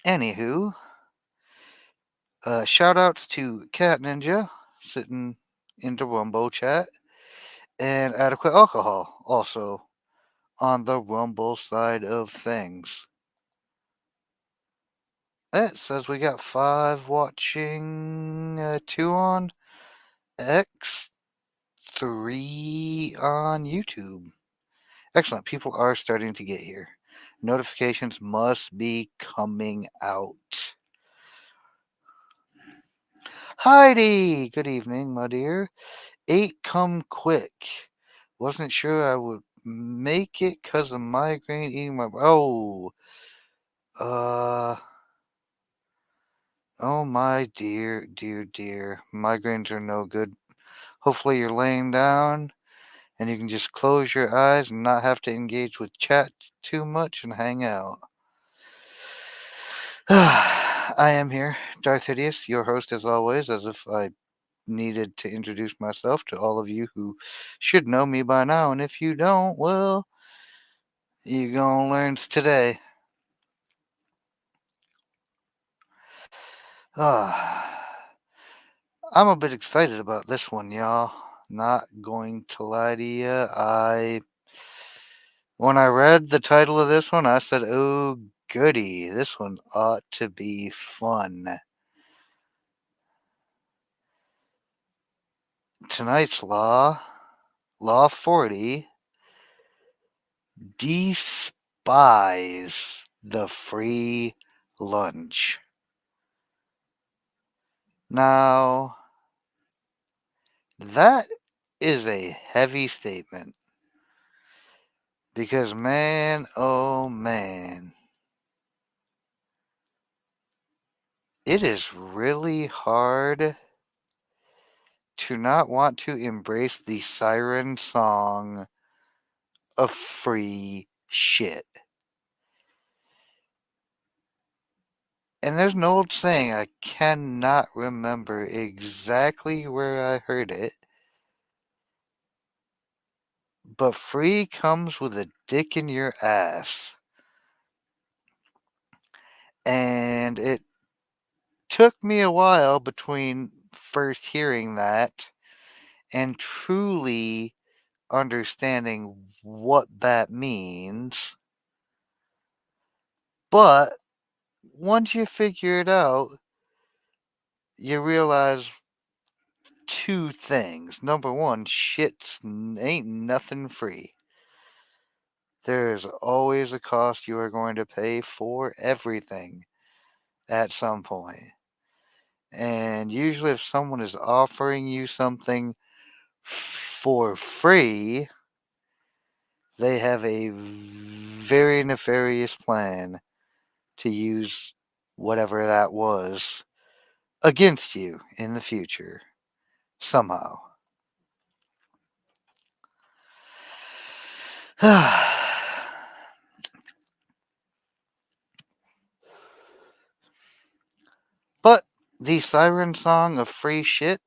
Anywho, shout outs to Cat Ninja sitting in the Rumble chat and Adequate Alcohol also on the Rumble side of things. It says we got 5 watching, 2 on X, 3 on YouTube. Excellent. People are starting to get here. Notifications must be coming out. Heidi! Good evening, my dear. 8 come quick. Wasn't sure I would make it because of migraine eating my. Uh. Oh, my dear, dear, dear. Migraines are no good. Hopefully, you're laying down and you can just close your eyes and not have to engage with chat too much and hang out. I am here, Darth Hideous, your host as always, as if I needed to introduce myself to all of you who should know me by now, and if you don't, well, you gonna learn today. I'm a bit excited about this one, y'all. Not going to lie to you. When I read the title of this one, I said, oh, goody, this one ought to be fun. Tonight's law 40, despise the free lunch. Now, that is a heavy statement because, man, oh man, it is really hard to not want to embrace the siren song of free shit. And there's an old saying, I cannot remember exactly where I heard it, but free comes with a dick in your ass. And it took me a while between first hearing that and truly understanding what that means. But once you figure it out, you realize 2 things. Number 1, shit ain't nothing free. There is always a cost you are going to pay for everything at some point. And usually, if someone is offering you something for free, they have a very nefarious plan to use whatever that was against you in the future, somehow. But the siren song of free shit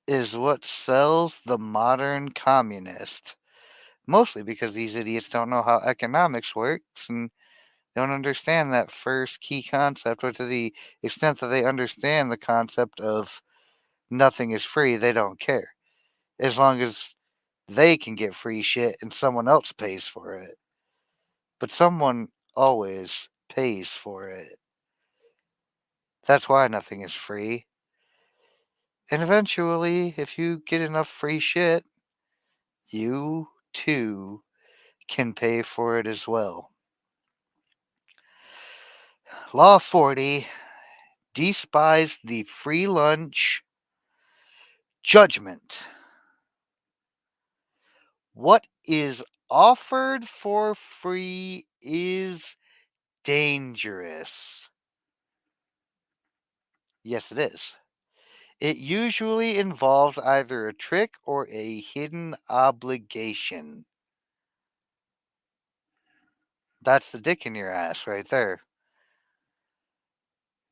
is what sells the modern communist. Mostly because these idiots don't know how economics works and don't understand that first key concept, or to the extent that they understand the concept of nothing is free, they don't care. As long as they can get free shit and someone else pays for it. But someone always pays for it. That's why nothing is free. And eventually, if you get enough free shit, you too can pay for it as well. Law 40, despise the free lunch. Judgment. What is offered for free is dangerous. Yes, it is. It usually involves either a trick or a hidden obligation. That's the dick in your ass right there.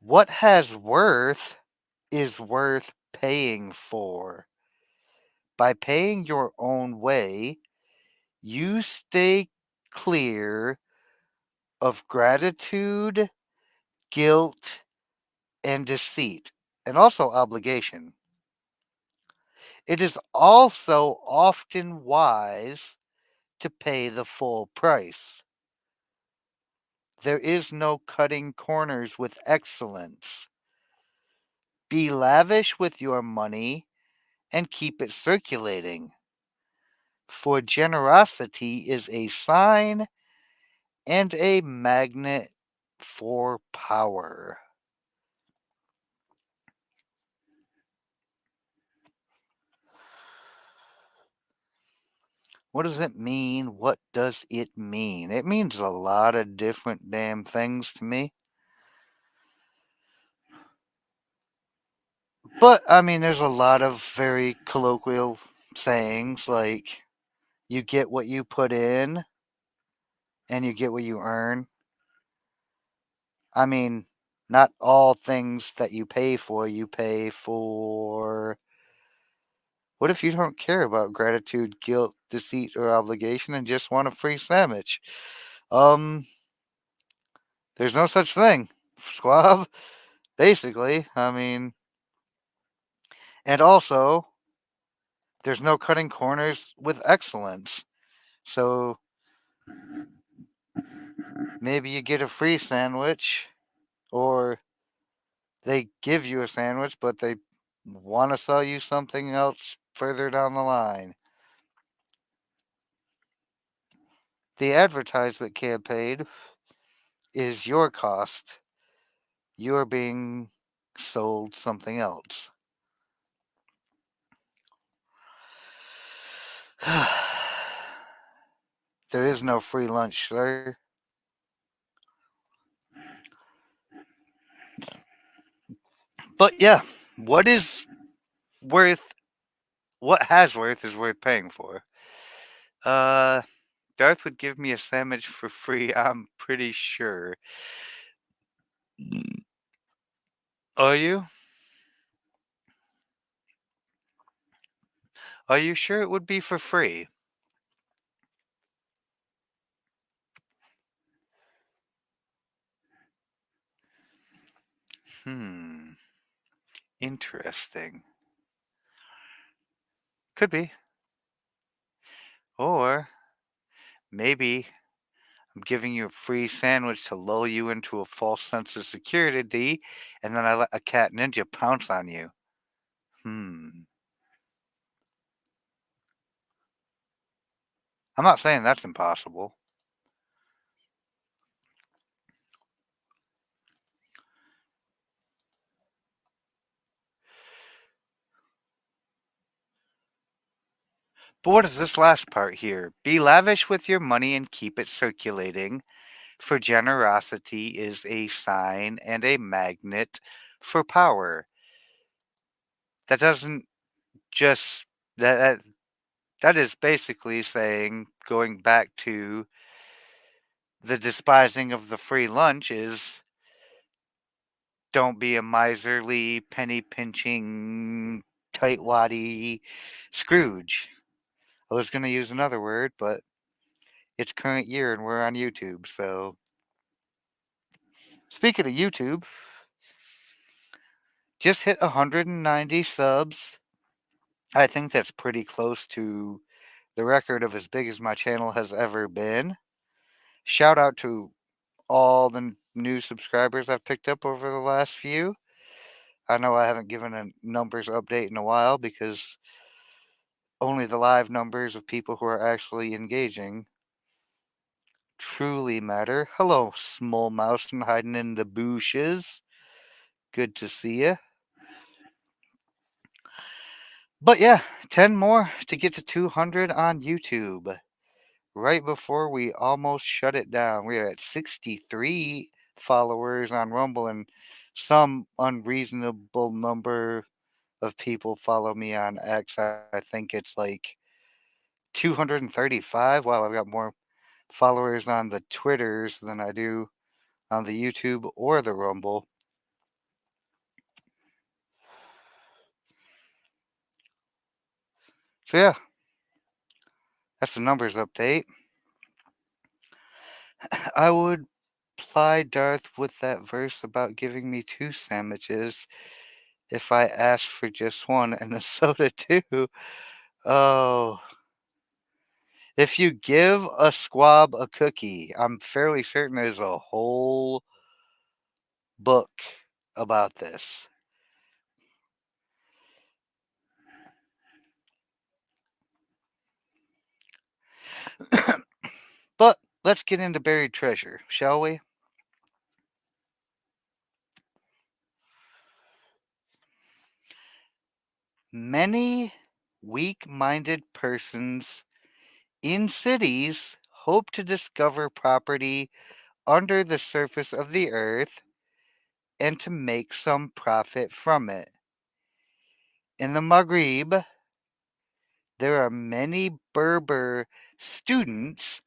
What has worth is worth paying for. By paying your own way, you stay clear of gratitude guilt, and deceit, and also obligation. It is also often wise to pay the full price. There is no cutting corners with excellence. Be lavish with your money and keep it circulating. For generosity is a sign and a magnet for power. What does it mean? What does it mean? It means a lot of different damn things to me. But, I mean, there's a lot of very colloquial sayings like, you get what you put in and you get what you earn. I mean, not all things that you pay for, you pay for. What if you don't care about gratitude, guilt, deceit, or obligation and just want a free sandwich? Um, there's no such thing, squab. Basically, I mean, and also, there's no cutting corners with excellence. So maybe you get a free sandwich, or they give you a sandwich, but they want to sell you something else further down the line. The advertisement campaign is your cost. You're being sold something else. There is no free lunch, sir. But yeah, what is worth, what has worth is worth paying for. Uh, Darth would give me a sandwich for free, I'm pretty sure. Are you? Are you sure it would be for free? Hmm. Interesting. Could be. Or maybe I'm giving you a free sandwich to lull you into a false sense of security, and then I let a cat ninja pounce on you. Hmm. I'm not saying that's impossible. But what is this last part here? Be lavish with your money and keep it circulating, for generosity is a sign and a magnet for power. That doesn't just that is basically saying, going back to the despising of the free lunch, is don't be a miserly, penny pinching, tightwaddy Scrooge. I was going to use another word, but it's current year and we're on YouTube. So, speaking of YouTube, just hit 190 subs. I think that's pretty close to the record of as big as my channel has ever been. Shout out to all the new subscribers I've picked up over the last few. I know I haven't given a numbers update in a while because only the live numbers of people who are actually engaging truly matter. Hello, small mouse and hiding in the bushes. Good to see you. But yeah, 10 more to get to 200 on YouTube. Right before we almost shut it down, we are at 63 followers on Rumble, and some unreasonable number of people follow me on X. I think it's like 235. Wow, I've got more followers on the Twitters than I do on the YouTube or the Rumble. So yeah, that's the numbers update. I would reply Darth with that verse about giving me two sandwiches if I ask for just one and a soda too? Oh. If you give a squab a cookie, I'm fairly certain there's a whole book about this. But let's get into buried treasure, shall we? Many weak minded persons in cities hope to discover property under the surface of the earth and to make some profit from it. In the Maghreb, there are many Berber students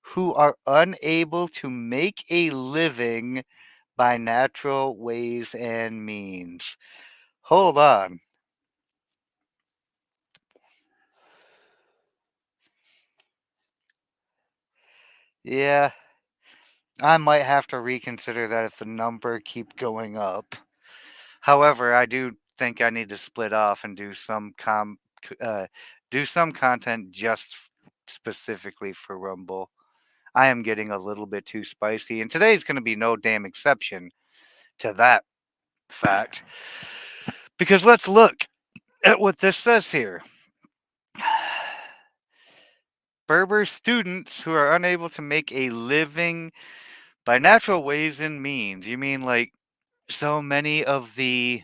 who are unable to make a living by natural ways and means. Hold on. Yeah, I might have to reconsider that if the number keep going up. However, I do think I need to split off and uh, do some content just specifically for Rumble. I am getting a little bit too spicy, and today's going to be no damn exception to that fact. Because let's look at what this says here. Berber students who are unable to make a living by natural ways and means. You mean like so many of the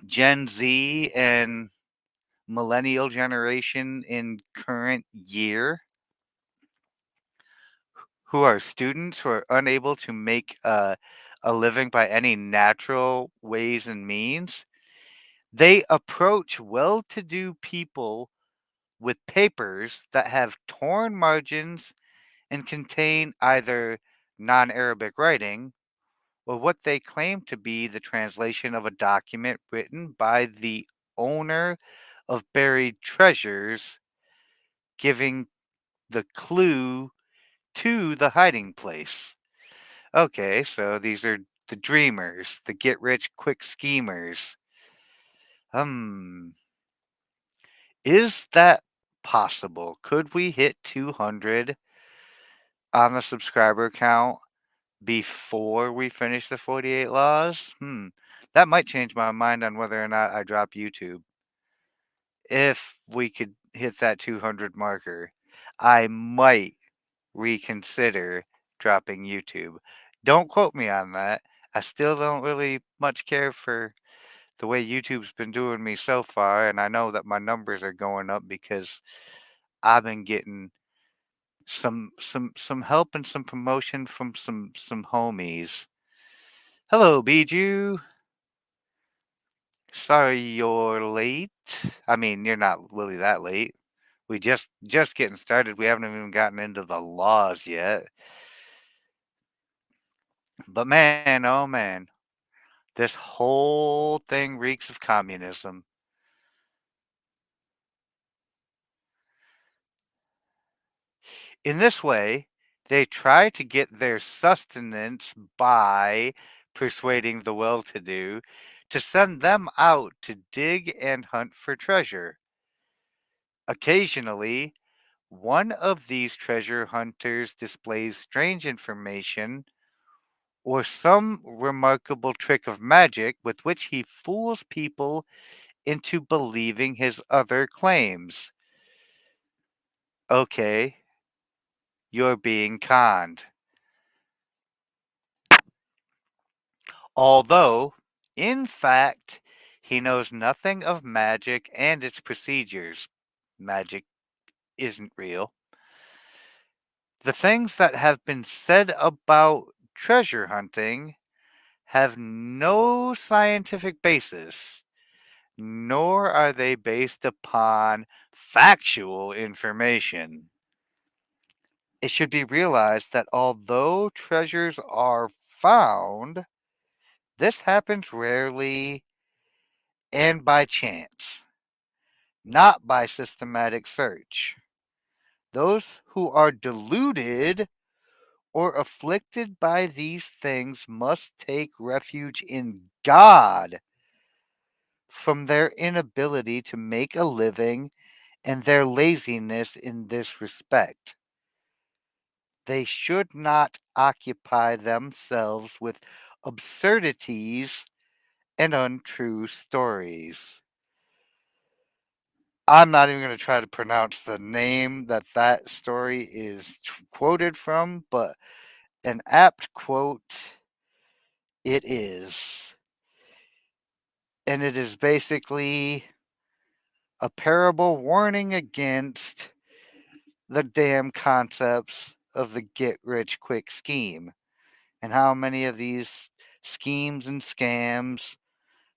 Gen Z and millennial generation in current year who are students who are unable to make a living by any natural ways and means? They approach well to do people with papers that have torn margins and contain either non Arabic writing or what they claim to be the translation of a document written by the owner of buried treasures, giving the clue to the hiding place. Okay, so these are the dreamers, the get rich quick schemers. Hmm. Is that possible? Could we hit 200 on the subscriber count before we finish the 48 laws? That might change my mind on whether or not I drop YouTube. If we could hit that 200 marker, I might reconsider dropping YouTube. Don't quote me on that. I still don't really much care for the way YouTube's been doing me so far, and I know that my numbers are going up because I've been getting some help and some promotion from some homies. Hello, Bijou. Sorry you're late. I mean, you're not really that late. We just getting started. We haven't even gotten into the laws yet. But man, oh man, this whole thing reeks of communism. In this way, they try to get their sustenance by persuading the well to do to send them out to dig and hunt for treasure. Occasionally, one of these treasure hunters displays strange information or some remarkable trick of magic with which he fools people into believing his other claims. Okay, you're being conned. Although, in fact, he knows nothing of magic and its procedures. Magic isn't real. The things that have been said about treasure hunting have no scientific basis, nor are they based upon factual information. It should be realized that although treasures are found, this happens rarely and by chance, not by systematic search. Those who are deluded or afflicted by these things must take refuge in God from their inability to make a living and their laziness in this respect. They should not occupy themselves with absurdities and untrue stories. I'm not even going to try to pronounce the name that story is quoted from, but an apt quote it is. And it is basically a parable warning against the damn concepts of the get rich quick scheme and how many of these schemes and scams,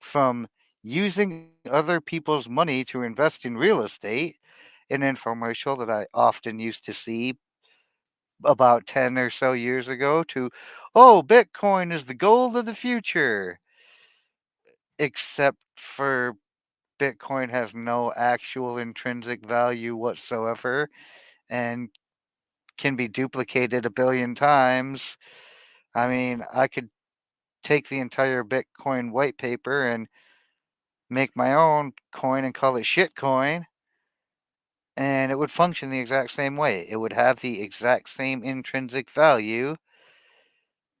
from using other people's money to invest in real estate, an infomercial that I often used to see about 10 or so years ago, to, oh, Bitcoin is the gold of the future, except for Bitcoin has no actual intrinsic value whatsoever and can be duplicated a billion times. I mean, I could take the entire Bitcoin white paper and make my own coin and call it shitcoin, and it would function the exact same way. It would have the exact same intrinsic value,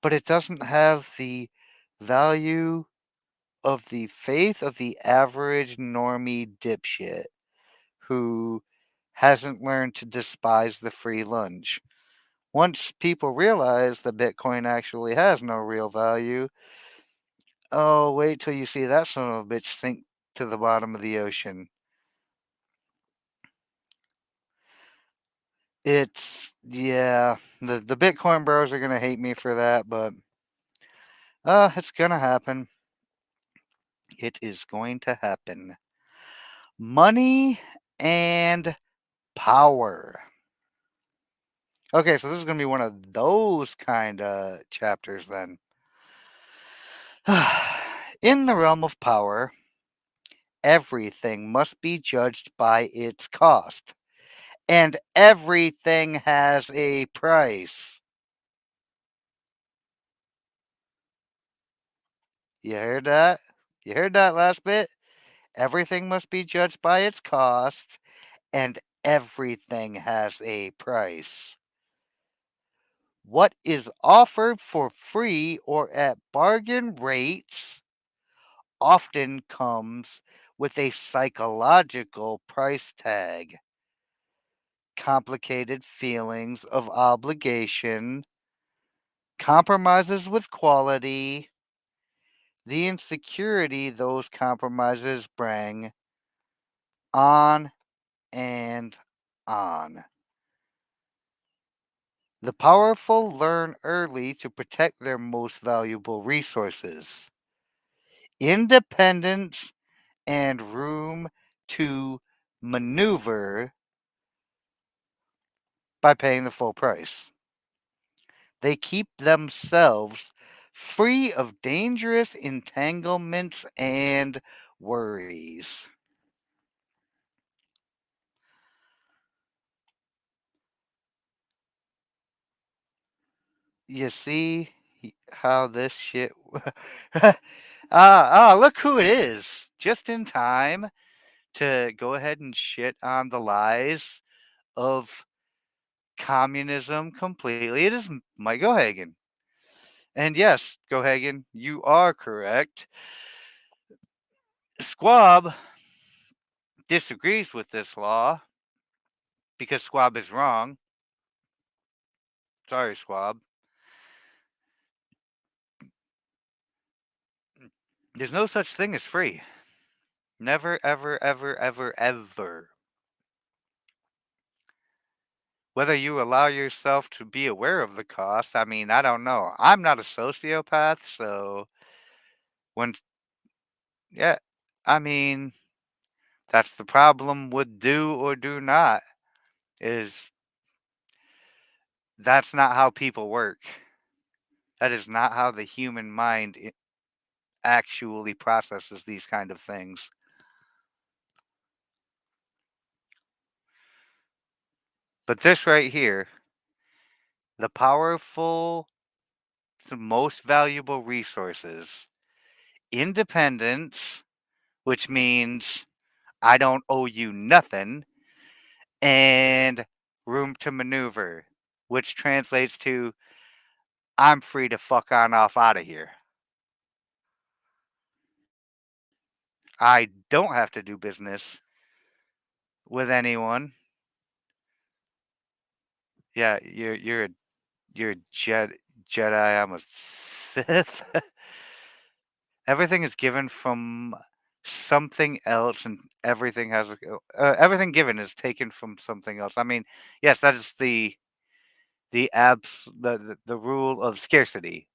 but it doesn't have the value of the faith of the average normie dipshit who hasn't learned to despise the free lunch. Once people realize that Bitcoin actually has no real value, oh, wait till you see that son of a bitch sink to the bottom of the ocean. Yeah, the Bitcoin bros are gonna hate me for that, but it's gonna happen. It is going to happen. Money and power. Okay, so this is gonna be one of those kind of chapters then. In the realm of power, everything must be judged by its cost, and everything has a price. You heard that? You heard that last bit? Everything must be judged by its cost, and everything has a price. What is offered for free or at bargain rates often comes with a psychological price tag. Complicated feelings of obligation, compromises with quality, the insecurity those compromises bring, on and on. The powerful learn early to protect their most valuable resources, independence and room to maneuver by paying the full price. They keep themselves free of dangerous entanglements and worries. You see how this shit. Look who it is. Just in time to go ahead and shit on the lies of communism completely. It is Mike Gohagen. And yes, Gohagen, you are correct. Squab disagrees with this law because Squab is wrong. Sorry, Squab. There's no such thing as free. Never, ever, ever, ever, ever. Whether you allow yourself to be aware of the cost, I mean, I don't know. I'm not a sociopath, so when, yeah, I mean, that's the problem with do or do not, is that's not how people work. That is not how the human mind actually processes these kind of things. But this right here The powerful, the most valuable resources. Independence, which means I don't owe you nothing, and room to maneuver, which translates to I'm free to fuck on off out of here. I don't have to do business with anyone. Yeah, you're a Jedi. I'm a Sith. Everything is given from something else, and everything given is taken from something else. I mean, yes, that is the rule of scarcity.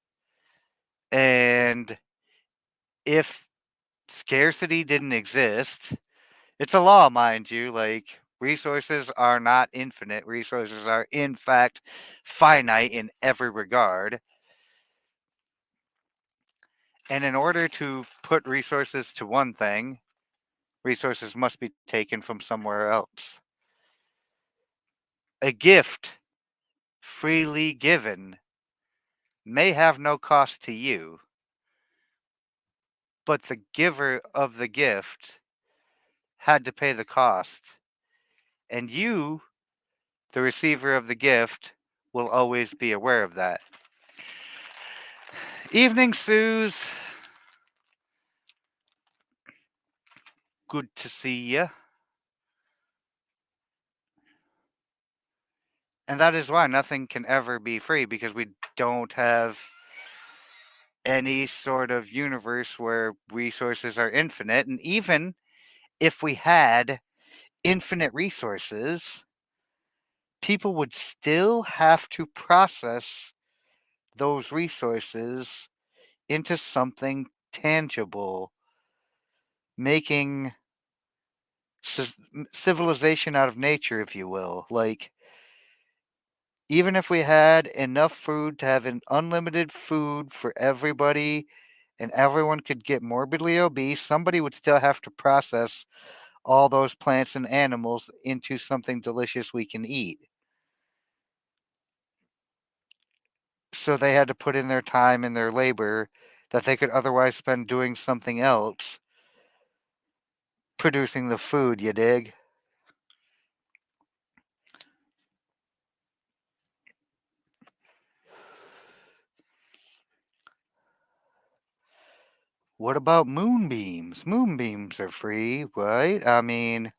And if scarcity didn't exist, it's a law, mind you. Like, resources are not infinite. Resources are, in fact, finite in every regard. And in order to put resources to one thing, resources must be taken from somewhere else. A gift freely given may have no cost to you, but the giver of the gift had to pay the cost. And you, the receiver of the gift, will always be aware of that. Evening, Suze. Good to see you. And that is why nothing can ever be free, because we don't have any sort of universe where resources are infinite. And even if we had infinite resources, people would still have to process those resources into something tangible, making civilization out of nature, if you will. Like, even if we had enough food to have an unlimited food for everybody and everyone could get morbidly obese, somebody would still have to process all those plants and animals into something delicious we can eat. So they had to put in their time and their labor that they could otherwise spend doing something else, producing the food, you dig? What about moonbeams? Moonbeams are free, right? I mean,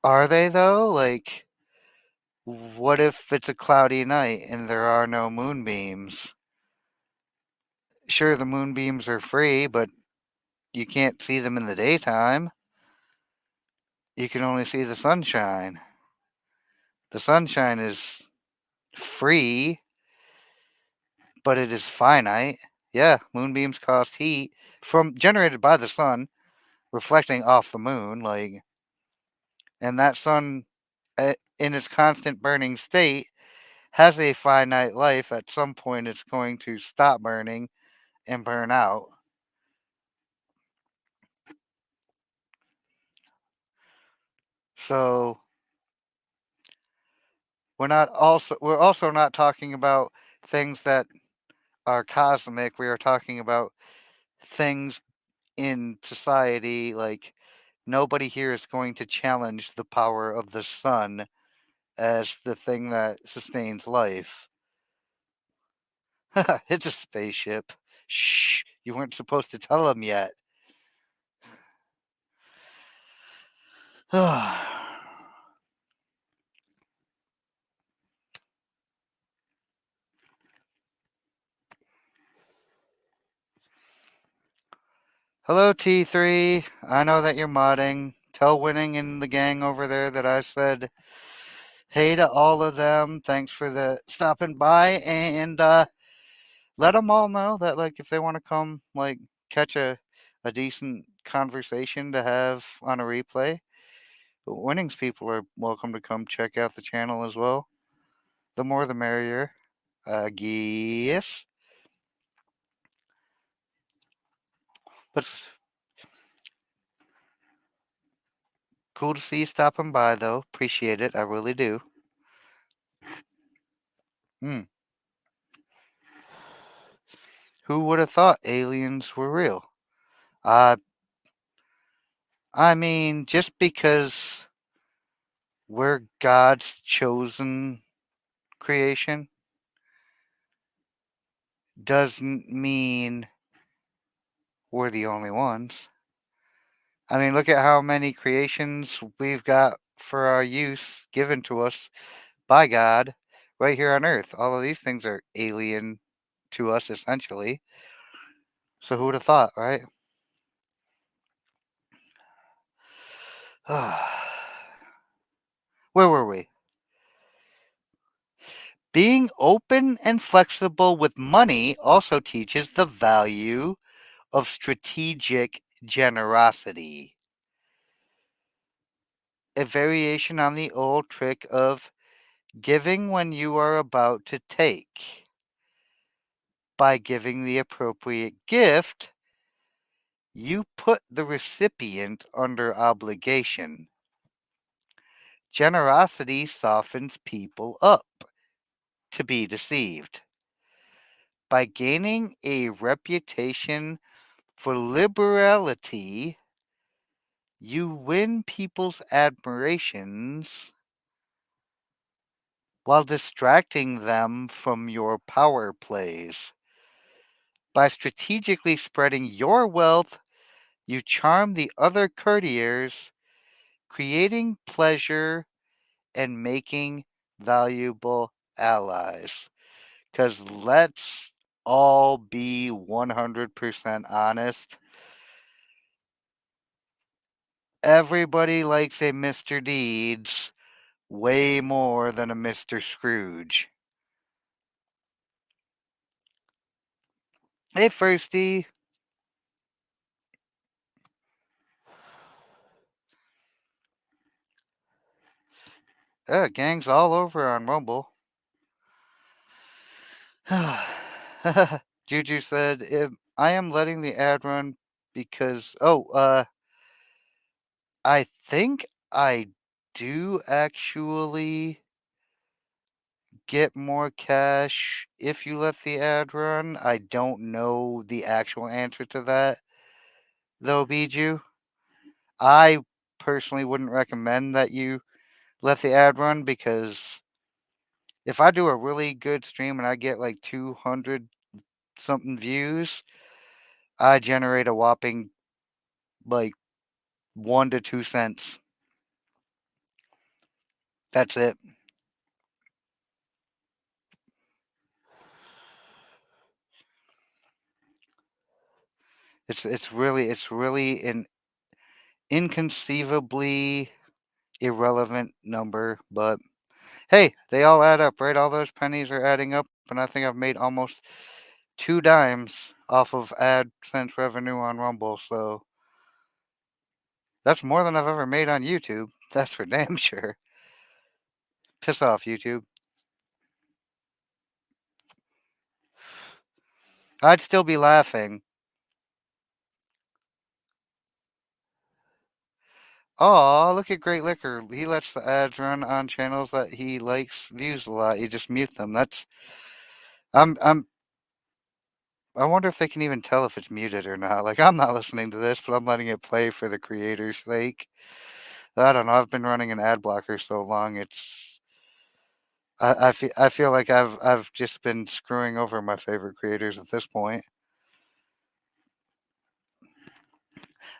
are they though? Like, what if it's a cloudy night and there are no moonbeams? Sure, the moonbeams are free, but you can't see them in the daytime. You can only see the sunshine. The sunshine is free, but it is finite. Yeah, moonbeams cost heat from generated by the sun, reflecting off the moon, like, and that sun, in its constant burning state, has a finite life. At some point, it's going to stop burning and burn out. So we're also not talking about things that are cosmic. We are talking about things in society. Like, nobody here is going to challenge the power of the sun as the thing that sustains life. It's a spaceship. Shh, you weren't supposed to tell them yet. Hello, T3. I know that you're modding. Tell Winning and the gang over there that I said hey to all of them. Thanks for the stopping by, and let them all know that, like, if they want to come, like, catch a decent conversation to have on a replay, but Winnings people are welcome to come check out the channel as well. The more the merrier, I guess. But cool to see you stopping by, though. Appreciate it. I really do. Hmm. Who would have thought aliens were real? Uh, I mean, just because we're God's chosen creation doesn't mean we're the only ones. I mean, look at how many creations we've got for our use given to us by God right here on Earth. All of these things are alien to us, essentially. So who would have thought, right? Where were we? Being open and flexible with money also teaches the value of strategic generosity, a variation on the old trick of giving when you are about to take. By giving the appropriate gift, you put the recipient under obligation. Generosity softens people up to be deceived. By gaining a reputation for liberality, you win people's admirations while distracting them from your power plays. By strategically spreading your wealth, you charm the other courtiers, creating pleasure and making valuable allies. Because let's all be 100% honest. Everybody likes a Mr. Deeds way more than a Mr. Scrooge. Hey, Firsty. Gang's all over on Rumble. Juju said, if I am letting the ad run because, I think I do actually get more cash if you let the ad run. I don't know the actual answer to that, though, Bijou. I personally wouldn't recommend that you let the ad run because if I do a really good stream and I get like 200 something views, I generate a whopping like 1 to 2 cents. That's it. It's really an inconceivably irrelevant number, but hey, they all add up, right? All those pennies are adding up, and I think I've made almost 2 dimes off of AdSense revenue on Rumble, so that's more than I've ever made on YouTube. That's for damn sure. Piss off, YouTube. I'd still be laughing. Oh, look at Great Liquor. He lets the ads run on channels that he likes views a lot. You just mute them. I'm I wonder if they can even tell if it's muted or not. Like I'm not listening to this, but I'm letting it play for the creator's sake. I don't know. I've been running an ad blocker so long. I feel like I've just been screwing over my favorite creators at this point.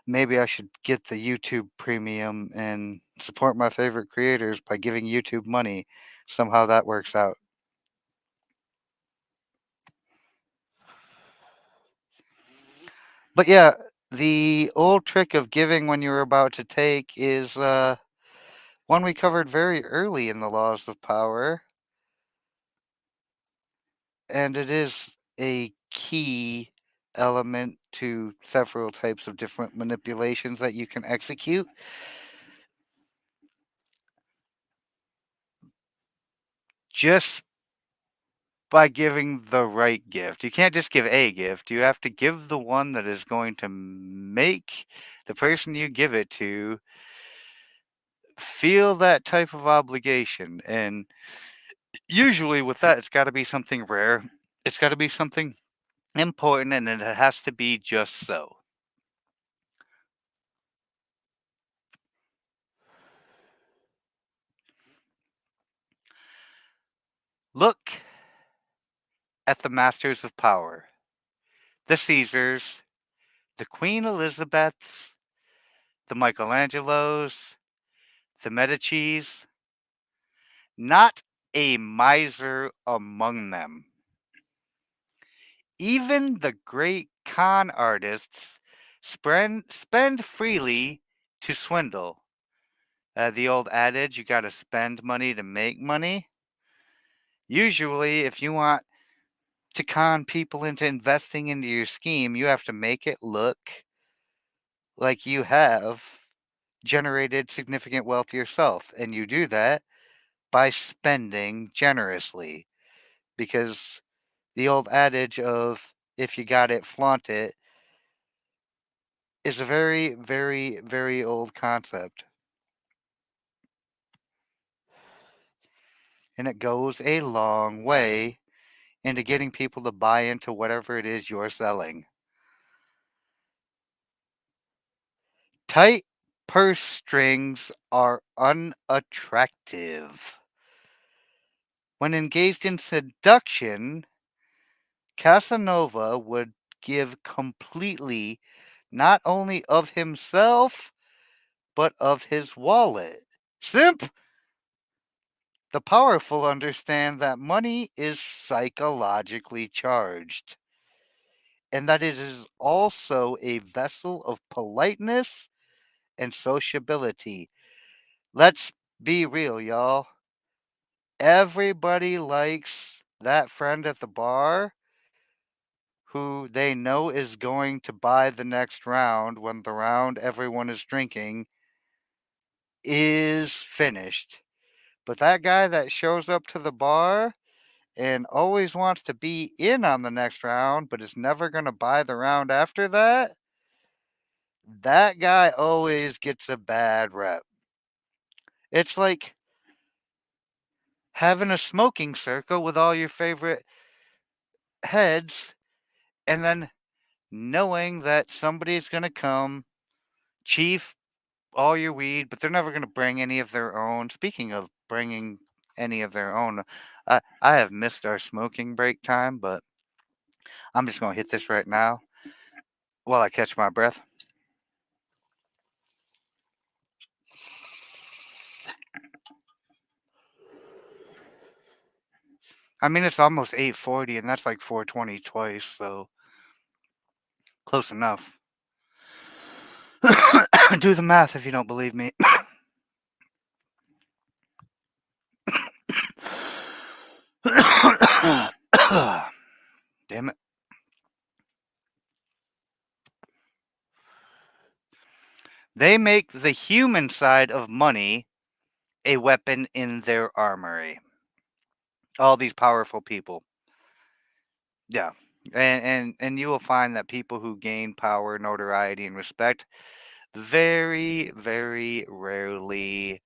Maybe I should get the YouTube premium and support my favorite creators by giving YouTube money. Somehow that works out. But yeah, the old trick of giving when you're about to take is one we covered very early in the laws of power, and it is a key element to several types of different manipulations that you can execute. Just by giving the right gift. You can't just give a gift. You have to give the one that is going to make the person you give it to feel that type of obligation. And Usually, with that, it's got to be something rare. It's got to be something important, and it has to be just so. Look at the masters of power, the Caesars, the Queen Elizabeths, the Michelangelos, the Medicis, not a miser among them. Even the great con artists spend freely to swindle. The old adage, you got to spend money to make money. Usually, if you want to con people into investing into your scheme, you have to make it look like you have generated significant wealth yourself. And you do that by spending generously. Because the old adage of if you got it, flaunt it is a very, very, very old concept. And it goes a long way into getting people to buy into whatever it is you're selling. Tight purse strings are unattractive. When engaged in seduction, Casanova would give completely not only of himself, but of his wallet. Simp! The powerful understand that money is psychologically charged, and that it is also a vessel of politeness and sociability. Let's be real, y'all. Everybody likes that friend at the bar who they know is going to buy the next round when the round everyone is drinking is finished. But that guy that shows up to the bar and always wants to be in on the next round but is never going to buy the round after that, that guy always gets a bad rep. It's like having a smoking circle with all your favorite heads and then knowing that somebody's going to come, chief all your weed, but they're never going to bring any of their own. Speaking of bringing any of their own, I have missed our smoking break time, but I'm just going to hit this right now while I catch my breath. I mean, it's almost 8:40, and that's like 4:20 twice, so close enough. Do the math if you don't believe me. Damn it. They make the human side of money a weapon in their armory. All these powerful people. Yeah. And you will find that people who gain power, notoriety, and respect very, very rarely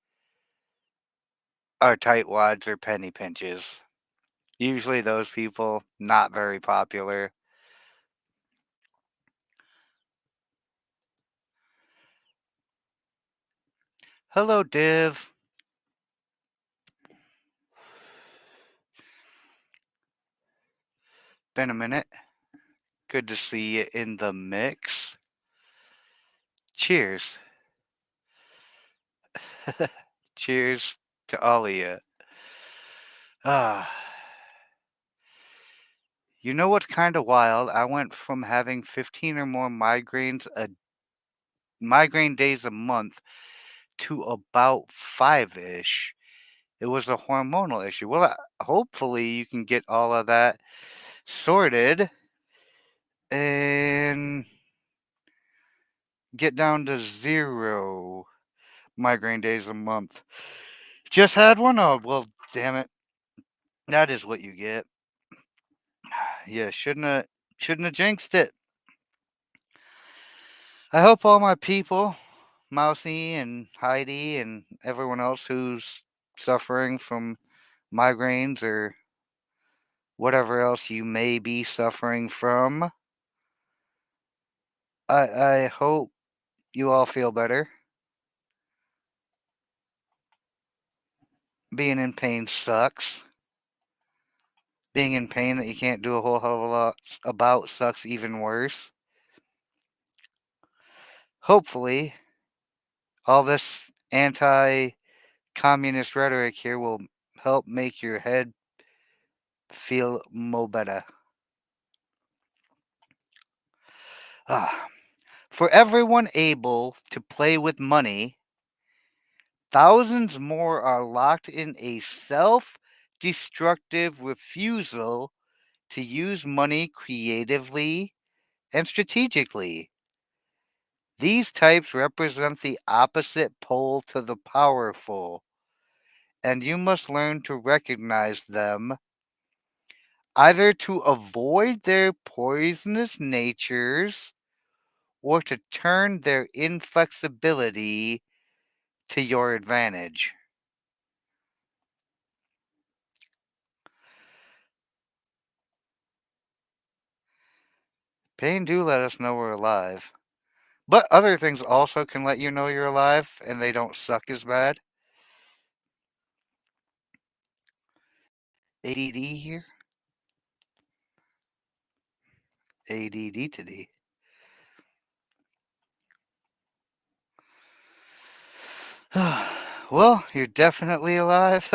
are tightwads or penny pinches. Usually those people not very popular. Hello, Div. Been a minute. Good to see you in the mix. Cheers. Cheers to all of you. Ah, you know what's kind of wild? I went from having 15 or more migraine days a month to about 5-ish. It was a hormonal issue. Well, hopefully you can get all of that sorted and get down to 0 migraine days a month. Just had one? Oh, well, damn it. That is what you get. Yeah, shouldn't have jinxed it. I hope all my people, Mousy and Heidi and everyone else who's suffering from migraines, or whatever else you may be suffering from. I hope you all feel better. Being in pain sucks. Being in pain that you can't do a whole hell of a lot about sucks even worse. Hopefully, all this anti communist rhetoric here will help make your head feel mo better. Ah. For everyone able to play with money, thousands more are locked in a self destructive refusal to use money creatively and strategically. These types represent the opposite pole to the powerful, and you must learn to recognize them either to avoid their poisonous natures or to turn their inflexibility to your advantage. Pain do let us know we're alive. But other things also can let you know you're alive and they don't suck as bad. ADD here. ADD today. Well, you're definitely alive.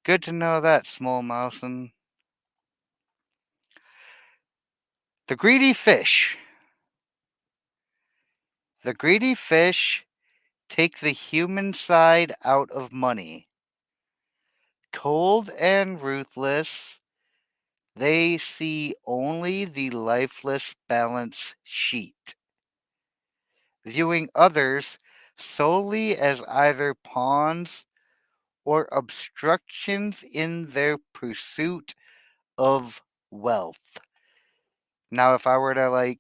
Good to know that, small mouse. And the greedy fish. The greedy fish take the human side out of money. Cold and ruthless, they see only the lifeless balance sheet, viewing others solely as either pawns or obstructions in their pursuit of wealth. Now, if I were to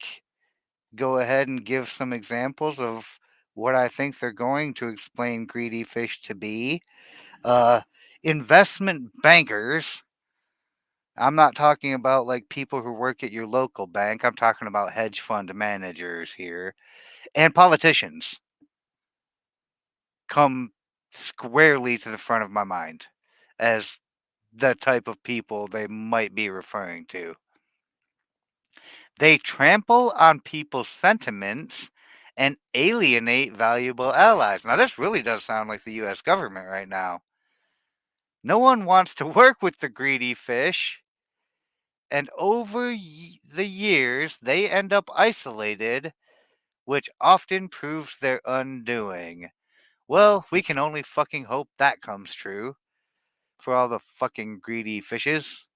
go ahead and give some examples of what I think they're going to explain greedy fish to be, uh, investment bankers. I'm not talking about like people who work at your local bank. I'm talking about hedge fund managers here and politicians come squarely to the front of my mind as the type of people they might be referring to. They trample on people's sentiments and alienate valuable allies. Now, this really does sound like the US government right now. No one wants to work with the greedy fish, and over the years, they end up isolated, which often proves their undoing. Well, we can only fucking hope that comes true for all the fucking greedy fishes.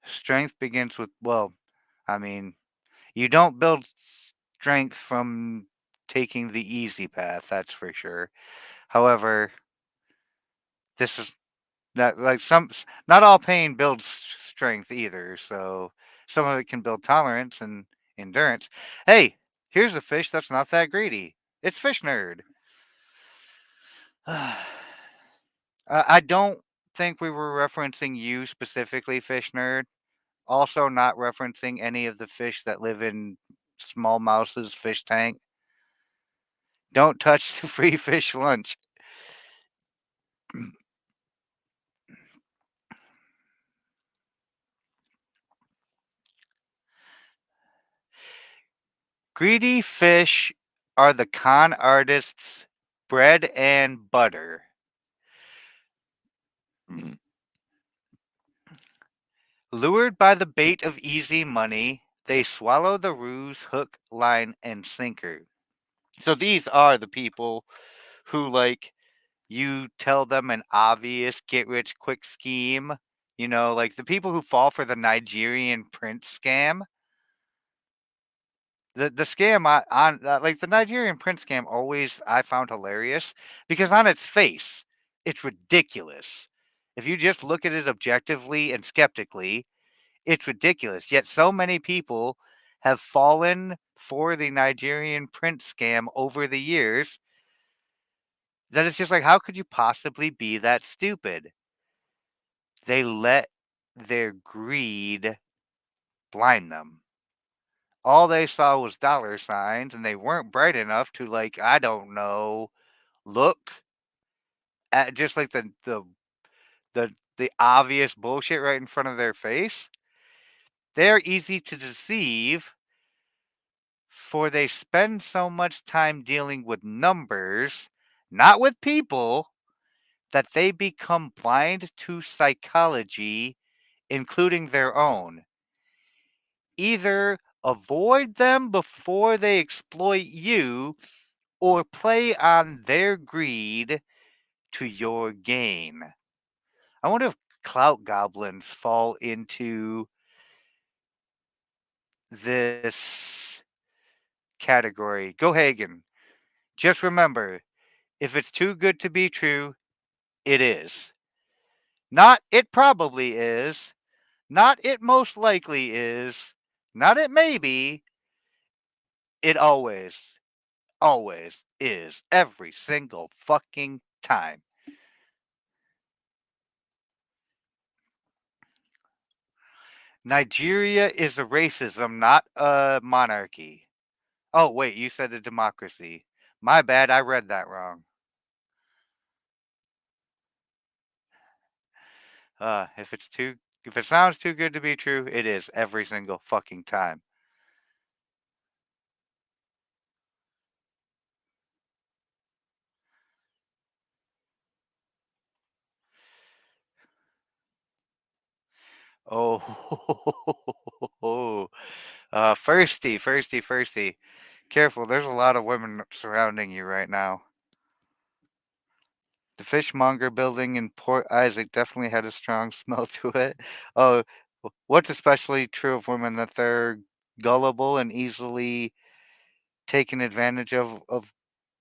Strength begins with, well, I mean, you don't build strength from taking the easy path, that's for sure. However, this is not like not all pain builds strength either. So some of it can build tolerance and endurance. Hey, here's a fish that's not that greedy. It's Fish Nerd. I don't think we were referencing you specifically, Fish Nerd. Also, not referencing any of the fish that live in small mouse's fish tank. Don't touch the free fish lunch. Greedy fish are the con artist's bread and butter. Lured by the bait of easy money, they swallow the ruse hook, line, and sinker. So these are the people who, like, you tell them an obvious get rich quick scheme. You know, like the people who fall for the Nigerian prince scam. The scam on like the Nigerian prince scam always I found hilarious because on its face, it's ridiculous. If you just look at it objectively and skeptically, it's ridiculous. Yet so many people have fallen for the Nigerian print scam over the years that it's just like, how could you possibly be that stupid? They let their greed blind them. All they saw was dollar signs, and they weren't bright enough to, like, I don't know, look at just like the obvious bullshit right in front of their face. They're easy to deceive, for they spend so much time dealing with numbers, not with people, that they become blind to psychology, including their own. Either avoid them before they exploit you, or play on their greed to your gain. I wonder if clout goblins fall into this category. Go Hagen. Just remember, if it's too good to be true, it is. Not it probably is. Not it most likely is. Not it maybe. It always is. Every single fucking time. Nigeria is a racism, not a monarchy. Oh, wait, you said a democracy. My bad, I read that wrong. If it's too, if it sounds too good to be true, it is every single fucking time. Oh, firsty. Careful, there's a lot of women surrounding you right now. The fishmonger building in Port Isaac definitely had a strong smell to it. Oh, what's especially true of women that they're gullible and easily taken advantage of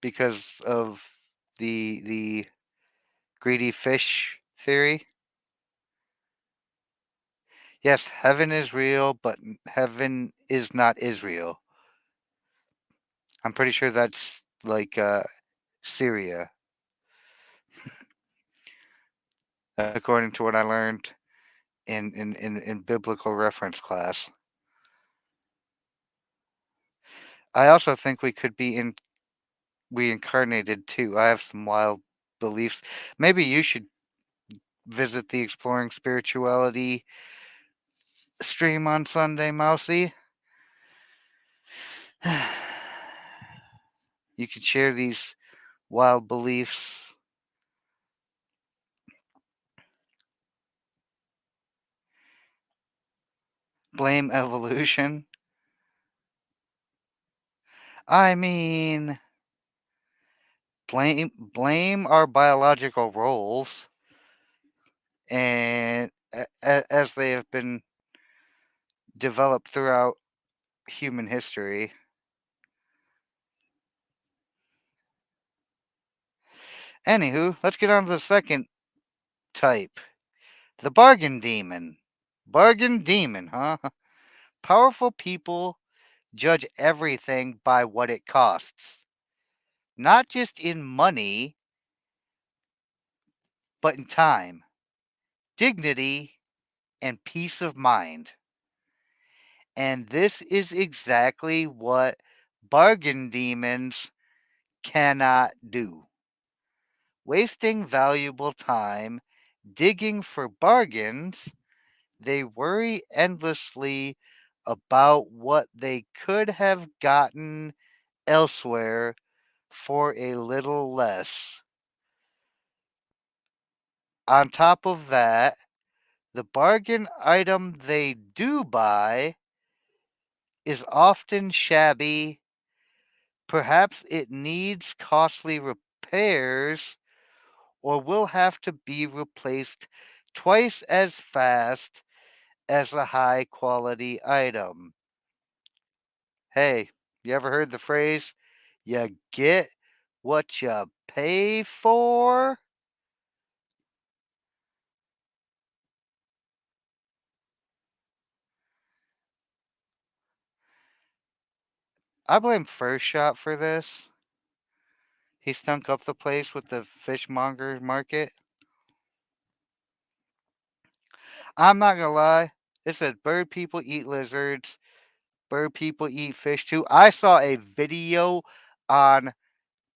because of the greedy fish theory. Yes, heaven is real, but heaven is not Israel. I'm pretty sure that's like Syria, according to what I learned in biblical reference class. I also think we could be reincarnated too. I have some wild beliefs. Maybe you should visit the Exploring Spirituality stream on Sunday, Mousy. You could share these wild beliefs. Blame evolution. I mean, blame our biological roles and as they have been developed throughout human history. Anywho, let's get on to the second type, the bargain demon. Bargain demon, huh? Powerful people judge everything by what it costs, not just in money, but in time, dignity, and peace of mind. And this is exactly what bargain demons cannot do. Wasting valuable time digging for bargains, they worry endlessly about what they could have gotten elsewhere for a little less. On top of that, the bargain item they do buy is often shabby. Perhaps it needs costly repairs or will have to be replaced twice as fast as a high quality item. Hey, you ever heard the phrase, you get what you pay for? I blame First Shot for this. He stunk up the place with the fishmonger market. I'm not gonna lie. It said bird people eat lizards. Bird people eat fish too. I saw a video on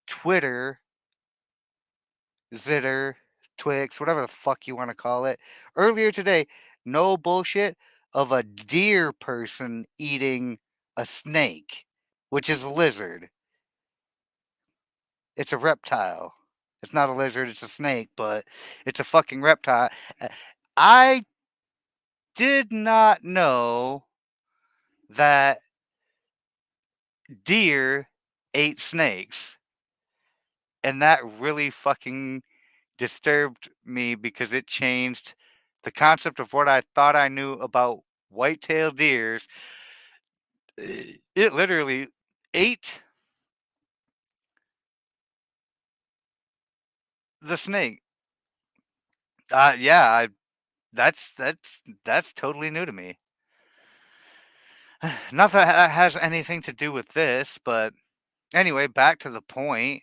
Twitter, Zitter, Twix, whatever the fuck you want to call it, earlier today. No bullshit, of a deer person eating a snake, which is a lizard. It's a reptile. It's not a lizard, it's a snake, but it's a fucking reptile. I did not know that deer ate snakes. And that really fucking disturbed me because it changed the concept of what I thought I knew about white-tailed deers. It literally ate the snake. Yeah, that's totally new to me. Not that it has anything to do with this, but anyway, back to the point.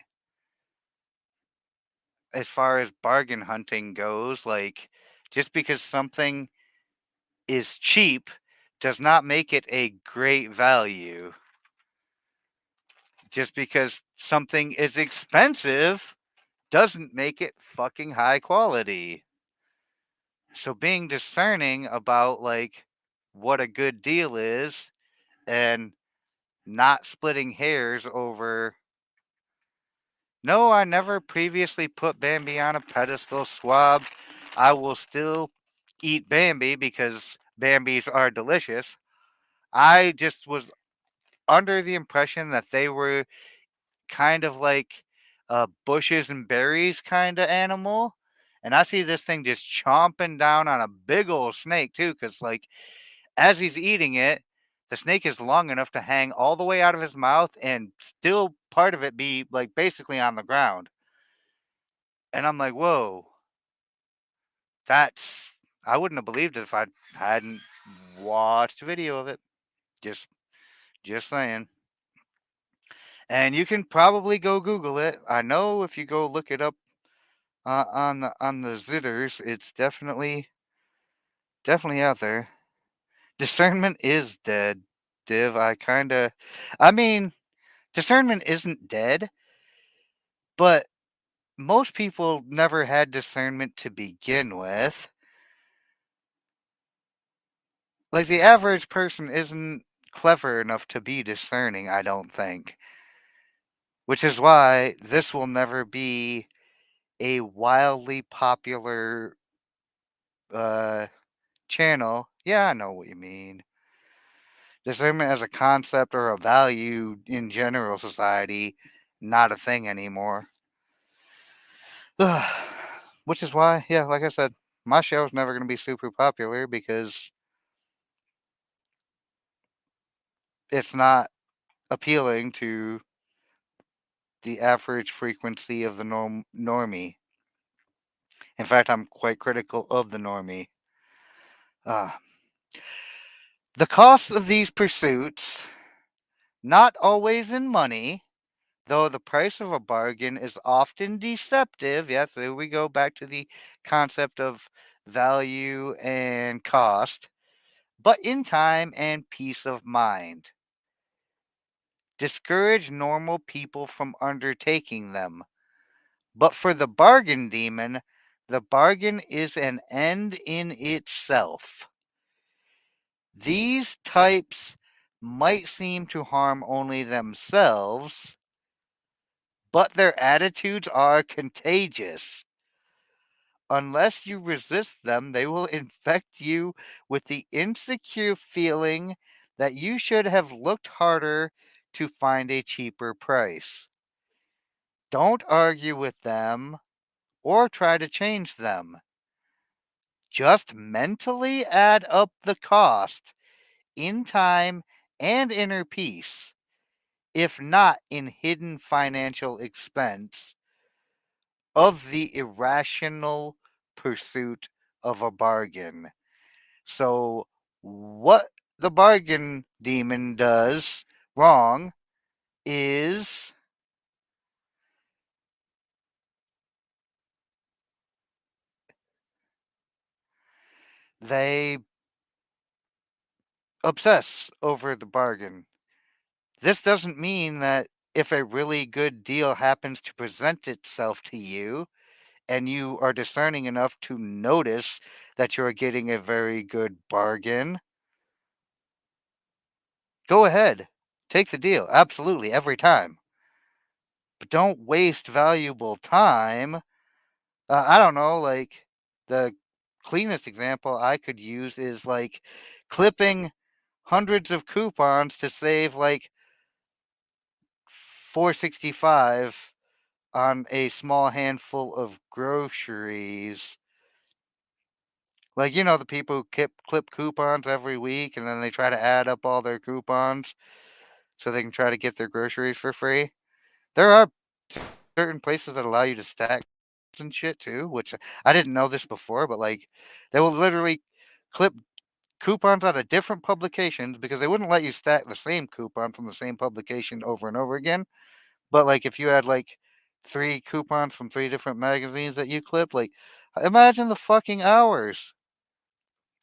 As far as bargain hunting goes, like, just because something is cheap does not make it a great value. Just because something is expensive doesn't make it fucking high quality. So being discerning about like what a good deal is and not splitting hairs over. No, I never previously put Bambi on a pedestal, swab. I will still eat Bambi because Bambis are delicious. I just was under the impression that they were kind of like bushes and berries kind of animal. And I see this thing just chomping down on a big old snake too, because like as he's eating it, the snake is long enough to hang all the way out of his mouth and still part of it be like basically on the ground. And I'm like, whoa, that's I wouldn't have believed it if I hadn't watched a video of it. Just just saying. And you can probably go Google it. I know if you go look it up on the zitters, it's definitely out there. Discernment is dead, Div. I mean, discernment isn't dead, but most people never had discernment to begin with. Like the average person isn't clever enough to be discerning, I don't think. Which is why this will never be a wildly popular uh channel. Yeah, I know what you mean. Discernment as a concept or a value in general society, not a thing anymore. Which is why, yeah, like I said, my show's never going to be super popular because it's not appealing to the average frequency of the normie. In fact, I'm quite critical of the normie. Uh, the costs of these pursuits, not always in money, though the price of a bargain is often deceptive. Yes, there we go back to the concept of value and cost, but in time and peace of mind. Discourage normal people from undertaking them. But for the bargain demon, the bargain is an end in itself. These types might seem to harm only themselves, but their attitudes are contagious. Unless you resist them, they will infect you with the insecure feeling that you should have looked harder to find a cheaper price. Don't argue with them or try to change them. Just mentally add up the cost in time and inner peace, if not in hidden financial expense, of the irrational pursuit of a bargain. So, what the bargain demon does wrong is they obsess over the bargain. This doesn't mean that if a really good deal happens to present itself to you and you are discerning enough to notice that you're getting a very good bargain, go ahead. Take the deal. Absolutely. Every time. But don't waste valuable time. I don't know. Like, the cleanest example I could use is like clipping hundreds of coupons to save like 465 on a small handful of groceries. Like, the people who clip coupons every week and then they try to add up all their coupons so they can try to get their groceries for free. There are certain places that allow you to stack and shit too, which I didn't know this before, but like they will literally clip coupons out of different publications because they wouldn't let you stack the same coupon from the same publication over and over again. But like if you had like three coupons from three different magazines that you clipped, like imagine the fucking hours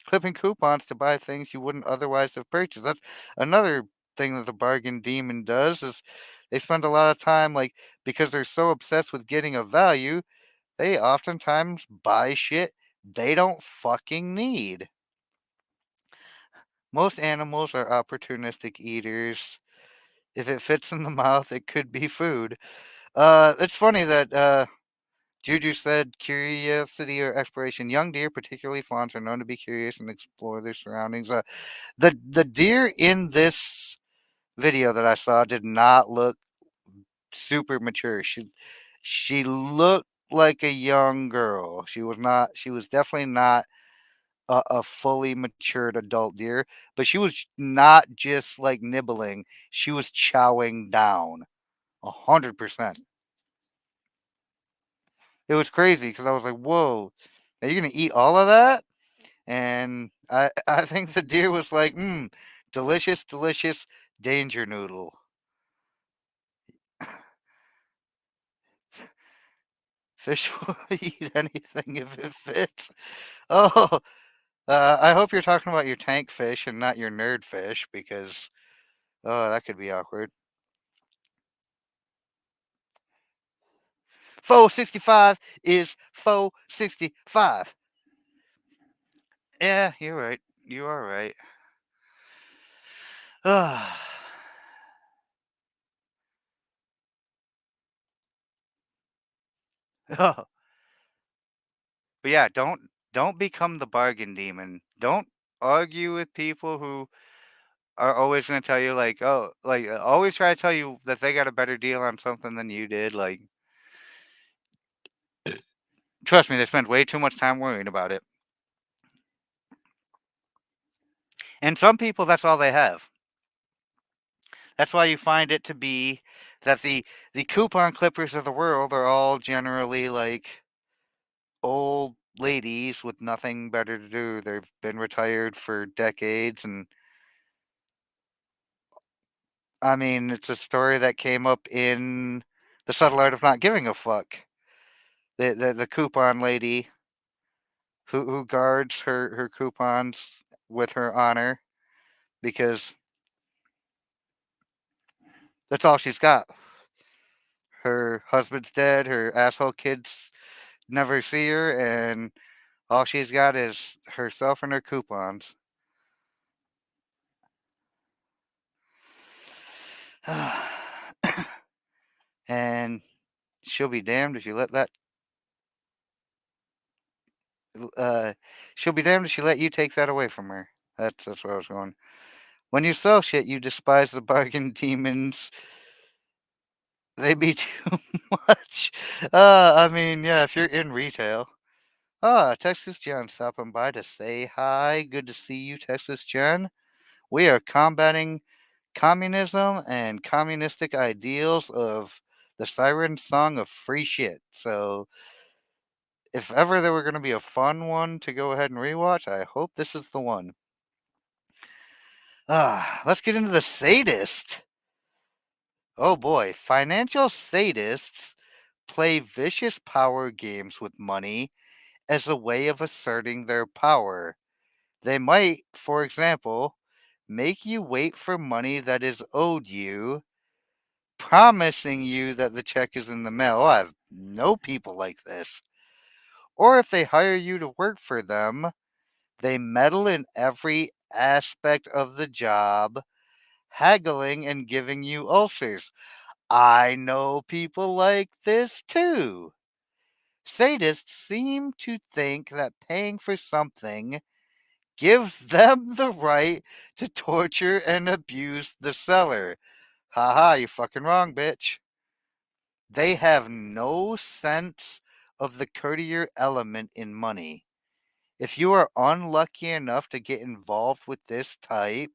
clipping coupons to buy things you wouldn't otherwise have purchased. That's another thing that the bargain demon does is they spend a lot of time like because they're so obsessed with getting a value, they oftentimes buy shit they don't fucking need. Most animals are opportunistic eaters. If it fits in the mouth, it could be food. It's funny that Juju said curiosity or exploration. Young deer, particularly fawns, are known to be curious and explore their surroundings. The deer in this video that I saw did not look super mature. She looked like a young girl. She was not. She was definitely not a fully matured adult deer. But she was not just like nibbling. She was chowing down 100%. It was crazy because I was like, "Whoa, are you gonna eat all of that?" And I think the deer was like, delicious, delicious danger noodle. Fish will eat anything if it fits. Oh, I hope you're talking about your tank fish and not your nerd fish because, oh, that could be awkward. Faux 65 is faux 65. Yeah, you're right. You are right. Oh, but yeah, don't become the bargain demon. Don't argue with people who are always gonna tell you like, oh, like always try to tell you that they got a better deal on something than you did. Like, trust me, they spend way too much time worrying about it. And some people, that's all they have. That's why you find it to be that the coupon clippers of the world are all generally like old ladies with nothing better to do. They've been retired for decades, and I mean, it's a story that came up in The Subtle Art of Not Giving a Fuck. The coupon lady who guards her coupons with her honor because that's all she's got. Her husband's dead, her asshole kids never see her, and all she's got is herself and her coupons. And she'll be damned if you let that. Uh, she'll be damned if she let you take that away from her. That's where I was going. When you sell shit, you despise the bargain demons. They be too much. I mean, yeah, if you're in retail. Texas Jen stopping by to say hi. Good to see you, Texas Jen. We are combating communism and communistic ideals of the siren song of free shit. So, if ever there were going to be a fun one to go ahead and rewatch, I hope this is the one. Let's get into the sadist. Oh boy, financial sadists play vicious power games with money as a way of asserting their power. They might, for example, make you wait for money that is owed you, promising you that the check is in the mail. Oh, I know people like this. Or if they hire you to work for them, they meddle in every aspect of the job, haggling and giving you ulcers. I know people like this too. Sadists seem to think that paying for something gives them the right to torture and abuse the seller. Haha, you fucking wrong, bitch. They have no sense of the courtier element in money. If you are unlucky enough to get involved with this type,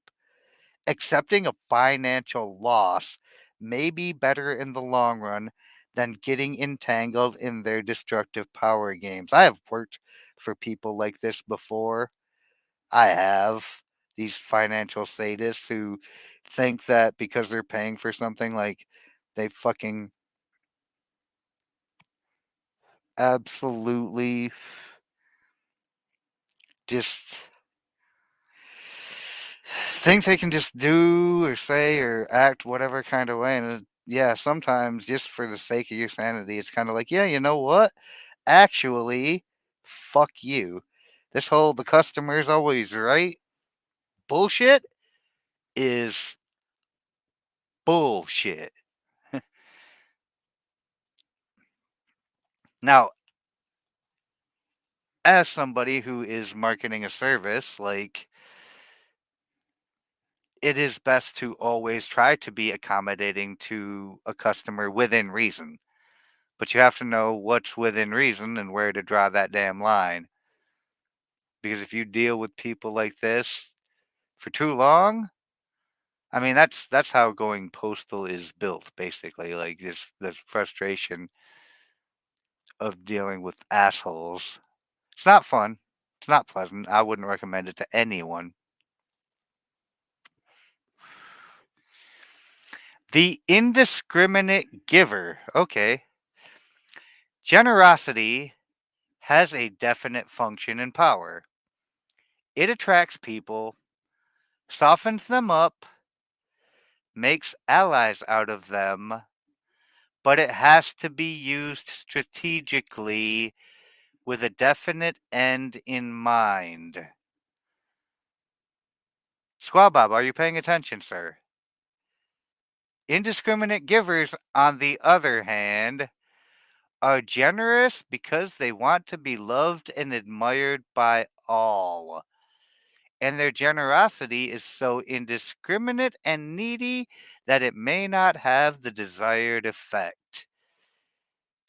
accepting a financial loss may be better in the long run than getting entangled in their destructive power games. I have worked for people like this before. I have these financial sadists who think that because they're paying for something, like they fucking absolutely just think they can just do or say or act whatever kind of way. And yeah, sometimes just for the sake of your sanity, it's kind of like, yeah, you know what? Actually, fuck you. This whole the customer's always right bullshit is bullshit. Now, as somebody who is marketing a service, like it is best to always try to be accommodating to a customer within reason. But you have to know what's within reason and where to draw that damn line. Because if you deal with people like this for too long, I mean that's how going postal is built, basically. Like this frustration of dealing with assholes. It's not fun. It's not pleasant. I wouldn't recommend it to anyone. The indiscriminate giver. Okay. Generosity has a definite function and power. It attracts people, softens them up, makes allies out of them, but it has to be used strategically with a definite end in mind. Squawbob, are you paying attention, sir? Indiscriminate givers, on the other hand, are generous because they want to be loved and admired by all. And their generosity is so indiscriminate and needy that it may not have the desired effect.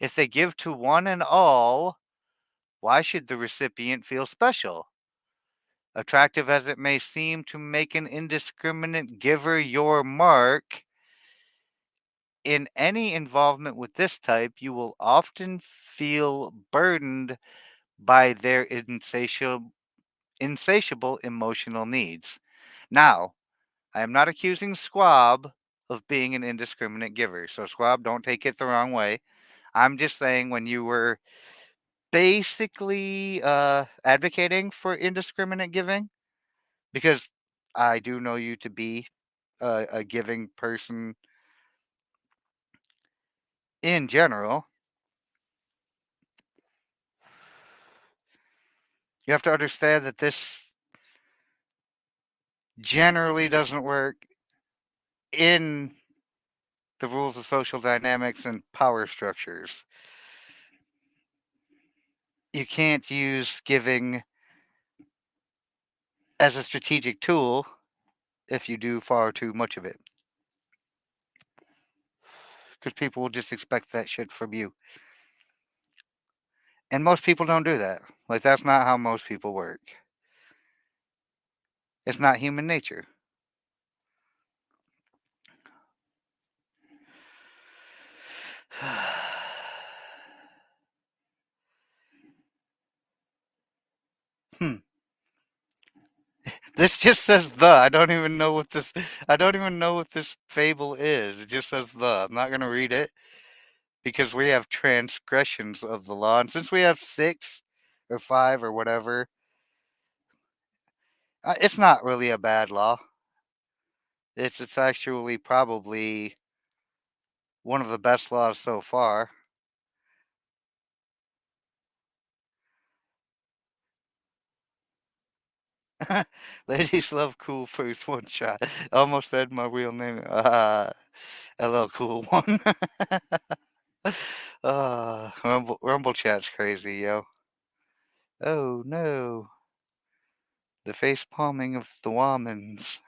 If they give to one and all, why should the recipient feel special? Attractive as it may seem to make an indiscriminate giver your mark, in any involvement with this type, you will often feel burdened by their insatiable emotional needs. Now, I am not accusing Squab of being an indiscriminate giver, so Squab, don't take it the wrong way. I'm just saying when you were basically advocating for indiscriminate giving, because I do know you to be a giving person in general. You have to understand that this generally doesn't work in the rules of social dynamics and power structures. You can't use giving as a strategic tool if you do far too much of it. Because people will just expect that shit from you. And most people don't do that. Like, that's not how most people work. It's not human nature. Hmm. This just says the. I don't even know what this. I don't even know what this fable is. It just says the. I'm not gonna read it because we have transgressions of the law, and since we have six or five or whatever, it's not really a bad law. It's actually probably one of the best laws so far. Ladies love cool first one shot. Almost said my real name. LL Cool One. Rumble chat's crazy, yo. Oh no, the face palming of the Womans.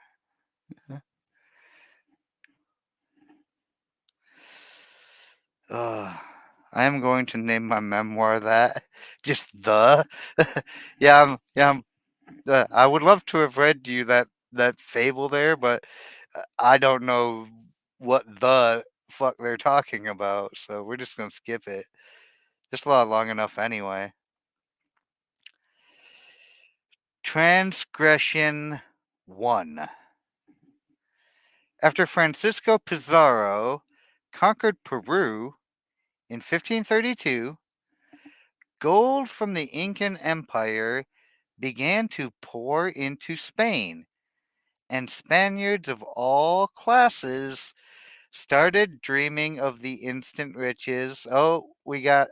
Uh, I am going to name my memoir that. Just the. I would love to have read you that fable there, but I don't know what the fuck they're talking about, so we're just gonna skip it. It's a lot long enough anyway. Transgression 1. After Francisco Pizarro conquered Peru in 1532, gold from the Incan Empire began to pour into Spain, and Spaniards of all classes started dreaming of the instant riches. Oh, we got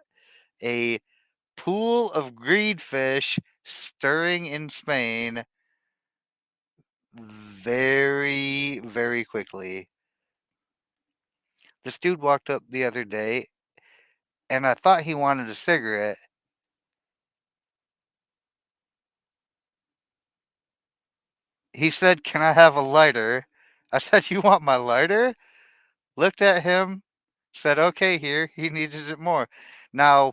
a pool of greed fish stirring in Spain very, very quickly. This dude walked up the other day, and I thought he wanted a cigarette. He said, "Can I have a lighter?" I said, "You want my lighter?" Looked at him, said, "Okay, here." He needed it more. Now,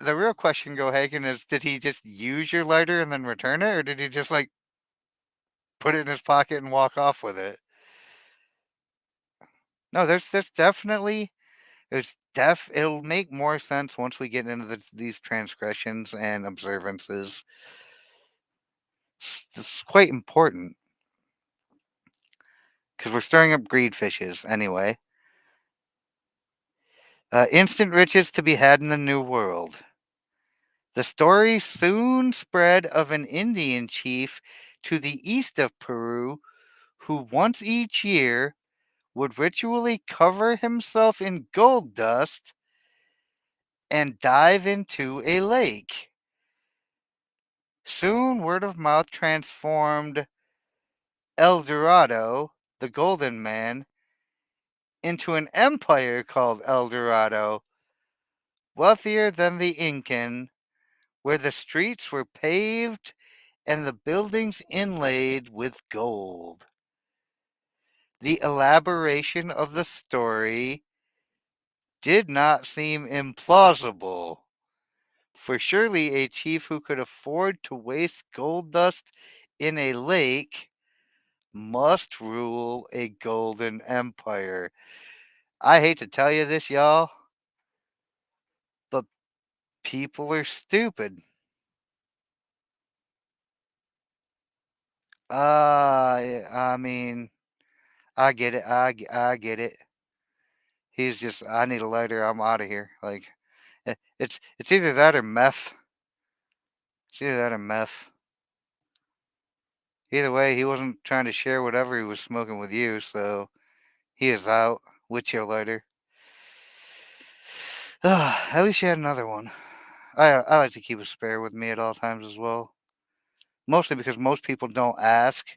the real question, Go Hagen, is did he just use your lighter and then return it, or did he just like put it in his pocket and walk off with it? No, there's definitely it'll make more sense once we get into these transgressions and observances. This is quite important because we're stirring up greed fishes anyway. Instant riches to be had in the New World. The story soon spread of an Indian chief to the east of Peru who once each year would ritually cover himself in gold dust and dive into a lake. Soon, word of mouth transformed El Dorado, the Golden Man, into an empire called El Dorado, wealthier than the Incan, where the streets were paved and the buildings inlaid with gold. The elaboration of the story did not seem implausible, for surely a chief who could afford to waste gold dust in a lake must rule a golden empire. I hate to tell you this, y'all, but people are stupid. I mean, I get it. I get it. He's just, I need a lighter. I'm out of here. Like, it's either that or meth. It's either that or meth. Either way, he wasn't trying to share whatever he was smoking with you, so he is out with your lighter. At least you had another one. I like to keep a spare with me at all times as well. Mostly because most people don't ask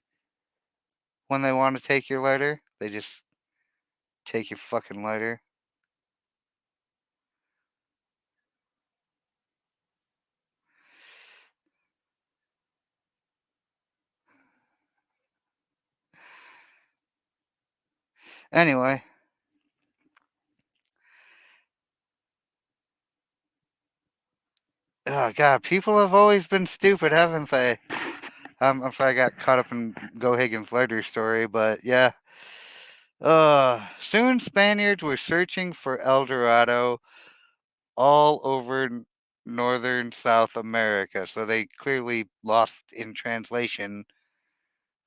when they want to take your lighter. They just take your fucking lighter. Anyway, oh god, people have always been stupid, haven't they? I'm sorry I got caught up in Go Higgins' lighter story, but yeah. Soon Spaniards were searching for El Dorado all over northern South America. So they clearly lost in translation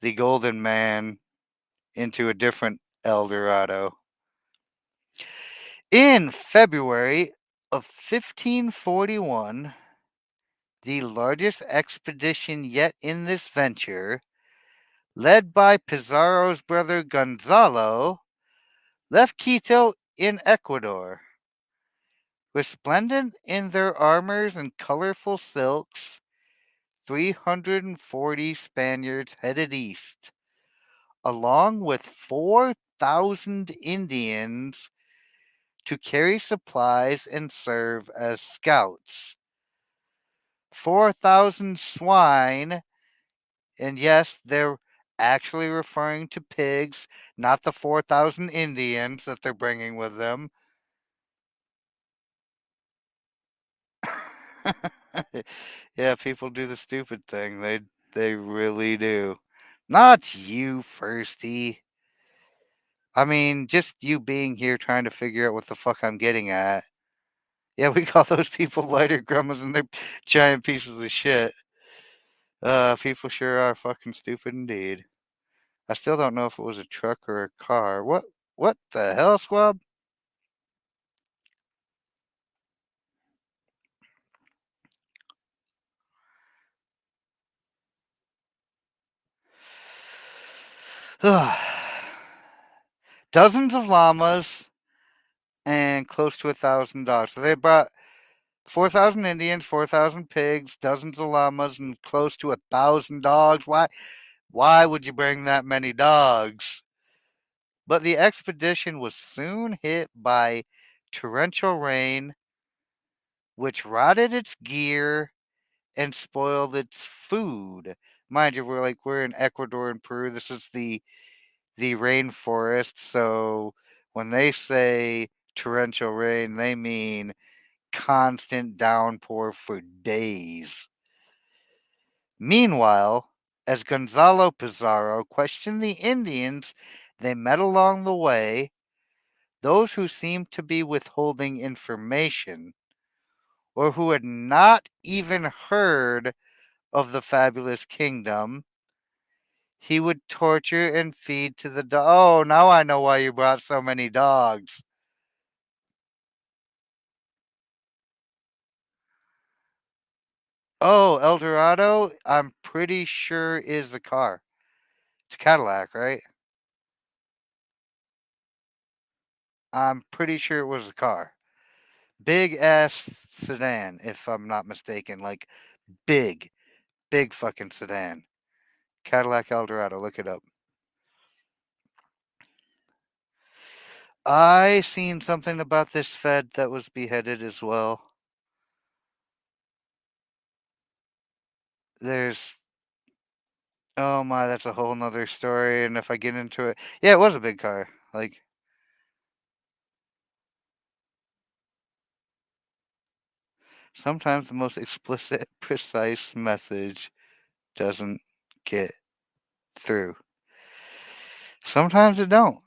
the Golden Man into a different El Dorado. In February of 1541, the largest expedition yet in this venture, led by Pizarro's brother Gonzalo, left Quito in Ecuador. Resplendent in their armors and colorful silks, 340 Spaniards headed east, along with 4,000 Indians to carry supplies and serve as scouts. 4,000 swine, and yes, they're actually referring to pigs, not the 4,000 Indians that they're bringing with them. Yeah, people do the stupid thing. They really do. Not you, Firsty. I mean, just you being here trying to figure out what the fuck I'm getting at. Yeah, we call those people lighter grummas and they're giant pieces of shit. People sure are fucking stupid indeed. I still don't know if it was a truck or a car. What the hell, squab? Dozens of llamas and close to 1,000 dogs. So they brought 4,000 Indians, 4,000 pigs, dozens of llamas, and close to 1,000 dogs. Why would you bring that many dogs? But the expedition was soon hit by torrential rain, which rotted its gear and spoiled its food. Mind you, we're in Ecuador and Peru. This is the rainforest, so when they say torrential rain, they mean constant downpour for days. Meanwhile, as Gonzalo Pizarro questioned the Indians they met along the way, those who seemed to be withholding information or who had not even heard of the fabulous kingdom, he would torture and feed to the dog. Oh, now I know why you brought so many dogs. Oh, El Dorado, I'm pretty sure is the car. It's a Cadillac, right? I'm pretty sure it was a car. Big ass sedan, if I'm not mistaken. Like big, big fucking sedan. Cadillac El Dorado, look it up. I seen something about this Fed that was beheaded as well. There's oh my, that's a whole nother story, and if I get into it, yeah, it was a big car. Like sometimes the most explicit, precise message doesn't get through. Sometimes it don't.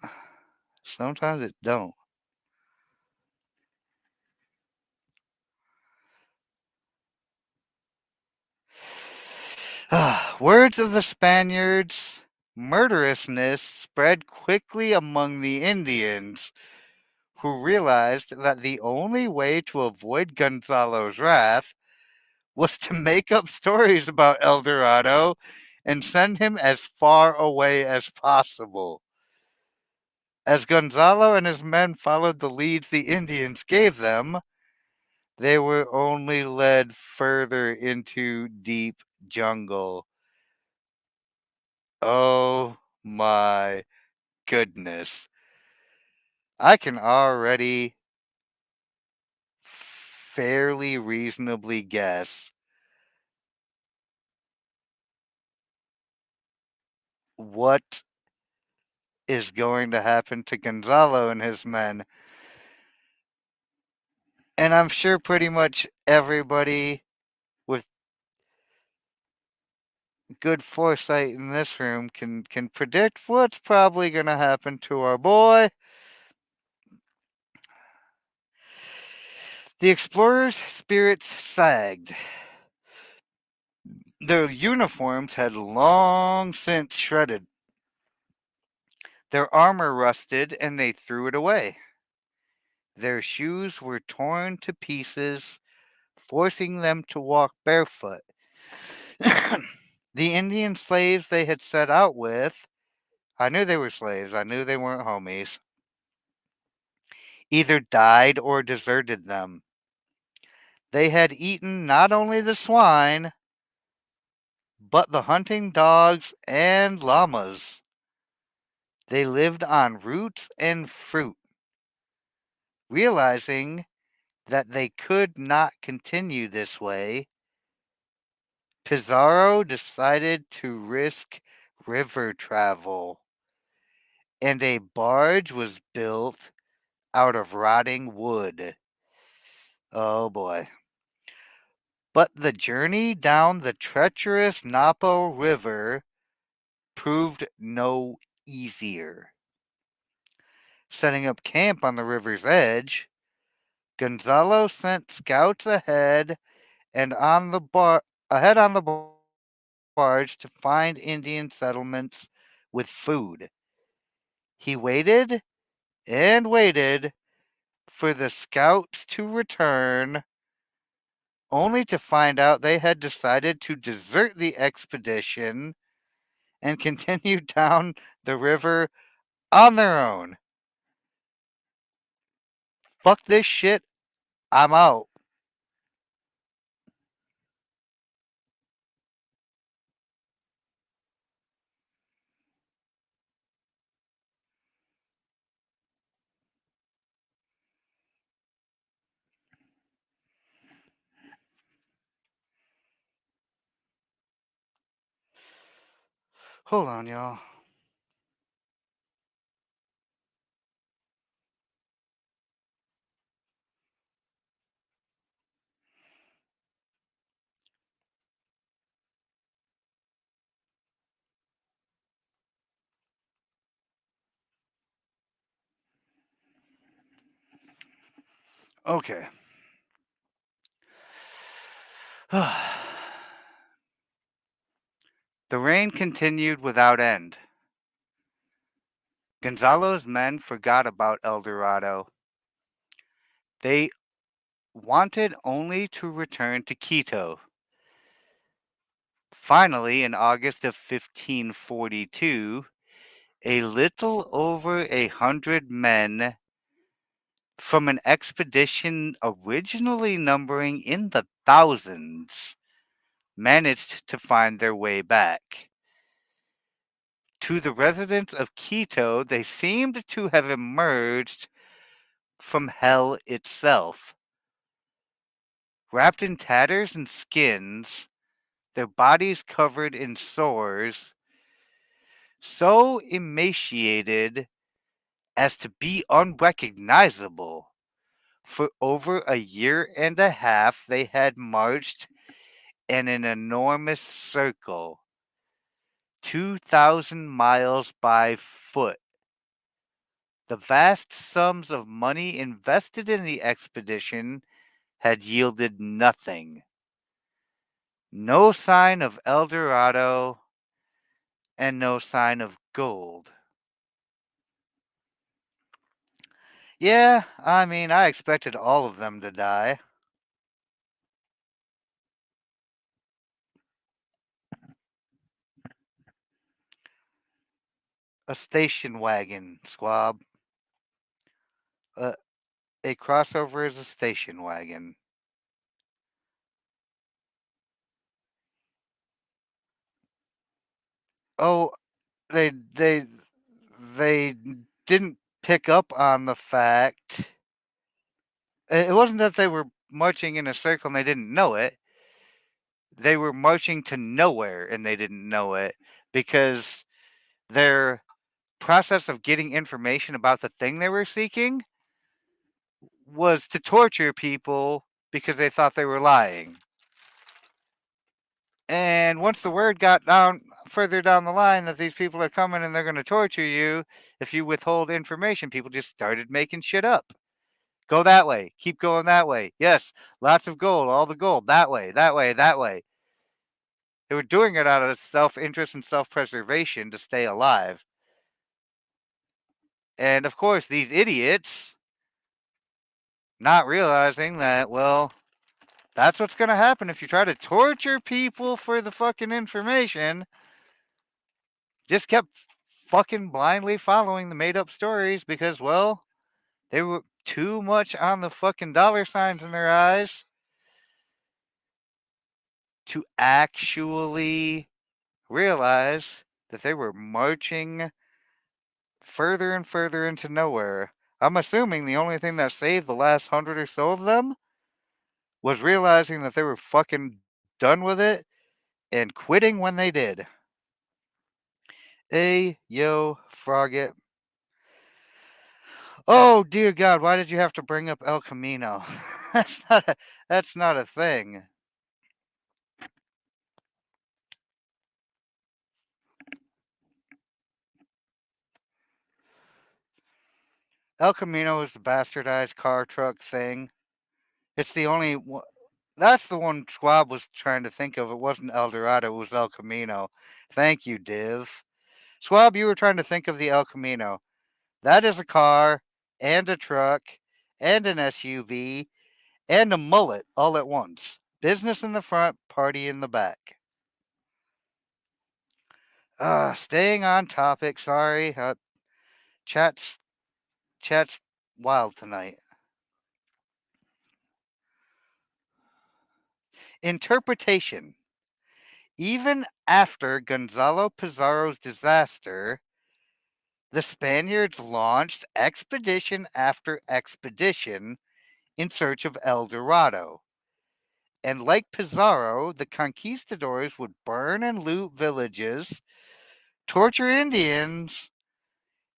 Sometimes it don't. Words of the Spaniards' murderousness spread quickly among the Indians, who realized that the only way to avoid Gonzalo's wrath was to make up stories about El Dorado and send him as far away as possible. As Gonzalo and his men followed the leads the Indians gave them, they were only led further into deep jungle. Oh my goodness. I can already fairly reasonably guess what is going to happen to Gonzalo and his men. And I'm sure pretty much everybody with good foresight in this room can predict what's probably going to happen to our boy. The explorers' spirits sagged. Their uniforms had long since shredded. Their armor rusted, and they threw it away. Their shoes were torn to pieces, forcing them to walk barefoot. The Indian slaves they had set out with, I knew they were slaves, I knew they weren't homies, either died or deserted them. They had eaten not only the swine, but the hunting dogs and llamas. They lived on roots and fruit. Realizing that they could not continue this way, Pizarro decided to risk river travel, and a barge was built out of rotting wood. Oh boy. But the journey down the treacherous Napo River proved no easier. Setting up camp on the river's edge, Gonzalo sent scouts ahead on the barge to find Indian settlements with food. He waited and waited for the scouts to return, only to find out they had decided to desert the expedition and continue down the river on their own. Fuck this shit, I'm out. Hold on, y'all. Okay. The rain continued without end. Gonzalo's men forgot about El Dorado. They wanted only to return to Quito. Finally, in August of 1542, a little over 100 men from an expedition originally numbering in the thousands managed to find their way back. To the residents of Quito, they seemed to have emerged from hell itself. Wrapped in tatters and skins, their bodies covered in sores, so emaciated as to be unrecognizable. For over a year and a half, they had marched in an enormous circle, 2,000 miles by foot. The vast sums of money invested in the expedition had yielded nothing. No sign of El Dorado and no sign of gold. Yeah, I mean, I expected all of them to die. A station wagon, squab. Uh, a crossover is a station wagon. Oh, they didn't pick up on the fact. It wasn't that they were marching in a circle and they didn't know it. They were marching to nowhere and they didn't know it because their process of getting information about the thing they were seeking was to torture people because they thought they were lying. And once the word got down further down the line that these people are coming and they're going to torture you if you withhold information, people just started making shit up. Go that way. Keep going that way. Yes, lots of gold, all the gold. That way, that way, that way. They were doing it out of self interest and self preservation to stay alive. And of course, these idiots, not realizing that, well, that's what's going to happen if you try to torture people for the fucking information, just kept fucking blindly following the made up stories because, well, they were too much on the fucking dollar signs in their eyes to actually realize that they were marching further and further into nowhere. I'm assuming the only thing that saved the last 100 or so of them was realizing that they were fucking done with it and quitting when they did. Yo, Frogget. Oh dear God, why did you have to bring up El Camino? That's not a thing. El Camino is the bastardized car truck thing. It's the only one. That's the one Schwab was trying to think of. It wasn't El Dorado, it was El Camino. Thank you, Div. Schwab, you were trying to think of the El Camino. That is a car and a truck and an SUV and a mullet all at once. Business in the front, party in the back. Staying on topic. Sorry, chat's chat's wild tonight. Interpretation. Even after Gonzalo Pizarro's disaster, the Spaniards launched expedition after expedition in search of El Dorado. And like Pizarro, the conquistadors would burn and loot villages, torture Indians,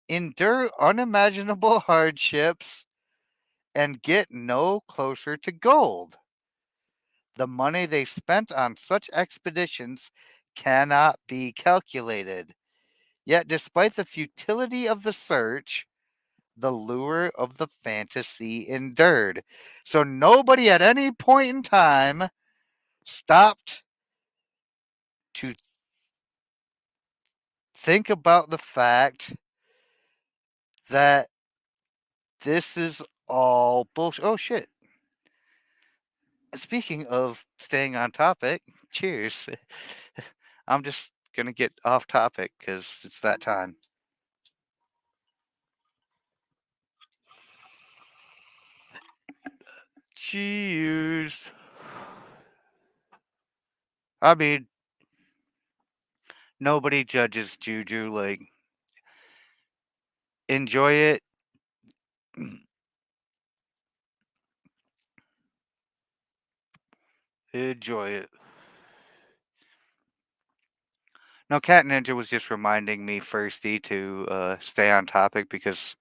endure unimaginable hardships, and get no closer to gold. The money they spent on such expeditions cannot be calculated. Yet, despite the futility of the search, the lure of the fantasy endured. So, nobody at any point in time stopped to think about the fact that this is all bullshit. Oh, shit. Speaking of staying on topic, cheers. I'm just going to get off topic because it's that time. Cheers. I mean, nobody judges Juju. Like, enjoy it. Enjoy it. No, Cat Ninja was just reminding me, Firsty, to stay on topic because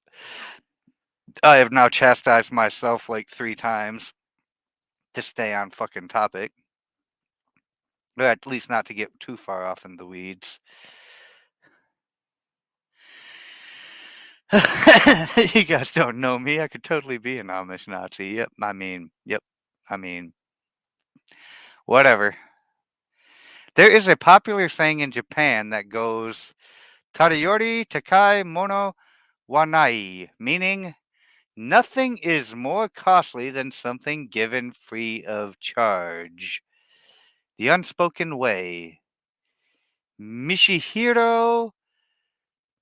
I have now chastised myself like 3 times to stay on fucking topic. Or at least not to get too far off in the weeds. You guys don't know me. I could totally be an Amish Nazi. Yep. I mean, whatever. There is a popular saying in Japan that goes, Tariyori Takai Mono Wanai, meaning nothing is more costly than something given free of charge. The Unspoken Way. Mishihiro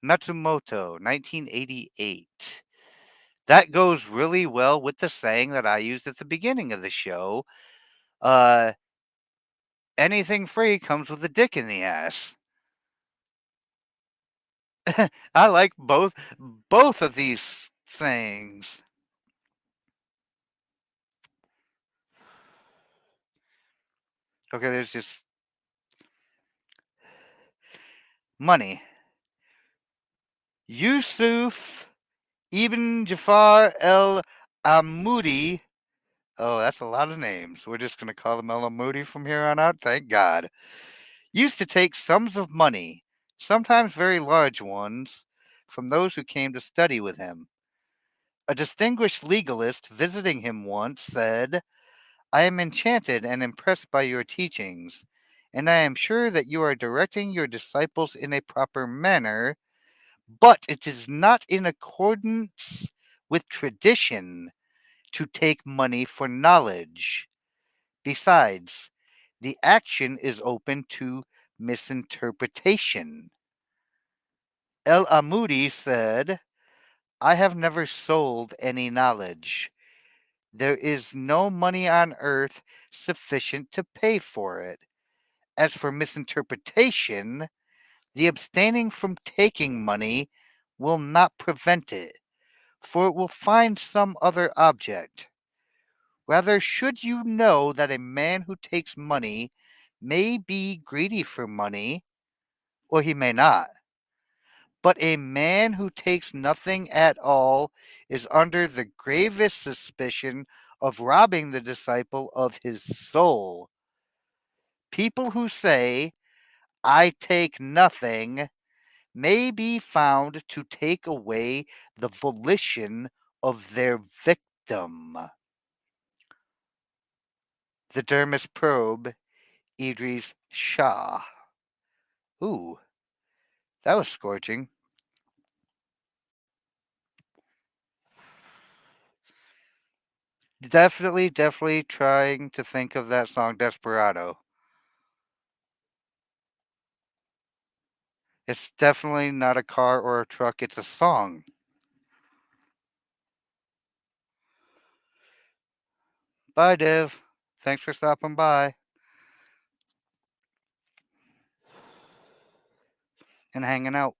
Matsumoto, 1988. That goes really well with the saying that I used at the beginning of the show. Uh, anything free comes with a dick in the ass. I like both of these sayings. Okay, there's just money. Yusuf Ibn Jafar el Amudi. Oh, that's a lot of names. We're just going to call him El Amudi from here on out. Thank God. Used to take sums of money, sometimes very large ones, from those who came to study with him. A distinguished legalist visiting him once said, I am enchanted and impressed by your teachings, and I am sure that you are directing your disciples in a proper manner, but it is not in accordance with tradition to take money for knowledge. Besides, the action is open to misinterpretation. El Amudi said, I have never sold any knowledge. There is no money on earth sufficient to pay for it. As for misinterpretation, the abstaining from taking money will not prevent it, for it will find some other object. Rather, should you know that a man who takes money may be greedy for money, or he may not, but a man who takes nothing at all is under the gravest suspicion of robbing the disciple of his soul. People who say, I take nothing, may be found to take away the volition of their victim. The Dermis probe, Idris Shah. Ooh, that was scorching. Definitely trying to think of that song Desperado. It's definitely not a car or a truck, it's a song. Bye, Div. Thanks for stopping by and hanging out.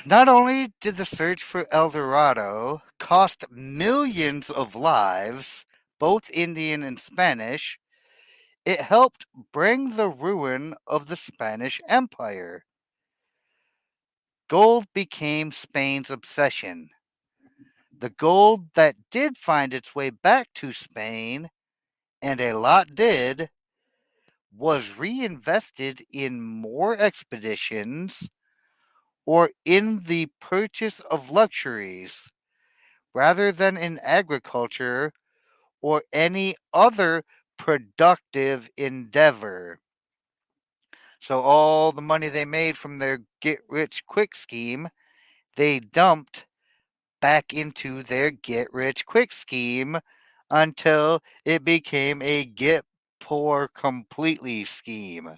Not only did the search for El Dorado cost millions of lives, both Indian and Spanish, it helped bring the ruin of the Spanish Empire. Gold became Spain's obsession. The gold that did find its way back to Spain, and a lot did, was reinvested in more expeditions or in the purchase of luxuries rather than in agriculture or any other productive endeavor. So, all the money they made from their get rich quick scheme, they dumped back into their get rich quick scheme until it became a get poor completely scheme.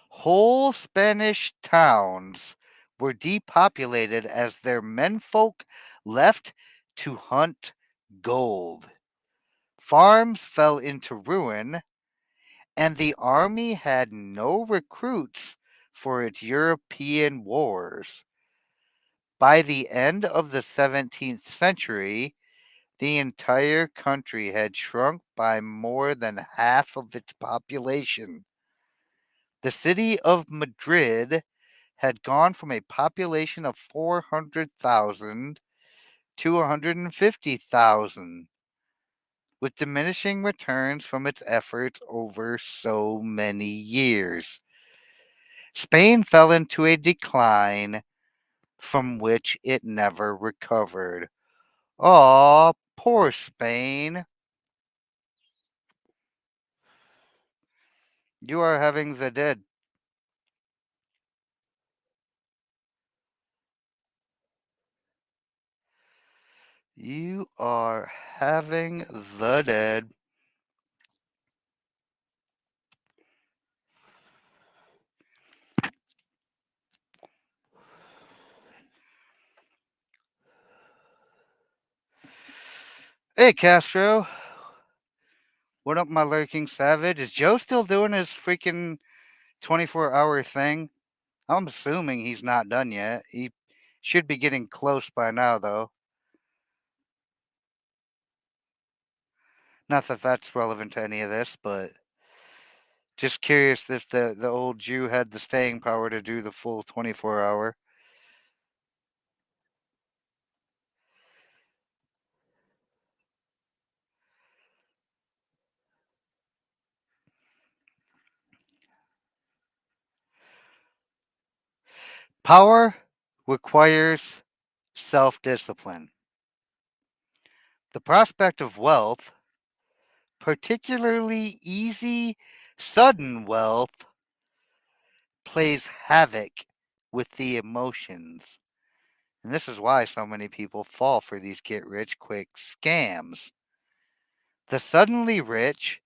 Whole Spanish towns were depopulated as their menfolk left to hunt gold. Farms fell into ruin, and the army had no recruits for its European wars. By the end of the 17th century, the entire country had shrunk by more than half of its population. The city of Madrid had gone from a population of 400,000 to 150,000, with diminishing returns from its efforts over so many years. Spain fell into a decline from which it never recovered. Aw, poor Spain. You are having the dead. You are having the dead. Hey, Castro. What up, my lurking savage? Is Joe still doing his freaking 24-hour thing? I'm assuming he's not done yet. He should be getting close by now, though. Not that that's relevant to any of this, but just curious if the old Jew had the staying power to do the full 24-hour. Power requires self discipline. The prospect of wealth, particularly easy, sudden wealth, plays havoc with the emotions. And this is why so many people fall for these get rich quick scams. The suddenly rich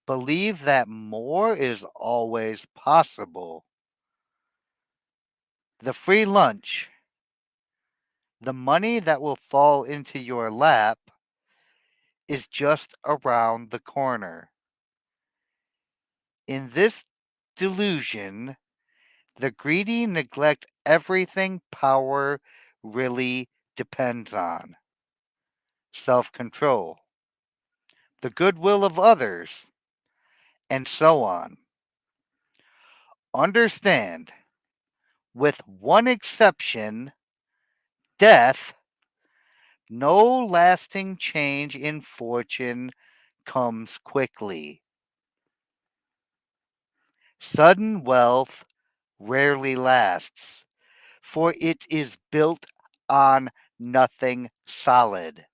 believe that more is always possible. The free lunch, the money that will fall into your lap, is just around the corner. In this delusion, the greedy neglect everything power really depends on: self control, the goodwill of others, and so on. Understand, with one exception, death, no lasting change in fortune comes quickly. Sudden wealth rarely lasts, for it is built on nothing solid.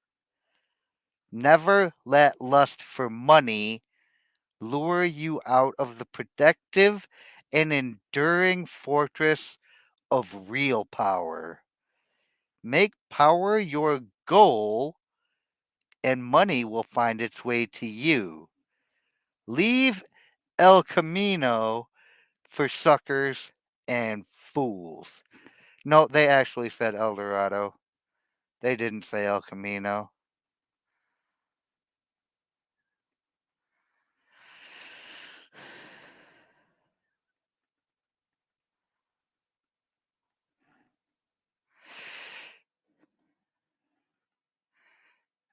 Never let lust for money lure you out of the protective and enduring fortress of real power. Make power your goal, and money will find its way to you. Leave El Camino for suckers and fools. No, they actually said El Dorado. They didn't say El Camino.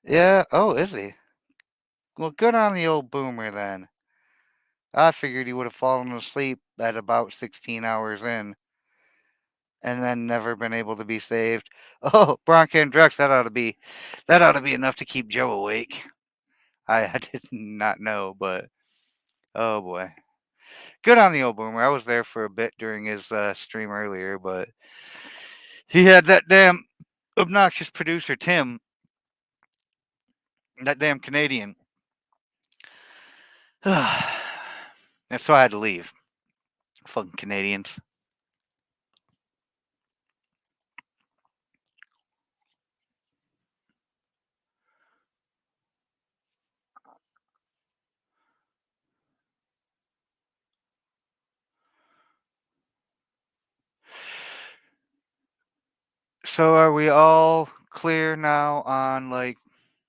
Yeah, oh, is he? Well, good on the old boomer then. I figured he would have fallen asleep at about 16 hours in and then never been able to be saved. Oh, Bronca and Drex, that ought to be enough to keep Joe awake. I did not know, but oh boy. Good on the old boomer. I was there for a bit during his stream earlier, but he had that damn obnoxious producer, Tim, that damn Canadian. And so I had to leave. Fucking Canadians. So are we all clear now on like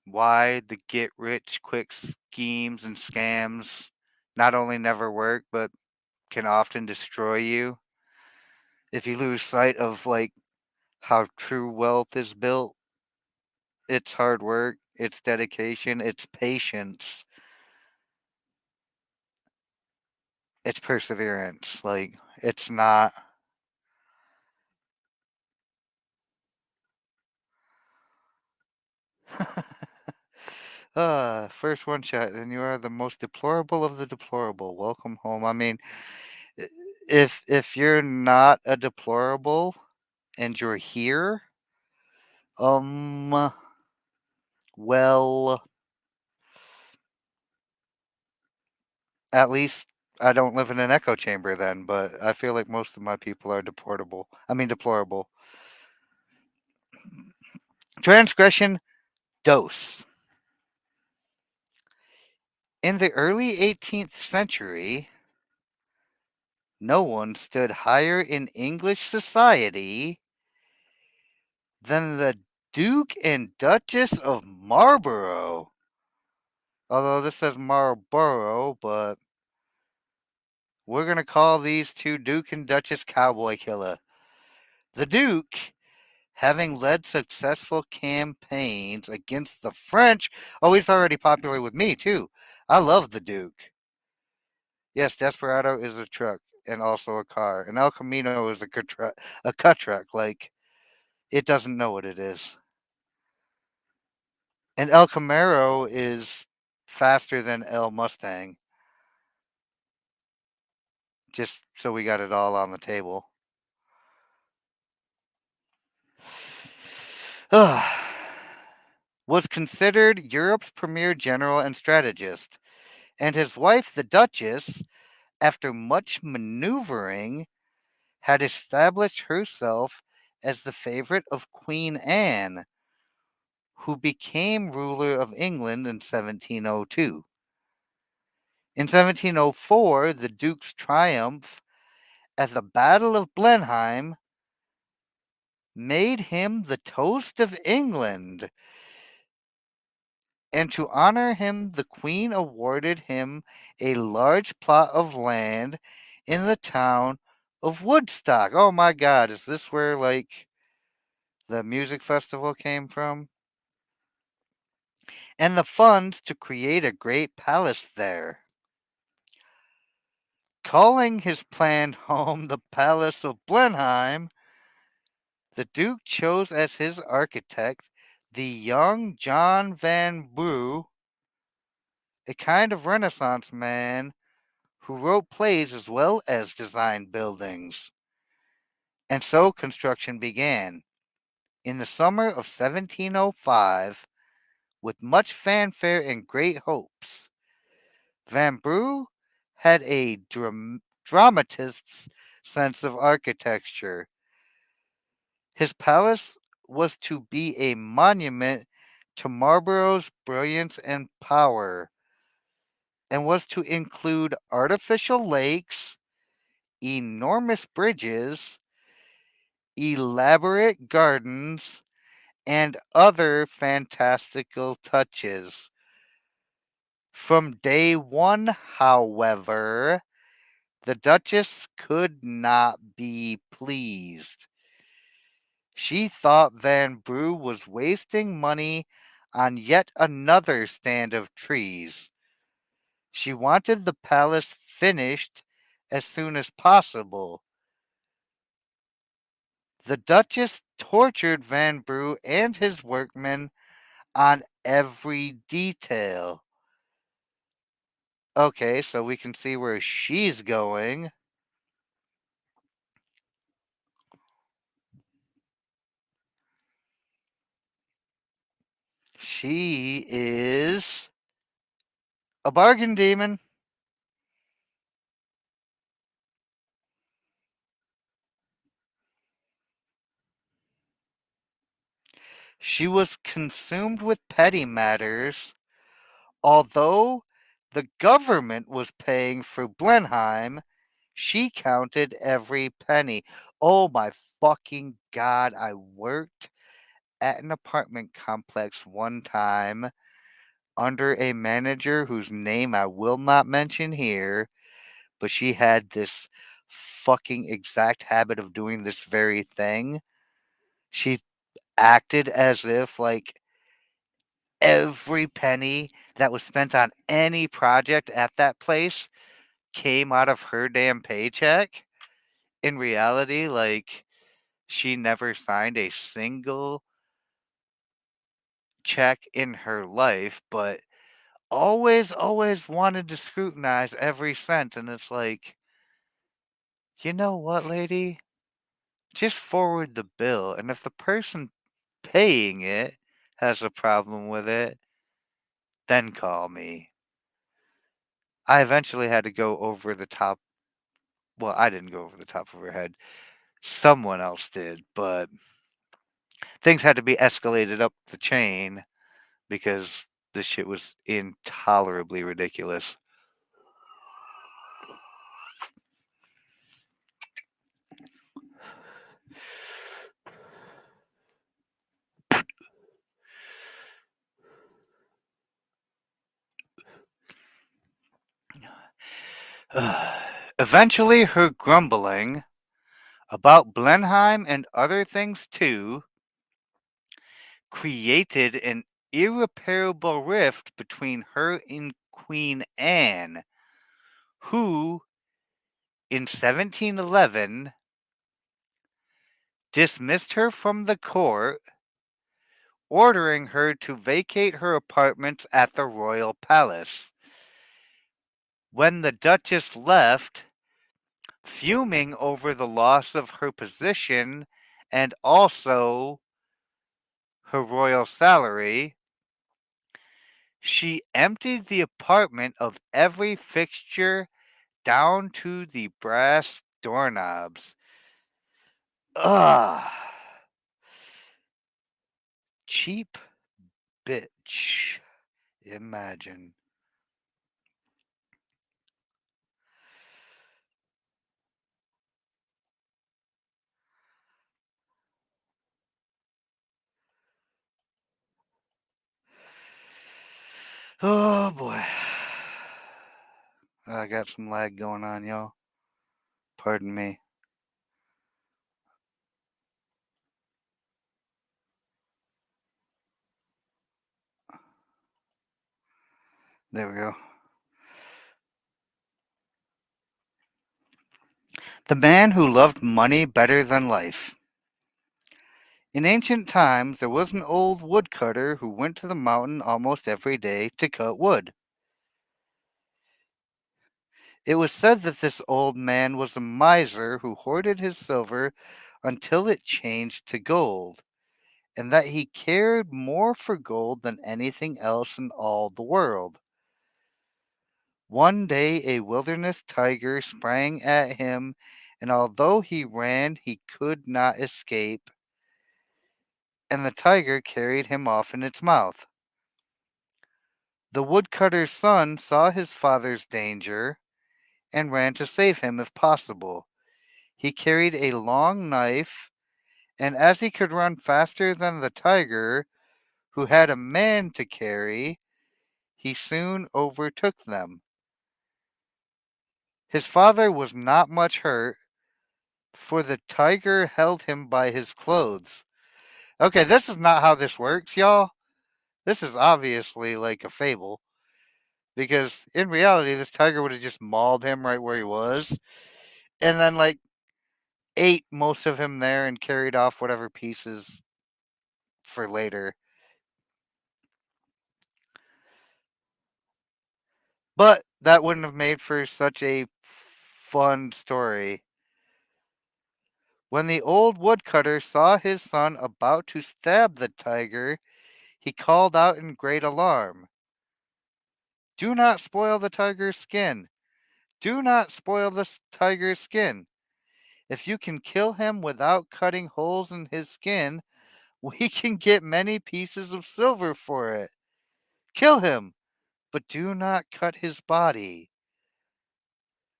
why the get rich quick schemes and scams not only never work but can often destroy you if you lose sight of like how true wealth is built? It's hard work, it's dedication, it's patience, it's perseverance. Like it's not first one shot, then you are the most deplorable of the deplorable. Welcome home. I mean, i- if you're not a deplorable and you're here, um, well, at least I don't live in an echo chamber then. But I feel like most of my people are deportable. I mean, deplorable. Transgression dose. In the early 18th century, no one stood higher in English society than the Duke and Duchess of Marlborough. Although this says Marlborough, but we're going to call these two Duke and Duchess Cowboy Killer. The Duke, having led successful campaigns against the French. Oh, he's already popular with me, too. I love the Duke. Yes, Desperado is a truck and also a car. And El Camino is a cut truck. Like, it doesn't know what it is. And El Camaro is faster than El Mustang. Just so we got it all on the table. was considered Europe's premier general and strategist, and his wife, the Duchess, after much maneuvering, had established herself as the favorite of Queen Anne, who became ruler of England in 1702. In 1704, the Duke's triumph at the Battle of Blenheim made him the toast of England, and to honor him, the Queen awarded him a large plot of land in the town of Woodstock. Oh my God, is this where, like, the music festival came from? And the funds to create a great palace there. Calling his planned home the Palace of Blenheim, the Duke chose as his architect the young John Van Brugh, a kind of Renaissance man who wrote plays as well as designed buildings. And so construction began. In the summer of 1705, with much fanfare and great hopes, Van Brugh had a dramatist's sense of architecture. His palace was to be a monument to Marlborough's brilliance and power, and was to include artificial lakes, enormous bridges, elaborate gardens, and other fantastical touches. From day one, however, the Duchess could not be pleased. She thought Van Brugh was wasting money on yet another stand of trees. She wanted the palace finished as soon as possible. The Duchess tortured Van Brugh and his workmen on every detail. Okay, so we can see where she's going. She is a bargain demon. She was consumed with petty matters, although the government was paying for Blenheim. She counted every penny. Oh my fucking God. I worked at an apartment complex one time under a manager whose name I will not mention here, but she had this fucking exact habit of doing this very thing. She acted as if, like, every penny that was spent on any project at that place came out of her damn paycheck. In reality, like, she never signed a single check in her life, but always wanted to scrutinize every cent. And it's like, you know what, lady? Just forward the bill. And if the person paying it has a problem with it, then call me. I eventually had to go over the top. Well, I didn't go over the top of her head. Someone else did, but things had to be escalated up the chain because this shit was intolerably ridiculous. Eventually, her grumbling about Blenheim and other things too created an irreparable rift between her and Queen Anne, who, in 1711, dismissed her from the court, ordering her to vacate her apartments at the royal palace. When the Duchess left, fuming over the loss of her position and also her royal salary, she emptied the apartment of every fixture down to the brass doorknobs. Ugh. Cheap bitch. Imagine. Oh boy. I got some lag going on, y'all. Pardon me. There we go. The man who loved money better than life. In ancient times, there was an old woodcutter who went to the mountain almost every day to cut wood. It was said that this old man was a miser who hoarded his silver until it changed to gold, and that he cared more for gold than anything else in all the world. One day a wilderness tiger sprang at him, and although he ran, he could not escape, and the tiger carried him off in its mouth. The woodcutter's son saw his father's danger and ran to save him if possible. He carried a long knife, and as he could run faster than the tiger, who had a man to carry, he soon overtook them. His father was not much hurt, for the tiger held him by his clothes. Okay, this is not how this works, y'all. This is obviously like a fable, because in reality, this tiger would have just mauled him right where he was, and then, like, ate most of him there and carried off whatever pieces for later. But that wouldn't have made for such a fun story. When the old woodcutter saw his son about to stab the tiger, he called out in great alarm, "Do not spoil the tiger's skin! Do not spoil the tiger's skin! If you can kill him without cutting holes in his skin, we can get many pieces of silver for it. Kill him, but do not cut his body."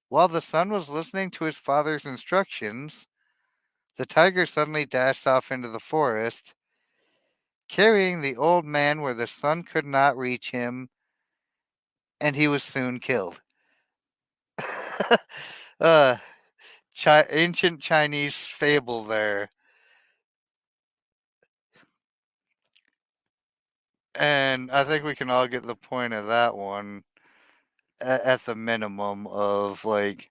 While the son was listening to his father's instructions, the tiger suddenly dashed off into the forest, carrying the old man where the sun could not reach him, and he was soon killed. uh, ancient Chinese fable there. And I think we can all get the point of that one at the minimum of like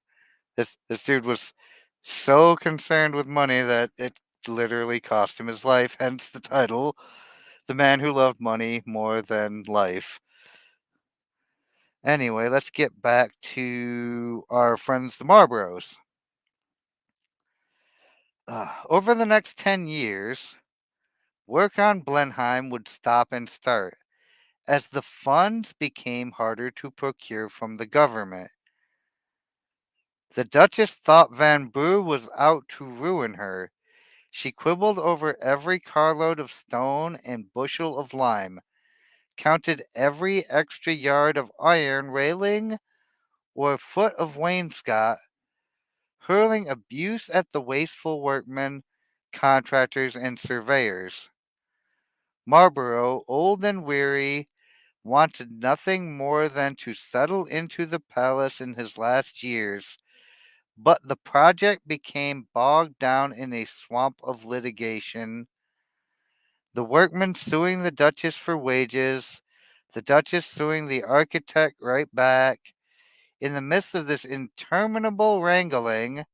this dude was so concerned with money that it literally cost him his life, hence the title, The Man Who Loved Money More Than Life. Anyway, let's get back to our friends the Marlboros. Over the next 10 years, work on Blenheim would stop and start as the funds became harder to procure from the government. The Duchess thought Van Brugh was out to ruin her. She quibbled over every carload of stone and bushel of lime, counted every extra yard of iron railing or foot of wainscot, hurling abuse at the wasteful workmen, contractors, and surveyors. Marlborough, old and weary, wanted nothing more than to settle into the palace in his last years, but the project became bogged down in a swamp of litigation. The workmen suing the Duchess for wages, the Duchess suing the architect right back. In the midst of this interminable wrangling,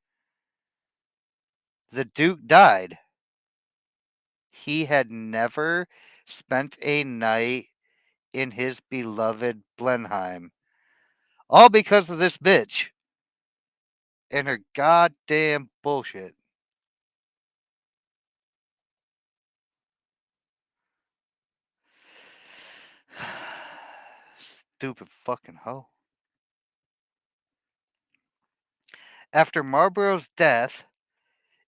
the Duke died. He had never spent a night in his beloved Blenheim. All because of this bitch and her goddamn bullshit. Stupid fucking hoe. After Marlborough's death,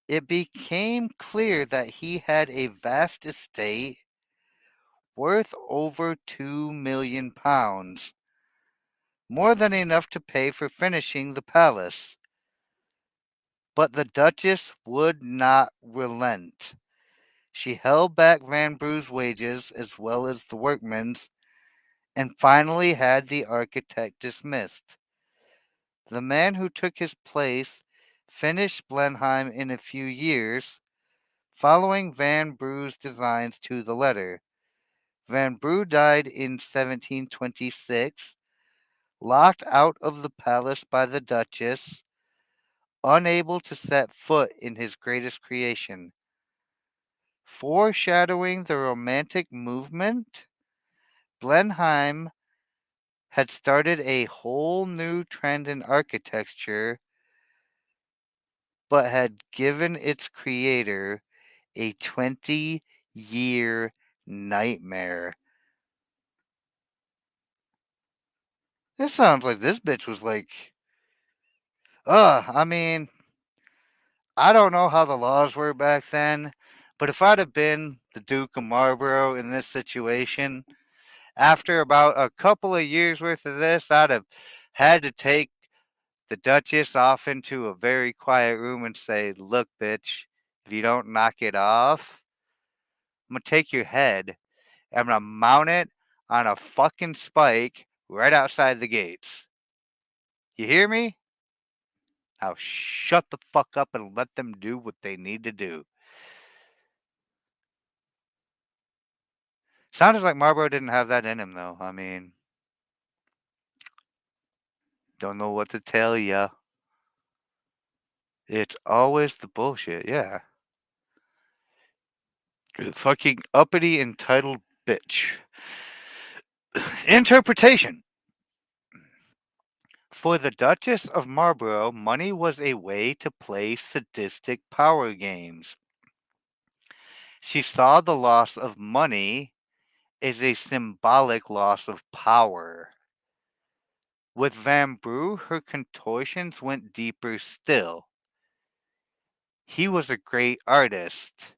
it became clear that he had a vast estate worth over £2 million, more than enough to pay for finishing the palace. But the Duchess would not relent. She held back Vanbrugh's wages as well as the workmen's, and finally had the architect dismissed. The man who took his place finished Blenheim in a few years, following Vanbrugh's designs to the letter. Vanbrugh died in 1726, locked out of the palace by the Duchess, unable to set foot in his greatest creation. Foreshadowing the Romantic movement, Blenheim had started a whole new trend in architecture, but had given its creator a 20-year nightmare. This sounds like this bitch was like, I mean, I don't know how the laws were back then, but if I'd have been the Duke of Marlborough in this situation, after about a couple of years worth of this, I'd have had to take the Duchess off into a very quiet room and say, "Look, bitch, if you don't knock it off, I'm going to take your head and I'm going to mount it on a fucking spike right outside the gates. You hear me? Now shut the fuck up and let them do what they need to do." Sounded like Marlboro didn't have that in him, though. I mean, don't know what to tell ya. It's always the bullshit, yeah. Fucking uppity entitled bitch. Interpretation. For the Duchess of Marlborough, money was a way to play sadistic power games. She saw the loss of money as a symbolic loss of power. With Vanbrugh, her contortions went deeper still. He was a great artist.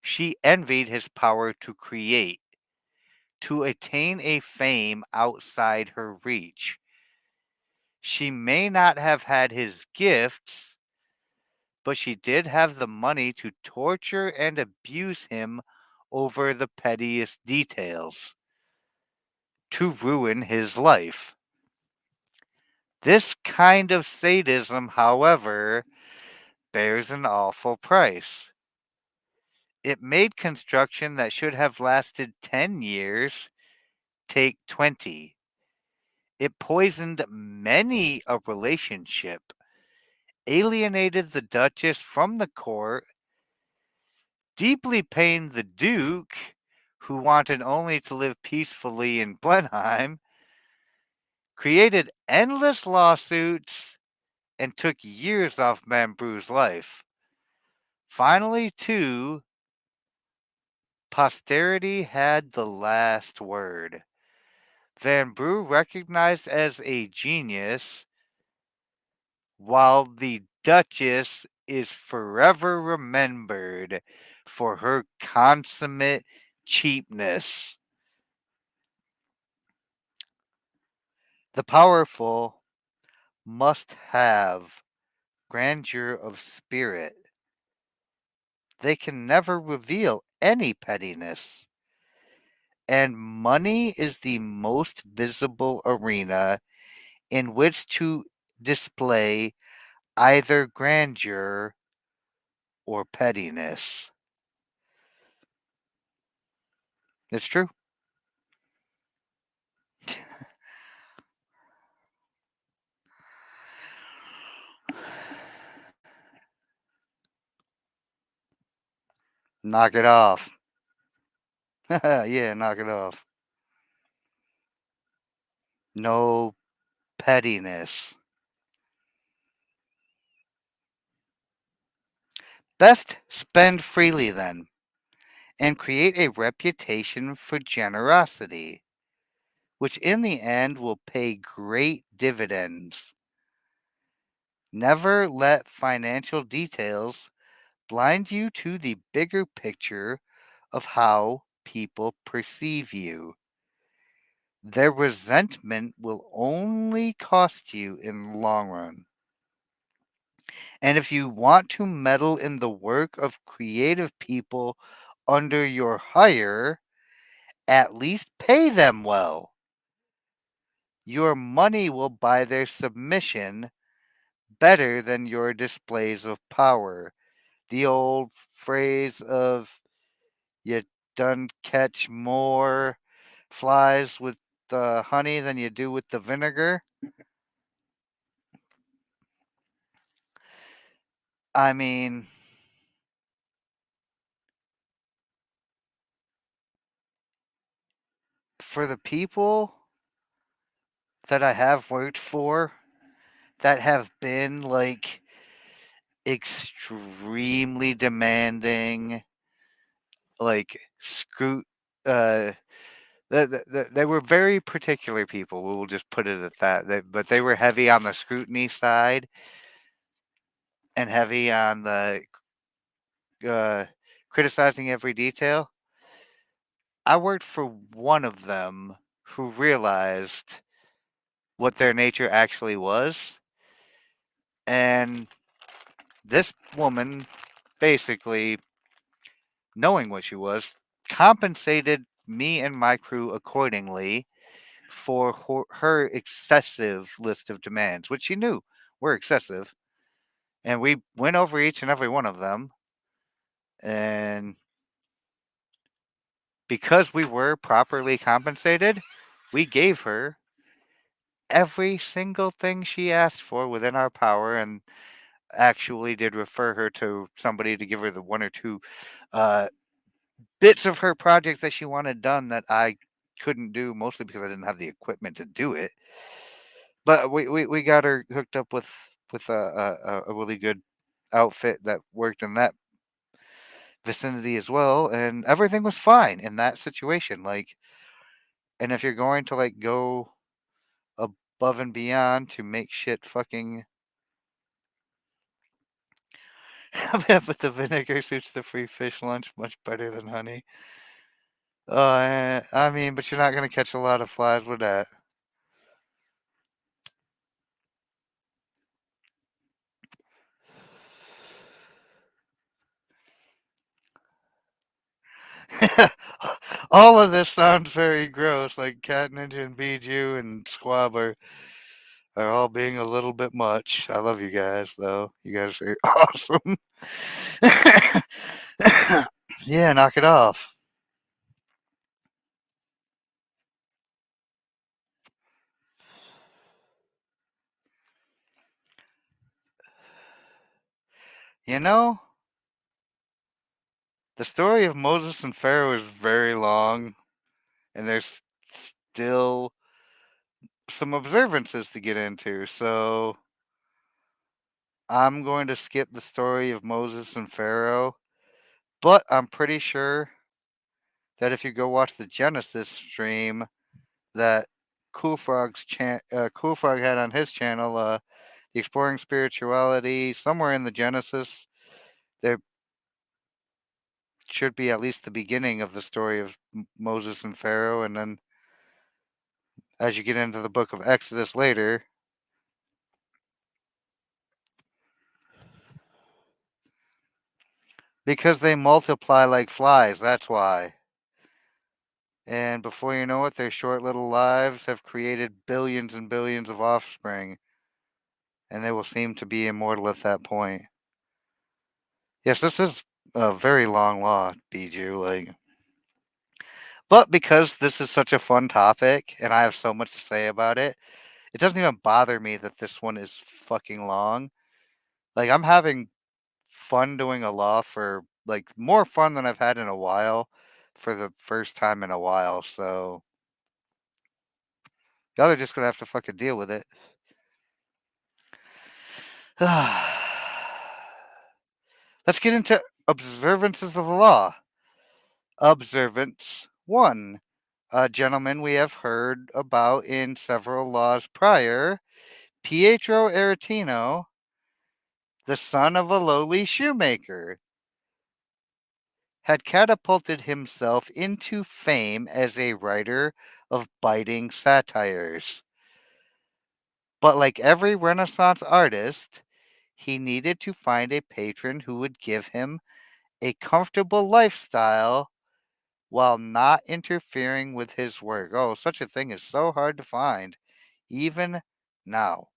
She envied his power to create, to attain a fame outside her reach. She may not have had his gifts, but she did have the money to torture and abuse him over the pettiest details, to ruin his life. This kind of sadism, however, bears an awful price. It made construction that should have lasted 10 years take 20. It poisoned many a relationship, alienated the Duchess from the court, deeply pained the Duke, who wanted only to live peacefully in Blenheim, created endless lawsuits, and took years off Vanbrugh's life. Finally, too, posterity had the last word. Vanbrugh, recognized as a genius, while the Duchess is forever remembered for her consummate cheapness. The powerful must have grandeur of spirit. They can never reveal any pettiness. And money is the most visible arena in which to display either grandeur or pettiness. It's true. Knock it off. Yeah, knock it off. No pettiness. Best spend freely then, and create a reputation for generosity. which in the end will pay great dividends. Never let financial details blind you to the bigger picture of how people perceive you. Their resentment will only cost you in the long run. And if you want to meddle in the work of creative people under your hire, at least pay them well. Your money will buy their submission better than your displays of power. The old phrase of you done catch more flies with the honey than you do with the vinegar. I mean, for the people that I have worked for that have been like extremely demanding, like uh, they were very particular people. We will just put it at that. But they were heavy on the scrutiny side and heavy on the uh, criticizing every detail. I worked for one of them who realized what their nature actually was. And this woman, basically, knowing what she was, compensated me and my crew accordingly for her excessive list of demands, which she knew were excessive. And we went over each and every one of them. And because we were properly compensated, we gave her every single thing she asked for within our power, and actually did refer her to somebody to give her the one or two uh, bits of her project that she wanted done that I couldn't do, mostly because I didn't have the equipment to do it. But we got her hooked up with a really good outfit that worked in that vicinity as well, and everything was fine in that situation. Like, and if you're going to like go above and beyond to make shit fucking but the vinegar suits the free fish lunch much better than honey. I mean, but you're not gonna catch a lot of flies with that. All of this sounds very gross, like Cat Ninja and Bijou and Squab are all being a little bit much. I love you guys, though. You guys are awesome. Yeah, knock it off. You know, the story of Moses and Pharaoh is very long, and there's still some observances to get into, so I'm going to skip the story of Moses and Pharaoh, but I'm pretty sure that if you go watch the Genesis stream that Cool Frog had on his channel, the Exploring Spirituality, somewhere in the Genesis, there should be at least the beginning of the story of Moses and Pharaoh, and then as you get into the book of Exodus later, because they multiply like flies, that's why. And before you know it, their short little lives have created billions and billions of offspring, and they will seem to be immortal at that point. Yes, this is a very long law, Bijou. Like, but because this is such a fun topic, and I have so much to say about it, it doesn't even bother me that this one is fucking long. Like, I'm having fun doing a law for like more fun than I've had in a while, for the first time in a while. So y'all are just gonna have to fucking deal with it. Let's get into observances of the law. Observance 1. A gentleman we have heard about in several laws prior, Pietro Aretino, the son of a lowly shoemaker, had catapulted himself into fame as a writer of biting satires. But like every Renaissance artist, he needed to find a patron who would give him a comfortable lifestyle while not interfering with his work. Oh, such a thing is so hard to find, even now.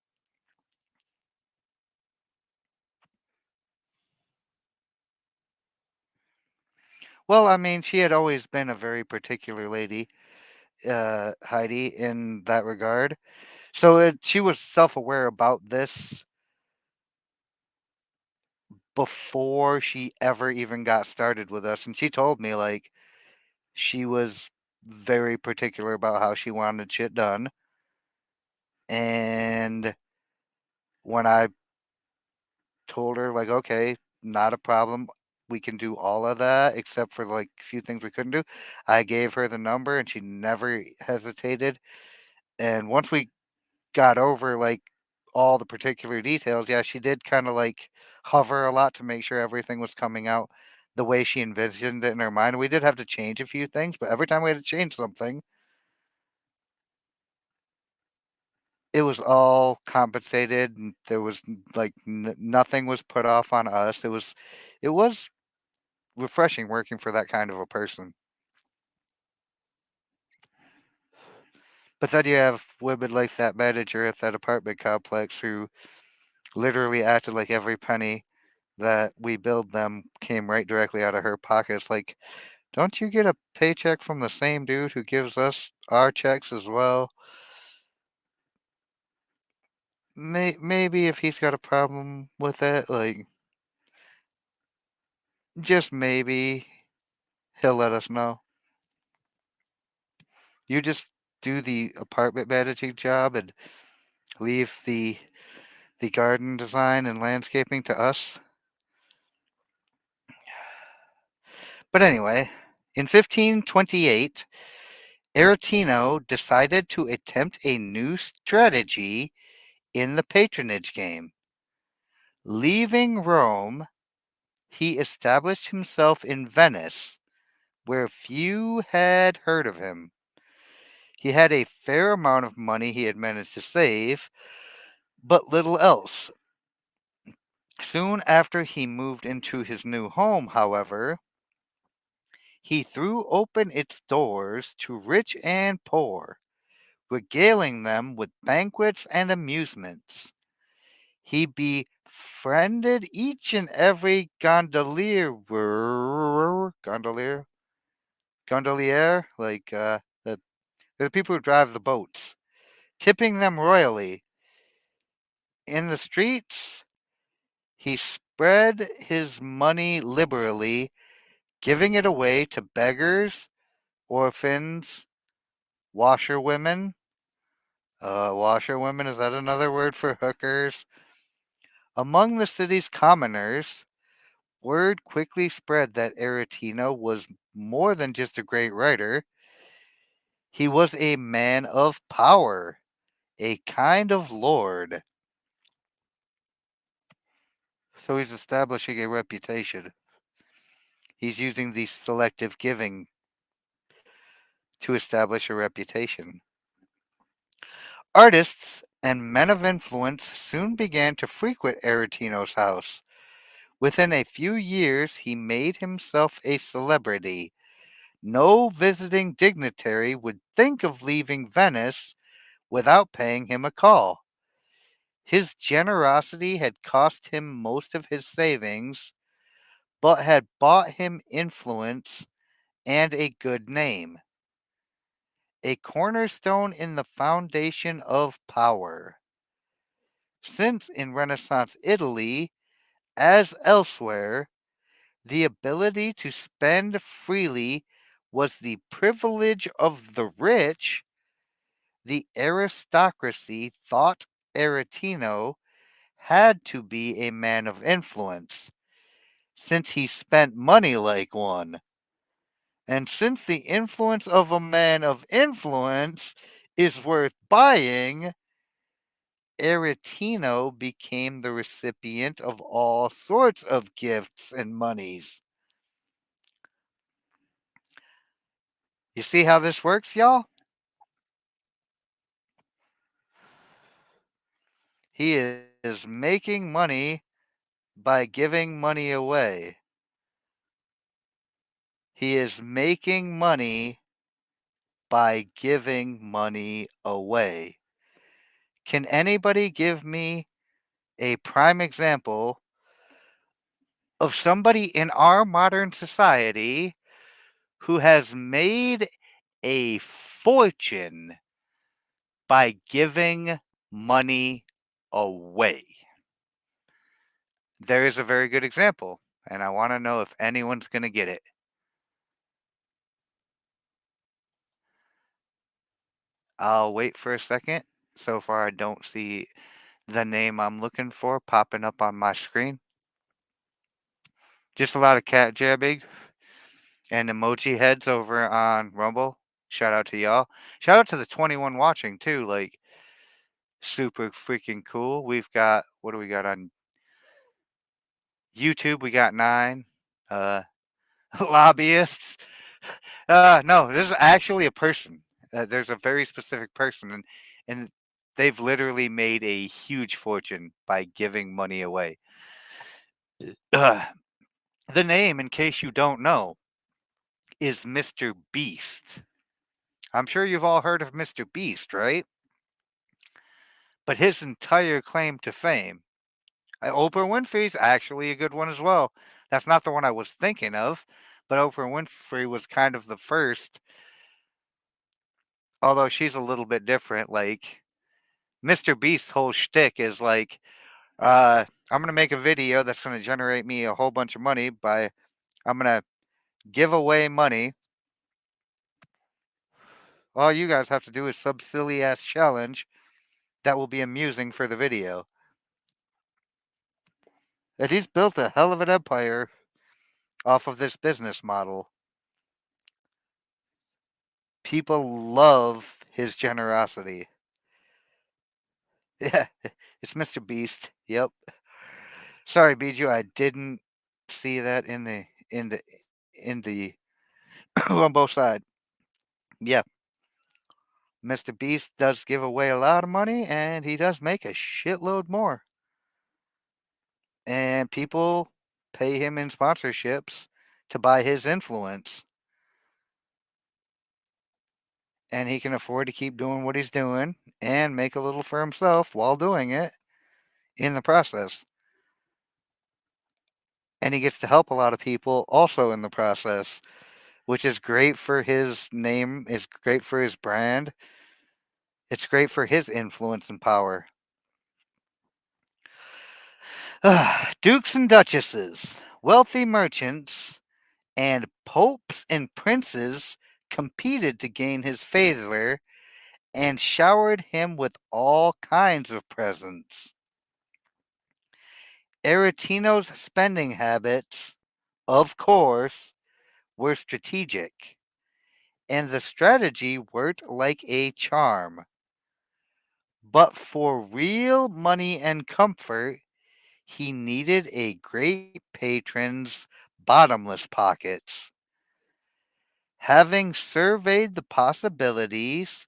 Well, I mean, she had always been a very particular lady, Heidi, in that regard. So she was self aware about this before she ever even got started with us. And she told me, like, she was very particular about how she wanted shit done. And when I told her, like, okay, not a problem. We can do all of that except for like a few things we couldn't do. I gave her the number and she never hesitated. And once we got over like all the particular details, yeah, she did kind of like hover a lot to make sure everything was coming out the way she envisioned it in her mind. We did have to change a few things, but every time we had to change something, it was all compensated and there was like nothing was put off on us. It was refreshing working for that kind of a person. But then you have women like that manager at that apartment complex who literally acted like every penny that we billed them came right directly out of her pockets. Like, don't you get a paycheck from the same dude who gives us our checks as well? Maybe if he's got a problem with it, like, just maybe he'll let us know. You just do the apartment managing job and leave the garden design and landscaping to us. But anyway, in 1528, Aretino decided to attempt a new strategy in the patronage game. Leaving Rome, he established himself in Venice, where few had heard of him. He had a fair amount of money he had managed to save, but little else. Soon after he moved into his new home, however, he threw open its doors to rich and poor, regaling them with banquets and amusements. He befriended each and every gondolier, like the people who drive the boats, tipping them royally. In the streets, he spread his money liberally, giving it away to beggars, orphans, washerwomen. Washerwomen, is that another word for hookers? Among the city's commoners, word quickly spread that Aretino was more than just a great writer. He was a man of power, a kind of lord. So he's establishing a reputation. He's using the selective giving to establish a reputation. Artists and men of influence soon began to frequent Aretino's house. Within a few years, he made himself a celebrity. No visiting dignitary would think of leaving Venice without paying him a call. His generosity had cost him most of his savings, but had bought him influence and a good name, a cornerstone in the foundation of power. Since in Renaissance Italy, as elsewhere, the ability to spend freely was the privilege of the rich, the aristocracy thought Aretino had to be a man of influence, since he spent money like one. And since the influence of a man of influence is worth buying, Aretino became the recipient of all sorts of gifts and monies. You see how this works, y'all? He is making money by giving money away. He is making money by giving money away. Can anybody give me a prime example of somebody in our modern society who has made a fortune by giving money away? There is a very good example, and I want to know if anyone's going to get it. I'll wait for a second. So far, I don't see the name I'm looking for popping up on my screen. Just a lot of cat jabbing and emoji heads over on Rumble. Shout out to y'all. Shout out to the 21 watching too. Like, super freaking cool. We've got, what do we got on YouTube? We got 9 uh lobbyists. No, this is actually a person. There's a very specific person, and they've literally made a huge fortune by giving money away. Uh, the name, in case you don't know, is Mr. Beast. I'm sure you've all heard of Mr. Beast, right? But his entire claim to fame, Oprah Winfrey's actually a good one as well. That's not the one I was thinking of, but Oprah Winfrey was kind of the first, although she's a little bit different. Like, Mr. Beast's whole shtick is like, I'm gonna make a video that's gonna generate me a whole bunch of money by I'm gonna give away money. All you guys have to do is sub silly ass challenge that will be amusing for the video. And he's built a hell of an empire off of this business model. People love his generosity. Yeah, it's Mr. Beast. Yep. Sorry, Bijou, I didn't see that in the on both sides. Yeah, Mr. Beast does give away a lot of money, and he does make a shitload more. And people pay him in sponsorships to buy his influence. And he can afford to keep doing what he's doing and make a little for himself while doing it in the process. And he gets to help a lot of people also in the process, which is great for his name, is great for his brand. It's great for his influence and power. Dukes and duchesses, wealthy merchants, and popes and princes competed to gain his favor and showered him with all kinds of presents. Aretino's spending habits, of course, were strategic, and the strategy worked like a charm. But for real money and comfort, he needed a great patron's bottomless pockets. Having surveyed the possibilities,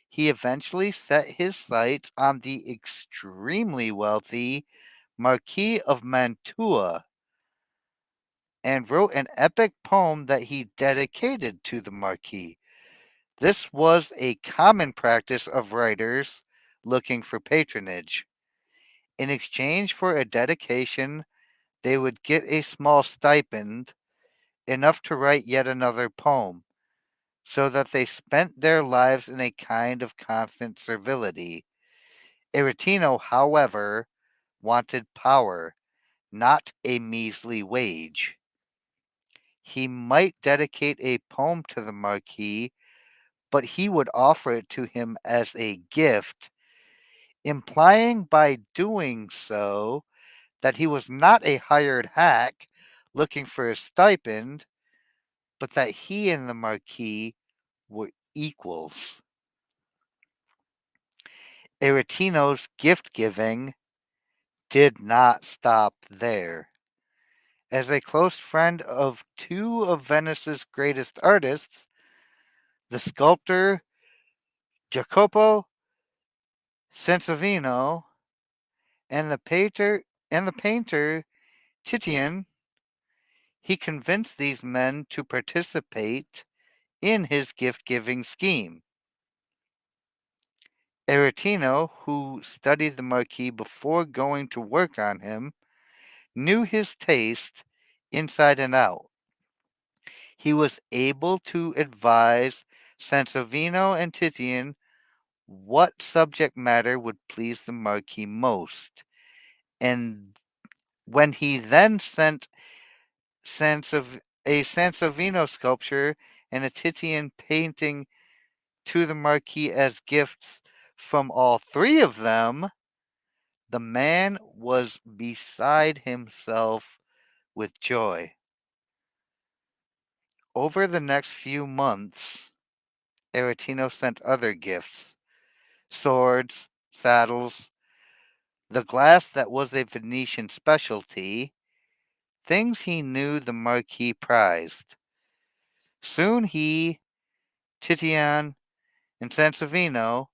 he eventually set his sights on the extremely wealthy Marquis of Mantua and wrote an epic poem that he dedicated to the Marquis. This was a common practice of writers looking for patronage. In exchange for a dedication, they would get a small stipend, enough to write yet another poem, so that they spent their lives in a kind of constant servility. Aretino, however, wanted power, not a measly wage. He might dedicate a poem to the Marquis, but he would offer it to him as a gift, implying by doing so that he was not a hired hack looking for a stipend, but that he and the Marquis were equals. Aretino's gift giving did not stop there. As a close friend of two of Venice's greatest artists, the sculptor Jacopo Sansovino and the painter Titian, he convinced these men to participate in his gift-giving scheme. Aretino, who studied the Marquis before going to work on him, knew his taste inside and out. He was able to advise Sansovino and Titian what subject matter would please the Marquis most. And when he then sent a Sansovino sculpture and a Titian painting to the Marquis as gifts from all three of them, the man was beside himself with joy. Over the next few months, Aretino sent other gifts: swords, saddles, the glass that was a Venetian specialty, things he knew the Marquis prized. Soon he, Titian, and Sansovino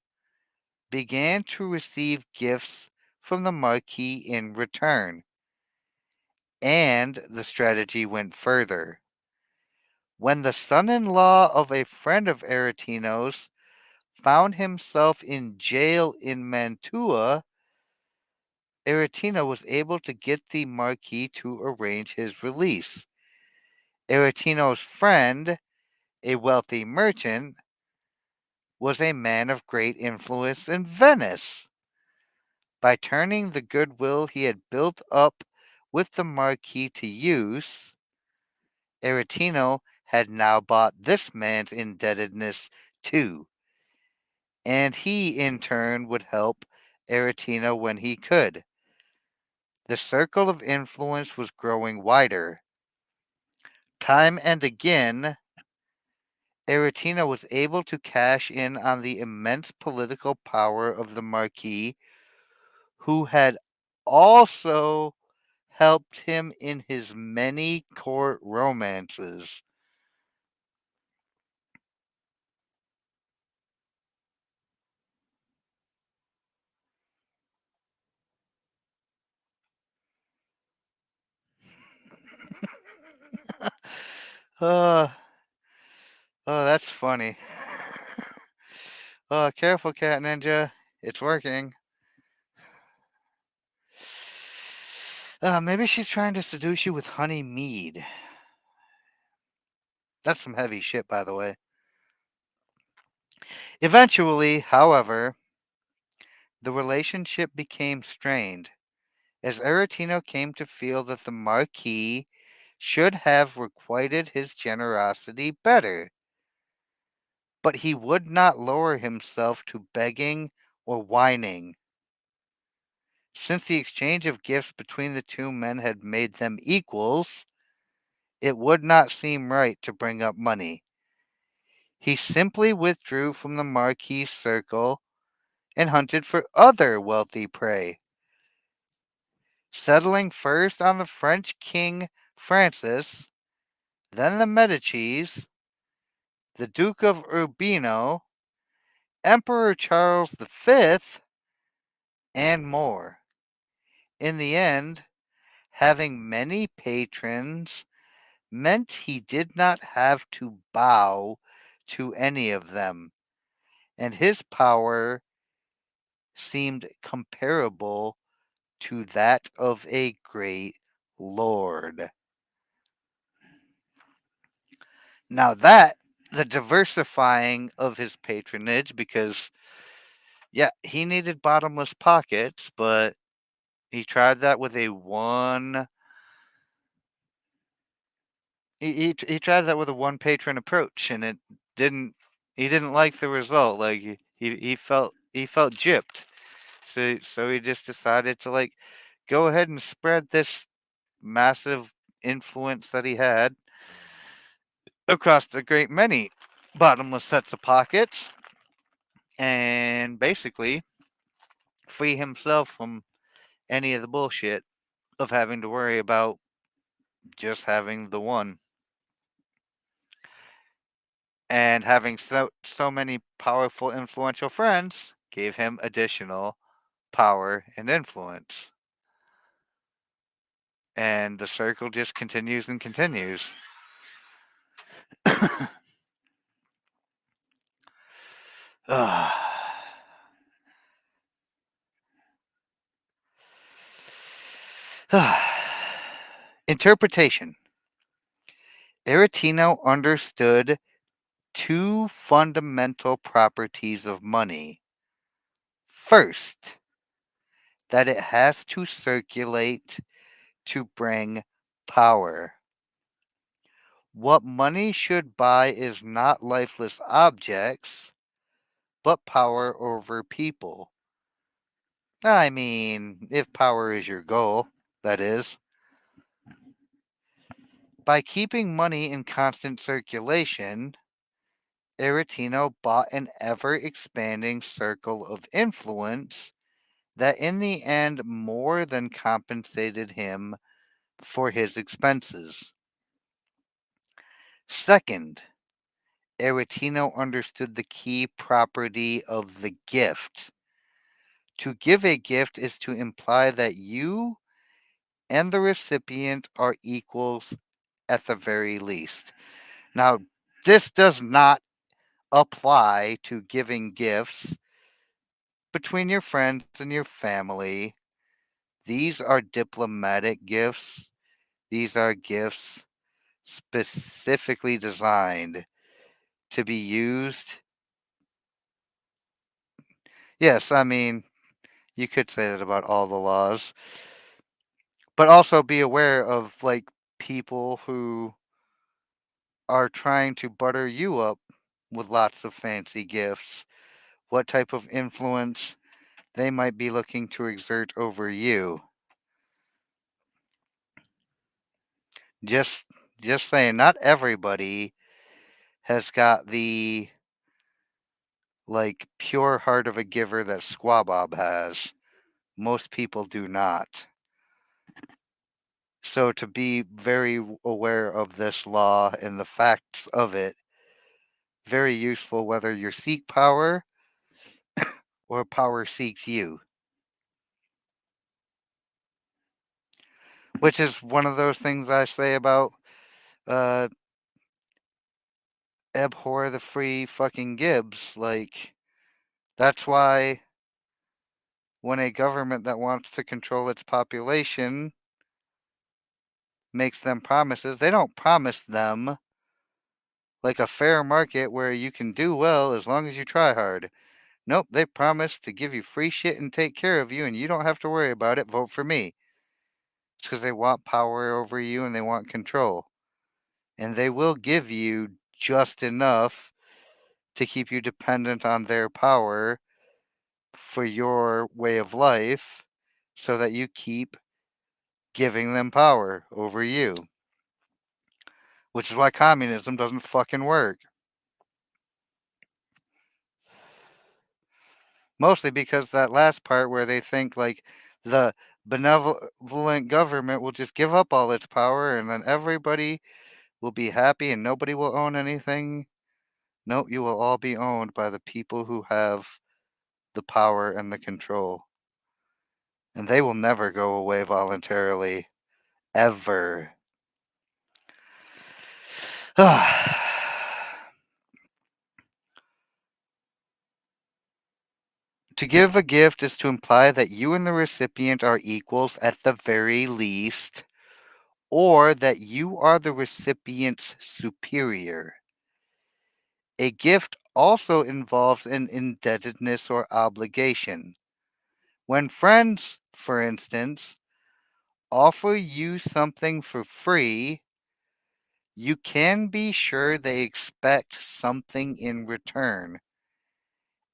began to receive gifts from the Marquis in return. And the strategy went further. When the son-in-law of a friend of Aretino's found himself in jail in Mantua, Aretino was able to get the Marquis to arrange his release. Aretino's friend, a wealthy merchant, was a man of great influence in Venice. By turning the goodwill he had built up with the Marquis to use, Aretino had now bought this man's indebtedness too, and he in turn would help Aretino when he could. The circle of influence was growing wider. Time and again, Aretino was able to cash in on the immense political power of the Marquis, who had also helped him in his many court romances. Uh, oh, that's funny. Oh, careful, Cat Ninja. It's working. Maybe she's trying to seduce you with honey mead. That's some heavy shit, by the way. Eventually, however, the relationship became strained, as Aretino came to feel that the Marquis should have requited his generosity better. But he would not lower himself to begging or whining. Since the exchange of gifts between the two men had made them equals, it would not seem right to bring up money. He simply withdrew from the Marquis's circle and hunted for other wealthy prey, settling first on the French King Francis, then the Medicis, the Duke of Urbino, Emperor Charles V, and more. In the end, having many patrons meant he did not have to bow to any of them, and his power seemed comparable to that of a great lord. Now that the diversifying of his patronage, because yeah, he needed bottomless pockets, but he tried that with a one. He tried that with a one patron approach, and it didn't. He didn't like the result. Like he felt gypped. So he just decided to like go ahead and spread this massive influence that he had across a great many bottomless sets of pockets and basically free himself from any of the bullshit of having to worry about just having the one. And having so many powerful, influential friends gave him additional power and influence. And the circle just continues and continues. Interpretation. Aretino understood two fundamental properties of money. First, that it has to circulate to bring power. What money should buy is not lifeless objects, but power over people. I mean, if power is your goal, that is. By keeping money in constant circulation, Aretino bought an ever expanding circle of influence that in the end more than compensated him for his expenses. Second, Aretino understood the key property of the gift. To give a gift is to imply that you and the recipient are equals at the very least. Now, this does not apply to giving gifts between your friends and your family. These are diplomatic gifts. These are gifts specifically designed to be used. Yes, I mean, you could say that about all the laws, but also be aware of like people who are trying to butter you up with lots of fancy gifts. What type of influence they might be looking to exert over you. Just just saying, not everybody has got the like pure heart of a giver that Squabob has. Most people do not. So to be very aware of this law and the facts of it, very useful whether you seek power or power seeks you. Which is one of those things I say about uh abhor the free fucking Gibbs. Like that's why when a government that wants to control its population makes them promises, they don't promise them like a fair market where you can do well as long as you try hard. Nope, they promise to give you free shit and take care of you, and you don't have to worry about it. Vote for me. It's because they want power over you and they want control. And they will give you just enough to keep you dependent on their power for your way of life so that you keep giving them power over you. Which is why communism doesn't fucking work. Mostly because that last part where they think like the benevolent government will just give up all its power and then everybody will be happy and nobody will own anything. Nope, you will all be owned by the people who have the power and the control. And they will never go away voluntarily. Ever. To give a gift is to imply that you and the recipient are equals at the very least, or that you are the recipient's superior. A gift also involves an indebtedness or obligation. When friends, for instance, offer you something for free, you can be sure they expect something in return,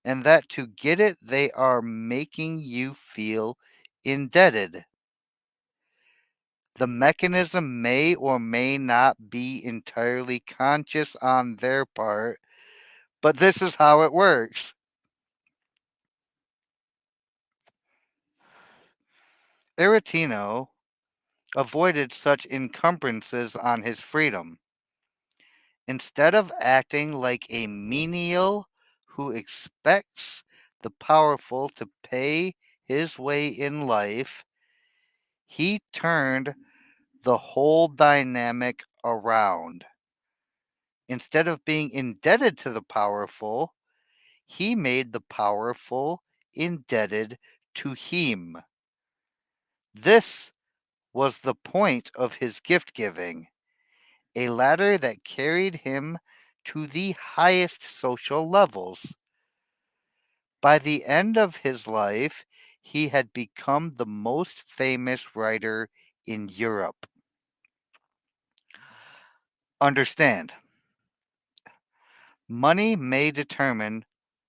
and that to get it, they are making you feel indebted. The mechanism may or may not be entirely conscious on their part, but this is how it works. Aretino avoided such encumbrances on his freedom. Instead of acting like a menial who expects the powerful to pay his way in life, he turned the whole dynamic around. Instead of being indebted to the powerful, he made the powerful indebted to him. This was the point of his gift giving, a ladder that carried him to the highest social levels. By the end of his life, he had become the most famous writer in Europe. Understand, money may determine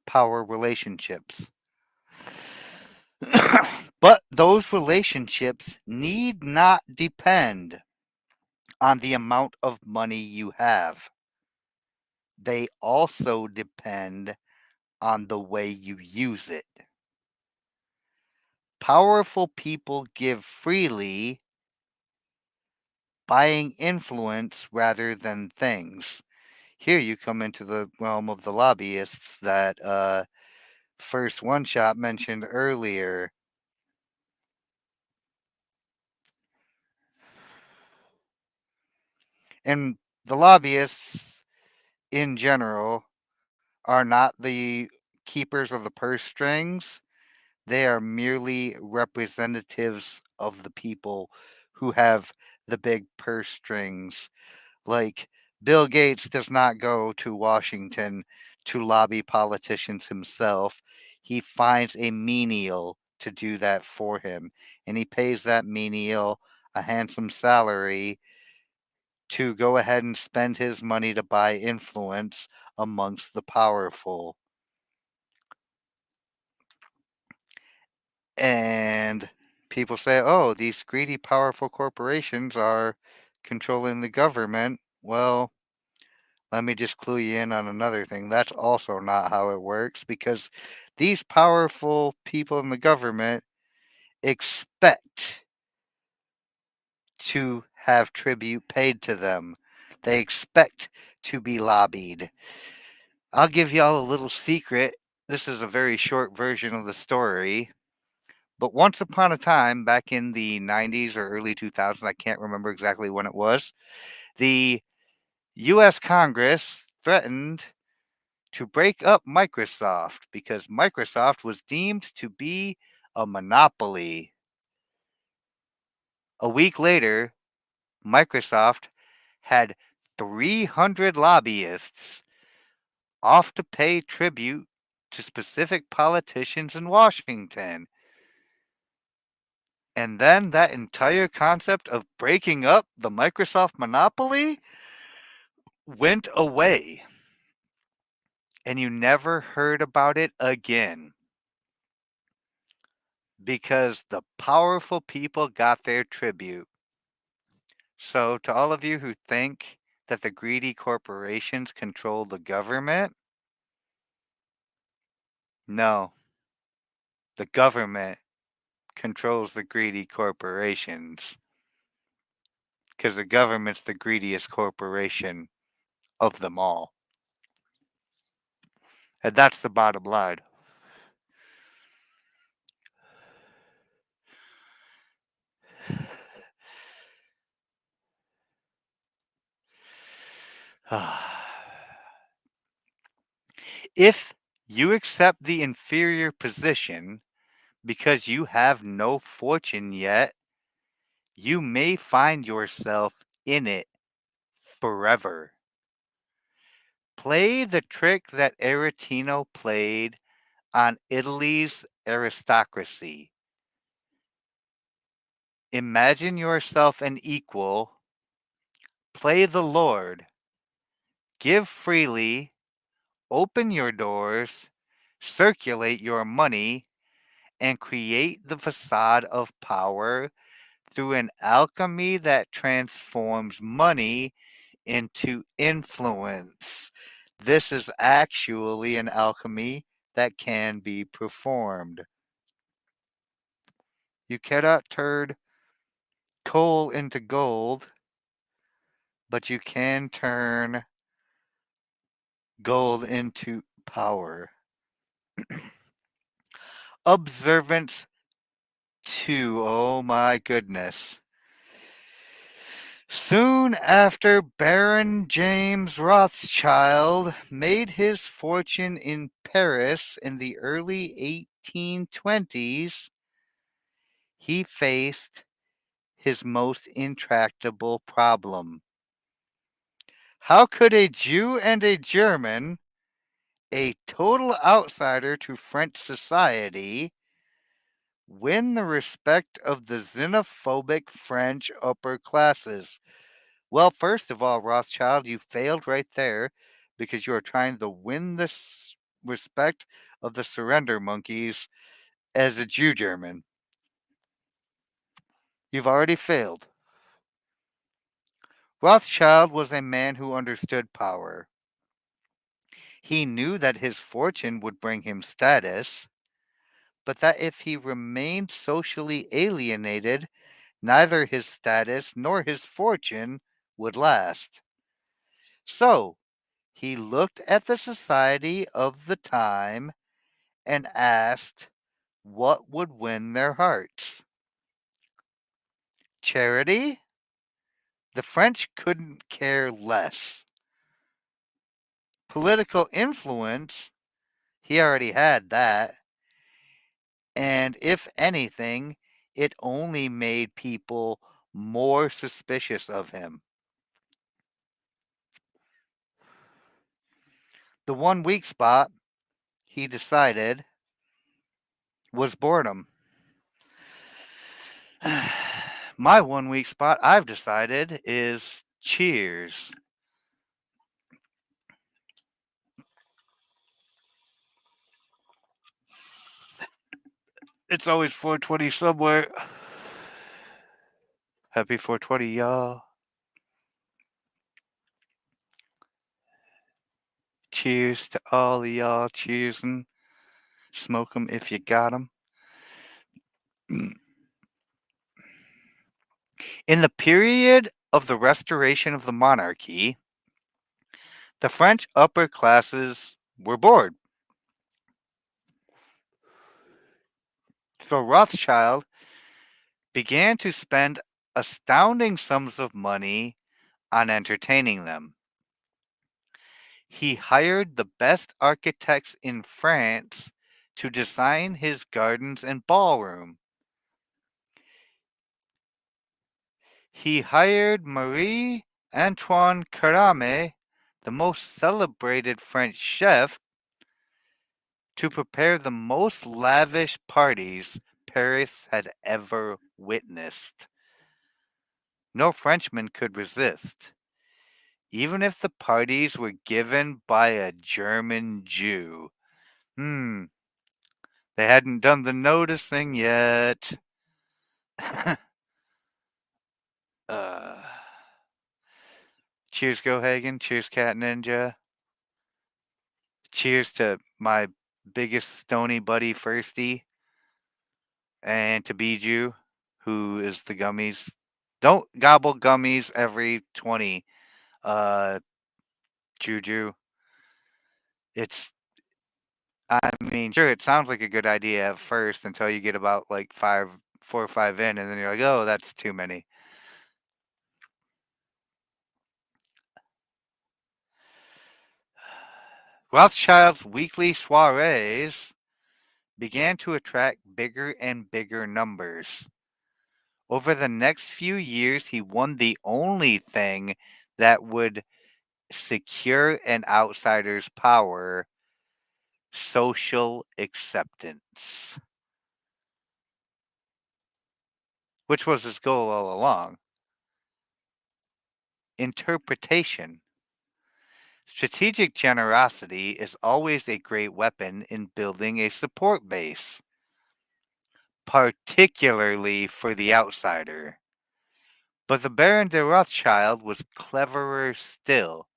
power relationships, but those relationships need not depend on the amount of money you have. They also depend on the way you use it. Powerful people give freely, buying influence rather than things. Here you come into the realm of the lobbyists that First One Shot mentioned earlier. And the lobbyists in general are not the keepers of the purse strings. They are merely representatives of the people who have the big purse strings. Like, Bill Gates does not go to Washington to lobby politicians himself. He finds a menial to do that for him, and he pays that menial a handsome salary to go ahead and spend his money to buy influence amongst the powerful. And people say, oh, these greedy, powerful corporations are controlling the government. Well, let me just clue you in on another thing. That's also not how it works, because these powerful people in the government expect to have tribute paid to them. They expect to be lobbied. I'll give y'all a little secret. This is a very short version of the story. But once upon a time, back in the 90s or early 2000s, I can't remember exactly when it was, the U.S. Congress threatened to break up Microsoft because Microsoft was deemed to be a monopoly. A week later, Microsoft had 300 lobbyists off to pay tribute to specific politicians in Washington. And then that entire concept of breaking up the Microsoft monopoly went away. And you never heard about it again. Because the powerful people got their tribute. So, to all of you who think that the greedy corporations control the government, no. The government controls the greedy corporations. Because the government's the greediest corporation of them all. And that's the bottom line. If you accept the inferior position because you have no fortune yet, you may find yourself in it forever. Play the trick that Aretino played on Italy's aristocracy. Imagine yourself an equal, play the Lord, give freely, open your doors, circulate your money, and create the facade of power through an alchemy that transforms money into influence. This is actually an alchemy that can be performed. You cannot turn coal into gold, but you can turn gold into power. Observance 2. Oh my goodness. Soon after Baron James Rothschild made his fortune in Paris in the early 1820s, he faced his most intractable problem. How could a Jew and a German, a total outsider to French society, win the respect of the xenophobic French upper classes? Well, first of all, Rothschild, you failed right there because you are trying to win the respect of the surrender monkeys as a Jew German. You've already failed. Rothschild was a man who understood power. He knew that his fortune would bring him status, but that if he remained socially alienated, neither his status nor his fortune would last. So, he looked at the society of the time and asked what would win their hearts. Charity? The French couldn't care less. Political influence? He already had that. And if anything, it only made people more suspicious of him. The one weak spot, he decided, was boredom. My one weak spot, I've decided, is Cheers. It's always 420 somewhere. Happy 420, y'all. Cheers to all of y'all cheersing. Smoke 'em if you got 'em. In the period of the restoration of the monarchy, the French upper classes were bored. So Rothschild began to spend astounding sums of money on entertaining them. He hired the best architects in France to design his gardens and ballroom. He hired Marie Antoine Carême, the most celebrated French chef, to prepare the most lavish parties Paris had ever witnessed. No Frenchman could resist, even if the parties were given by a German Jew. They hadn't done the noticing yet. uh, Cheers, Go Hagen. Cheers, Cat Ninja. Cheers to my biggest stony buddy, Firsty. And to Bijou, who is the gummies. Don't gobble gummies every 20. Juju. I mean, sure, it sounds like a good idea at first until you get about like 4 or 5 in, and then you're like, oh, that's too many. Rothschild's weekly soirees began to attract bigger and bigger numbers. Over the next few years, he won the only thing that would secure an outsider's power: social acceptance, which was his goal all along. Interpretation. Strategic generosity is always a great weapon in building a support base, particularly for the outsider. But the Baron de Rothschild was cleverer still.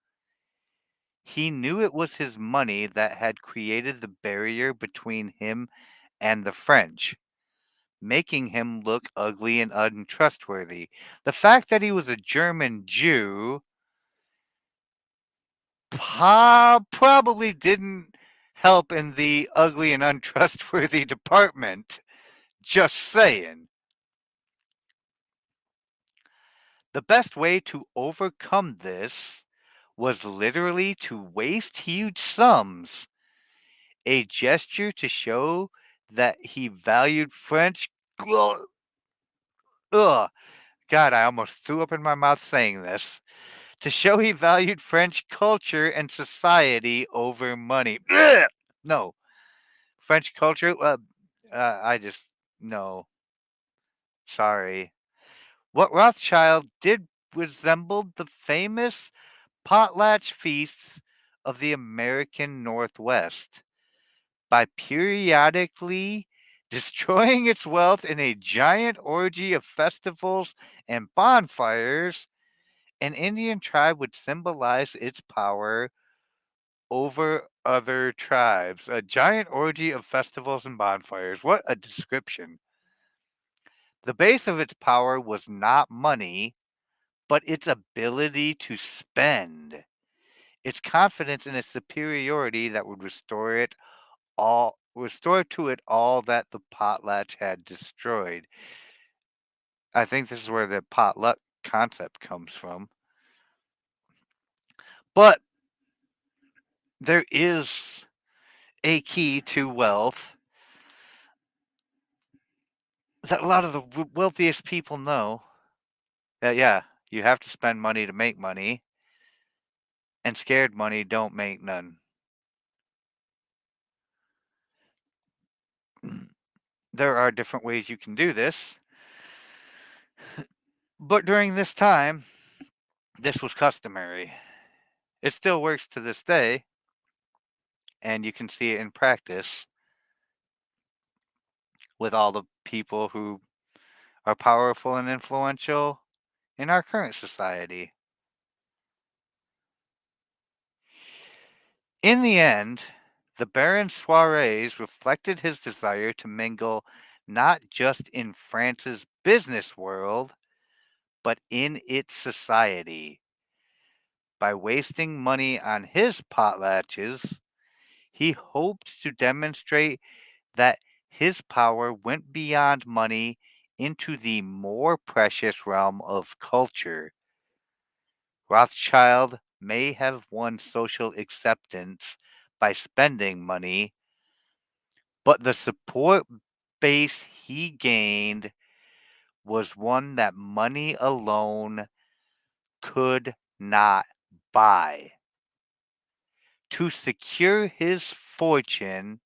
He knew it was his money that had created the barrier between him and the French, making him look ugly and untrustworthy. The fact that he was a German Jew probably didn't help in the ugly and untrustworthy department. Just saying. The best way to overcome this was literally to waste huge sums, a gesture to show that he valued French. Ugh, God, I almost threw up in my mouth saying this. To show he valued French culture and society over money. Ugh! No, French culture. I just no. Sorry. What Rothschild did resembled the famous potlatch feasts of the American Northwest by periodically destroying its wealth in a giant orgy of festivals and bonfires. An Indian tribe would symbolize its power over other tribes. A giant orgy of festivals and bonfires. What a description. The base of its power was not money, but its ability to spend. Its confidence in its superiority that would restore to it all that the potlatch had destroyed. I think this is where the potluck concept comes from. But there is a key to wealth that a lot of the wealthiest people know. That yeah, you have to spend money to make money, and scared money don't make none. There are different ways you can do this, but during this time, this was customary. It still works to this day, and you can see it in practice with all the people who are powerful and influential in our current society. In the end, the Baron's soirees reflected his desire to mingle not just in France's business world, but in its society. By wasting money on his potlatches, he hoped to demonstrate that his power went beyond money into the more precious realm of culture. Rothschild may have won social acceptance by spending money, but the support base he gained was one that money alone could not buy. To secure his fortune,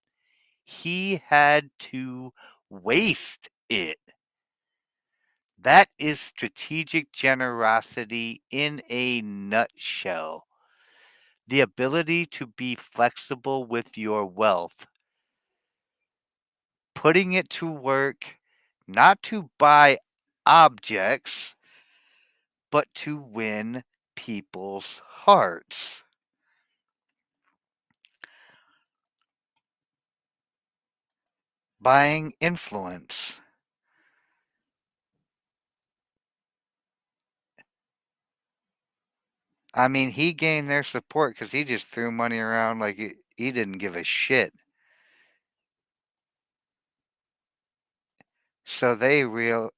he had to waste it. That is strategic generosity in a nutshell. The ability to be flexible with your wealth, putting it to work not to buy objects, but to win people's hearts. Buying influence. I mean, he gained their support because he just threw money around like he didn't give a shit. So they real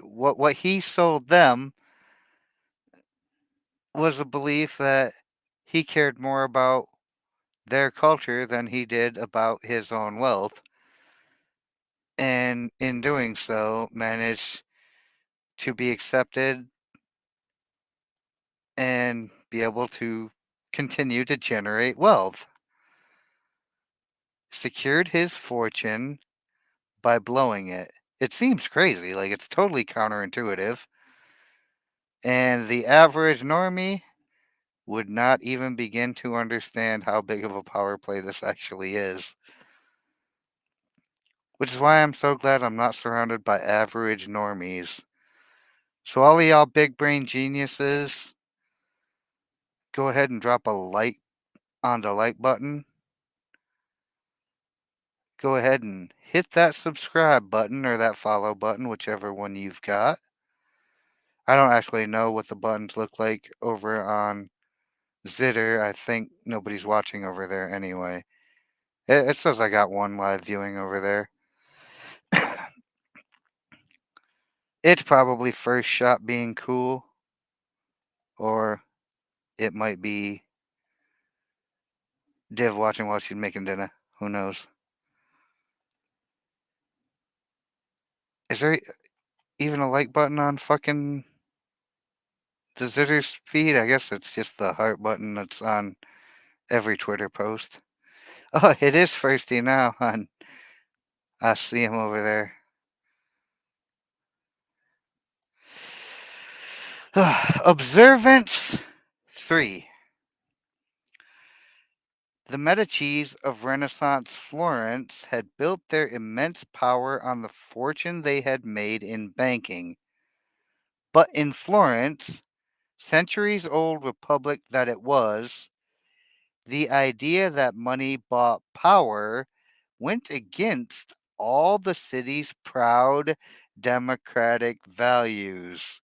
what he sold them was a belief that he cared more about their culture than he did about his own wealth, and in doing so, managed to be accepted and be able to continue to generate wealth. Secured his fortune by blowing it. It seems crazy, like it's totally counterintuitive. And the average normie would not even begin to understand how big of a power play this actually is. Which is why I'm so glad I'm not surrounded by average normies. So, all of y'all big brain geniuses, go ahead and drop a like on the like button. Go ahead and hit that subscribe button or that follow button, whichever one you've got. I don't actually know what the buttons look like over on Zitter. I think nobody's watching over there anyway. It says I got one live viewing over there. It's probably first shot being cool, or it might be Div watching while she's making dinner. Who knows? Is there even a like button on fucking the Zitter's feed? I guess it's just the heart button that's on every Twitter post. Oh, it is Firsty now, hon. I see him over there. Observance 3. The Medicis of Renaissance Florence had built their immense power on the fortune they had made in banking. But in Florence, centuries old republic that it was, the idea that money bought power went against all the city's proud democratic values.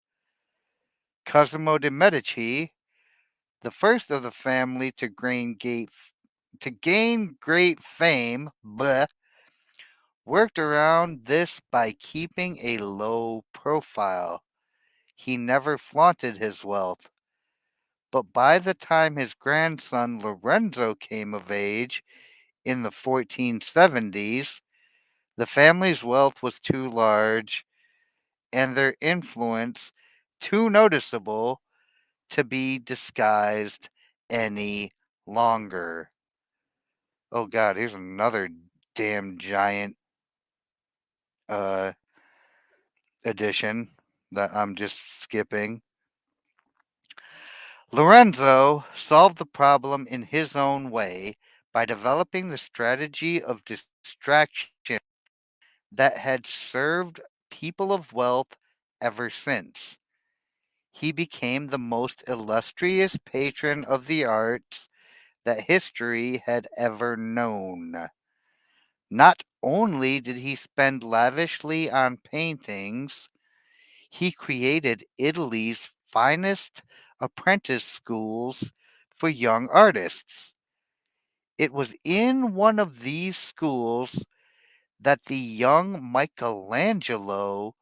Cosimo de' Medici, the first of the family to gain great fame, worked around this by keeping a low profile. He never flaunted his wealth. But by the time his grandson Lorenzo came of age in the 1470s, the family's wealth was too large and their influence too noticeable to be disguised any longer. Oh god, here's another damn giant uh edition that I'm just skipping. Lorenzo solved the problem in his own way by developing the strategy of distraction that had served people of wealth ever since. He became the most illustrious patron of the arts that history had ever known. Not only did he spend lavishly on paintings, he created Italy's finest apprentice schools for young artists. It was in one of these schools that the young Michelangelo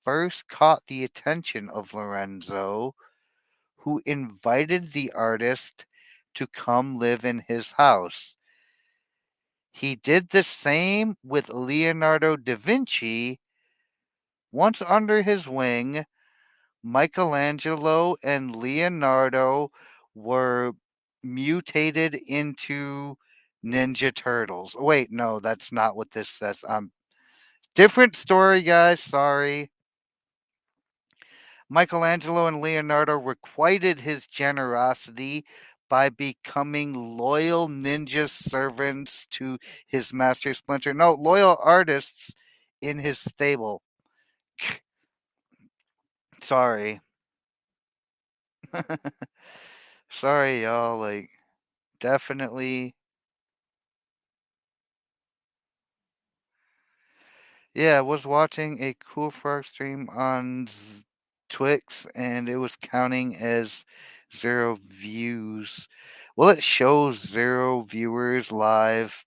first caught the attention of Lorenzo, who invited the artist to come live in his house. He did the same with Leonardo da Vinci. Once under his wing, Michelangelo and Leonardo were mutated into Ninja Turtles. Wait, no, that's not what this says. Different story, guys. Sorry. Michelangelo and Leonardo requited his generosity by becoming loyal ninja servants to his master Splinter. No, loyal artists in his stable. Sorry. Sorry, y'all. Like, definitely. Yeah, I was watching a Cool Frog stream on Twix, and it was counting as 0 views. Well, it shows 0 viewers live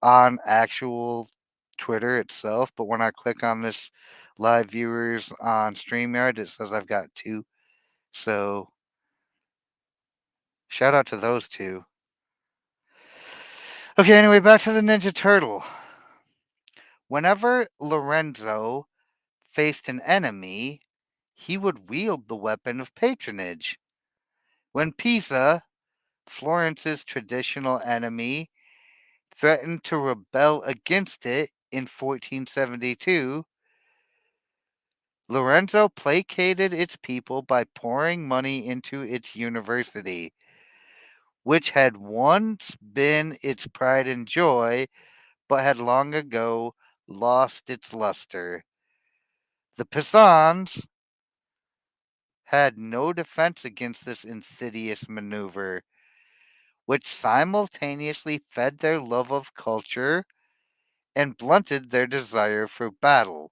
on actual Twitter itself, but when I click on this live viewers on StreamYard, it says I've got 2. So, shout out to those 2. Okay, anyway, back to the Ninja Turtle. Whenever Lorenzo faced an enemy, he would wield the weapon of patronage. When Pisa, Florence's traditional enemy, threatened to rebel against it in 1472, Lorenzo placated its people by pouring money into its university, which had once been its pride and joy, but had long ago lost its luster. The Pisans, had no defense against this insidious maneuver, which simultaneously fed their love of culture and blunted their desire for battle.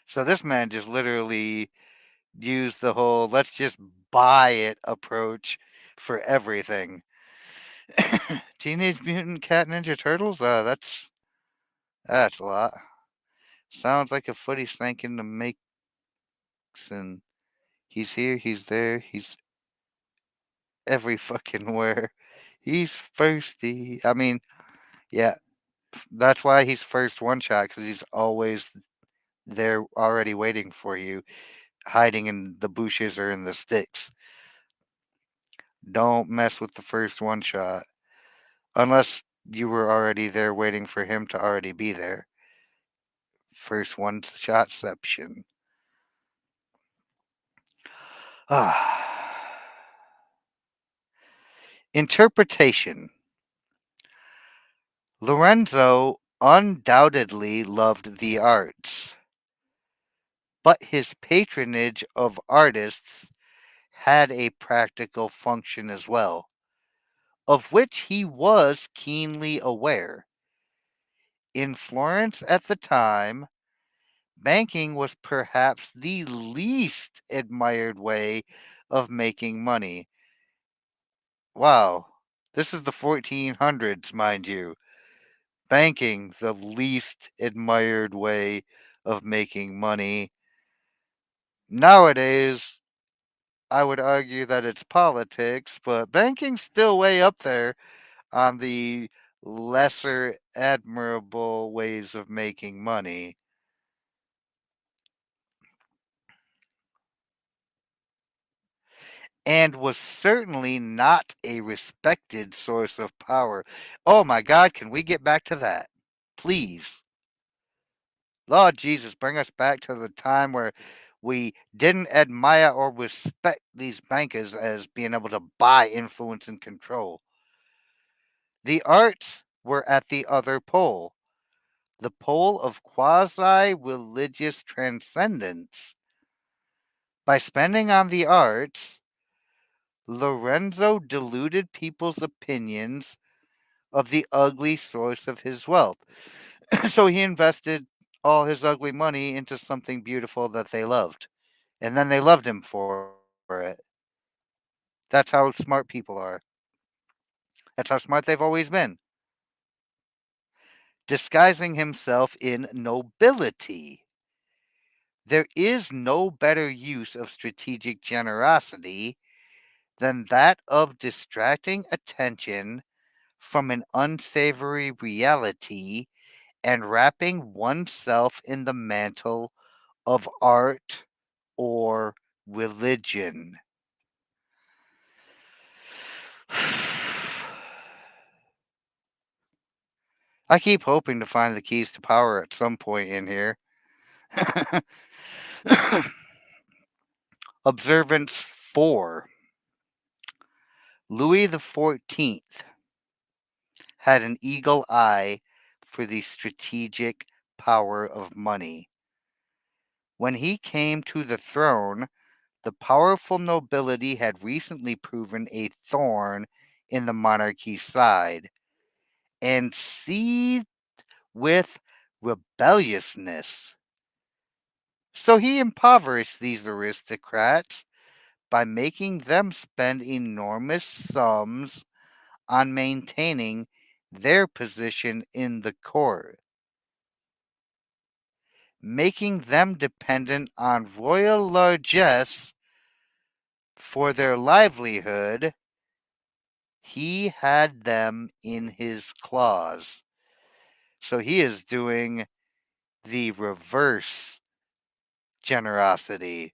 So this man just literally used the whole let's just buy it approach for everything. Teenage Mutant Cat Ninja Turtles? That's a lot. Sounds like a footy snake in the mix, and he's here, he's there, he's every fucking where. He's thirsty. I mean, yeah, that's why he's first one shot, because he's always there already waiting for you, hiding in the bushes or in the sticks. Don't mess with the first one shot. Unless you were already there waiting for him to already be there. First one shotception. Ah. Interpretation. Lorenzo undoubtedly loved the arts, but his patronage of artists had a practical function as well, of which he was keenly aware. In Florence at the time, banking was perhaps the least admired way of making money. Wow, this is the 1400s, mind you. Banking, the least admired way of making money. Nowadays, I would argue that it's politics, but banking's still way up there on the lesser admirable ways of making money. And was certainly not a respected source of power. Oh my God, can we get back to that? Please. Lord Jesus, bring us back to the time where we didn't admire or respect these bankers as being able to buy influence and control. The arts were at the other pole, the pole of quasi religious transcendence. By spending on the arts, Lorenzo deluded people's opinions of the ugly source of his wealth. So he invested all his ugly money into something beautiful that they loved. And then they loved him for it. That's how smart people are. That's how smart they've always been. Disguising himself in nobility. There is no better use of strategic generosity than that of distracting attention from an unsavory reality and wrapping oneself in the mantle of art or religion. I keep hoping to find the keys to power at some point in here. Observance 4. Louis XIV had an eagle eye for the strategic power of money. When he came to the throne, the powerful nobility had recently proven a thorn in the monarchy's side and seethed with rebelliousness. So he impoverished these aristocrats by making them spend enormous sums on maintaining their position in the court, making them dependent on royal largesse for their livelihood. He had them in his claws. So he is doing the reverse generosity.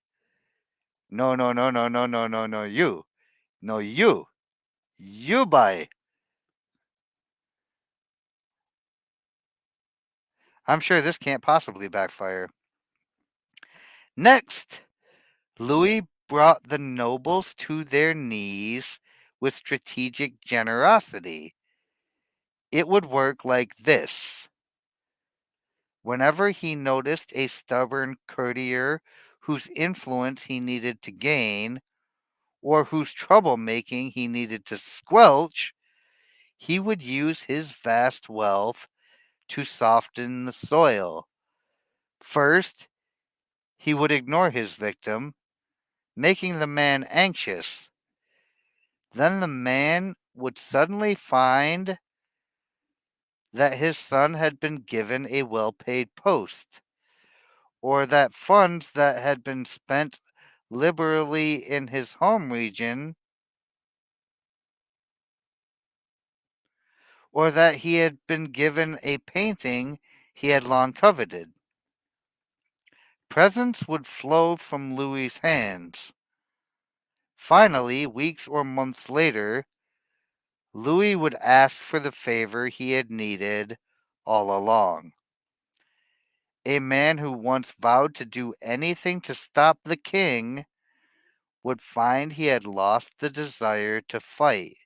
No, no, no, no, no, no, no, no, you. No, you. You buy. I'm sure this can't possibly backfire. Next, Louis brought the nobles to their knees with strategic generosity. It would work like this. Whenever he noticed a stubborn courtier whose influence he needed to gain, or whose troublemaking he needed to squelch, he would use his vast wealth to soften the soil. First, he would ignore his victim, making the man anxious. Then the man would suddenly find that his son had been given a well paid post, or that funds that had been spent liberally in his home region, or that he had been given a painting he had long coveted. Presents would flow from Louis's hands. Finally, weeks or months later, Louis would ask for the favor he had needed all along. A man who once vowed to do anything to stop the king would find he had lost the desire to fight.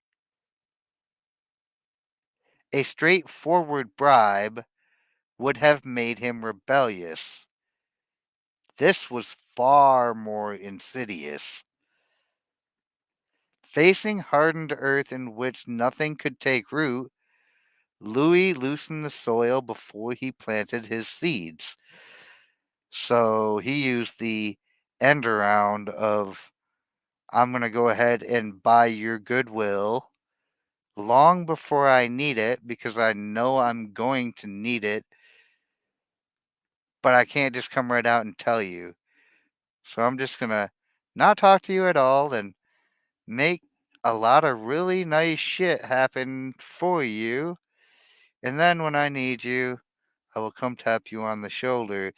A straightforward bribe would have made him rebellious. This was far more insidious. Facing hardened earth in which nothing could take root, Louis loosened the soil before he planted his seeds. So he used the end around of, I'm going to go ahead and buy your goodwill long before I need it because I know I'm going to need it, but I can't just come right out and tell you. So I'm just going to not talk to you at all and make a lot of really nice shit happen for you. And then when I need you, I will come tap you on the shoulder,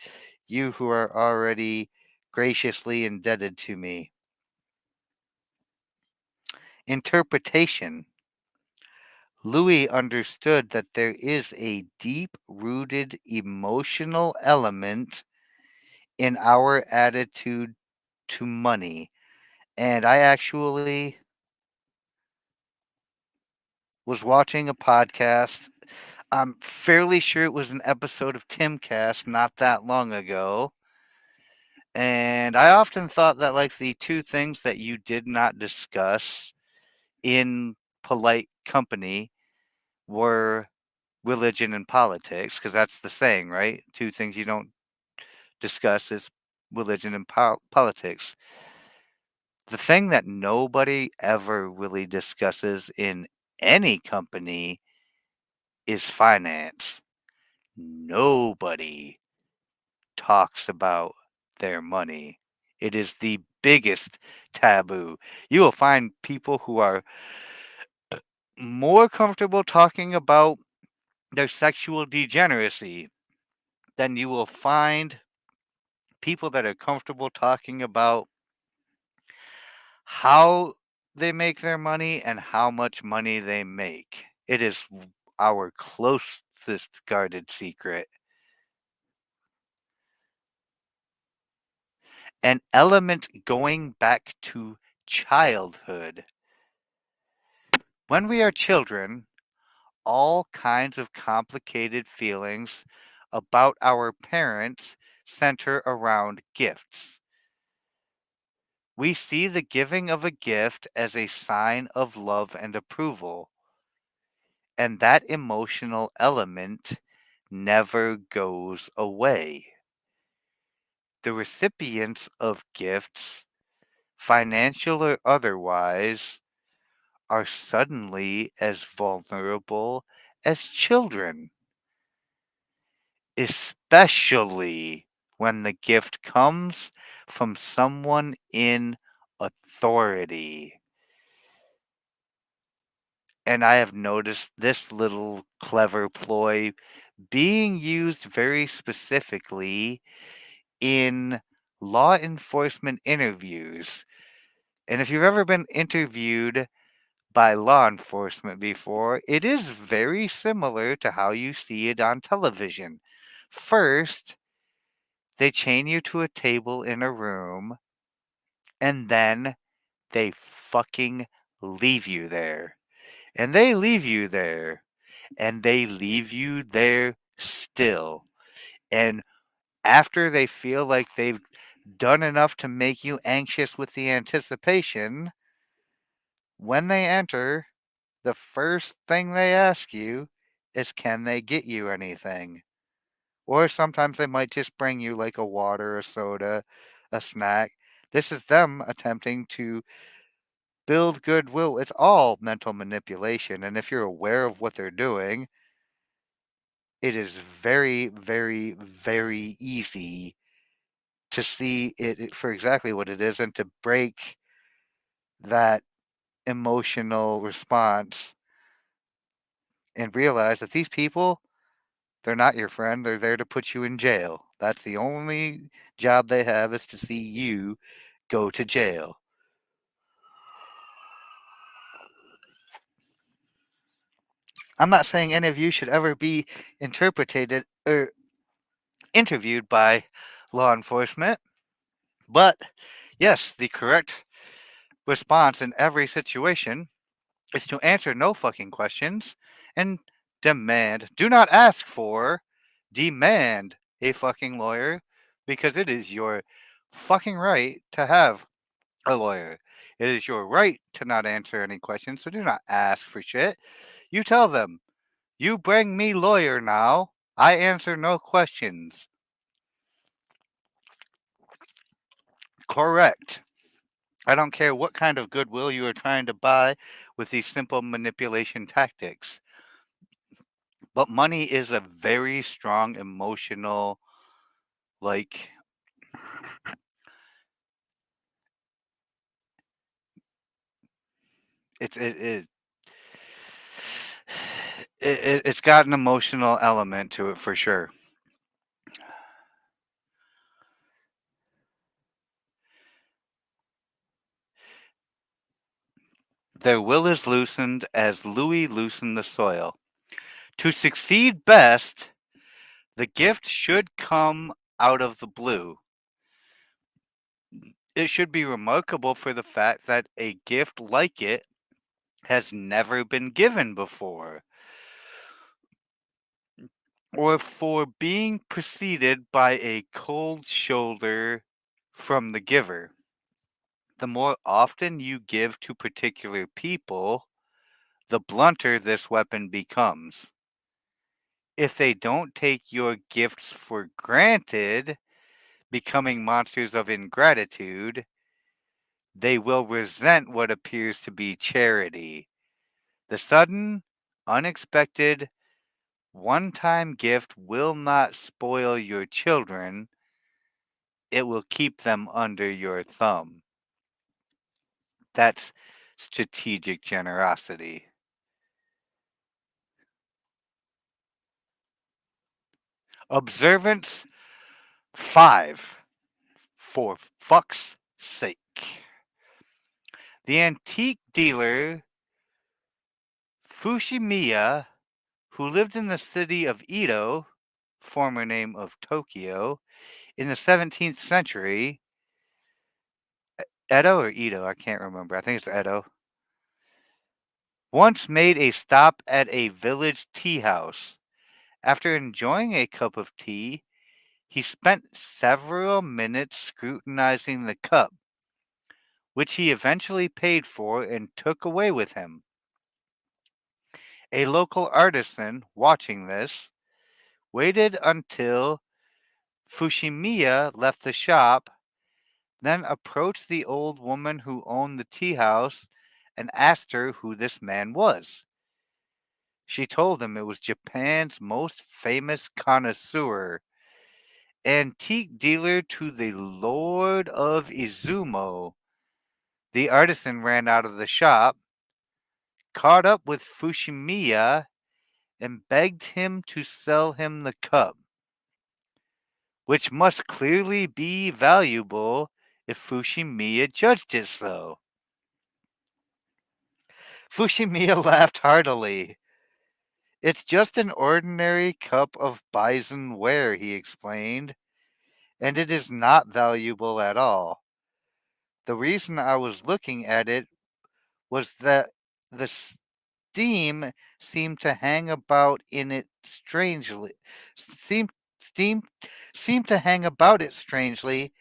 you who are already graciously indebted to me. Interpretation. Louis understood that there is a deep rooted emotional element in our attitude to money. And I actually was watching a podcast. I'm fairly sure it was an episode of Timcast not that long ago. And I often thought that, like, the two things that you did not discuss in polite company were religion and politics, because that's the saying, right? Two things you don't discuss is religion and politics. The thing that nobody ever really discusses in any company is finance. Nobody talks about their money. It is the biggest taboo. You will find people who are more comfortable talking about their sexual degeneracy than you will find people that are comfortable talking about how they make their money and how much money they make. It is our closest guarded secret. An element going back to childhood. When we are children, all kinds of complicated feelings about our parents center around gifts. We see the giving of a gift as a sign of love and approval, and that emotional element never goes away. The recipients of gifts, financial or otherwise, are suddenly as vulnerable as children, especially when the gift comes from someone in authority. And I have noticed this little clever ploy being used very specifically in law enforcement interviews. And if you've ever been interviewed by law enforcement before, it is very similar to how you see it on television. First, they chain you to a table in a room, and then they fucking leave you there. And they leave you there. And they leave you there still. And after they feel like they've done enough to make you anxious with the anticipation, when they enter, the first thing they ask you is, can they get you anything? Or sometimes they might just bring you like a water, a soda, a snack. This is them attempting to build goodwill. It's all mental manipulation. And if you're aware of what they're doing, it is very, very, very easy to see it for exactly what it is and to break that emotional response and realize that these people, they're not your friend. They're there to put you in jail. That's the only job they have, is to see you go to jail. I'm not saying any of you should ever be interpreted or interviewed by law enforcement, but yes, the correct response in every situation is to answer no fucking questions and demand. Do not ask for, demand a fucking lawyer, because it is your fucking right to have a lawyer. It is your right to not answer any questions, so do not ask for shit. You tell them, you bring me lawyer now. I answer no questions. Correct. I don't care what kind of goodwill you are trying to buy with these simple manipulation tactics. But money is a very strong emotional, like, it's it's got an emotional element to it for sure. Their will is loosened as Louis loosened the soil. To succeed best, the gift should come out of the blue. It should be remarkable for the fact that a gift like it has never been given before, or for being preceded by a cold shoulder from the giver. The more often you give to particular people, the blunter this weapon becomes. If they don't take your gifts for granted, becoming monsters of ingratitude, they will resent what appears to be charity. The sudden, unexpected, one time gift will not spoil your children, it will keep them under your thumb. That's strategic generosity. Observance 5. For fuck's sake. The antique dealer Fushimiya, who lived in the city of Edo, former name of Tokyo, in the 17th century, Edo or Edo, I can't remember. I think it's Edo. Once made a stop at a village tea house. After enjoying a cup of tea, he spent several minutes scrutinizing the cup, which he eventually paid for and took away with him. A local artisan, watching this, waited until Fushimiya left the shop, then approached the old woman who owned the tea house and asked her who this man was. She told him it was Japan's most famous connoisseur, antique dealer to the Lord of Izumo. The artisan ran out of the shop, caught up with Fushimiya, and begged him to sell him the cup, which must clearly be valuable if Fushimiya judged it so. Fushimiya laughed heartily. It's just an ordinary cup of bison ware, he explained, and it is not valuable at all. The reason I was looking at it was that the steam seemed to hang about in it strangely. Seemed seemed, seemed to hang about it strangely,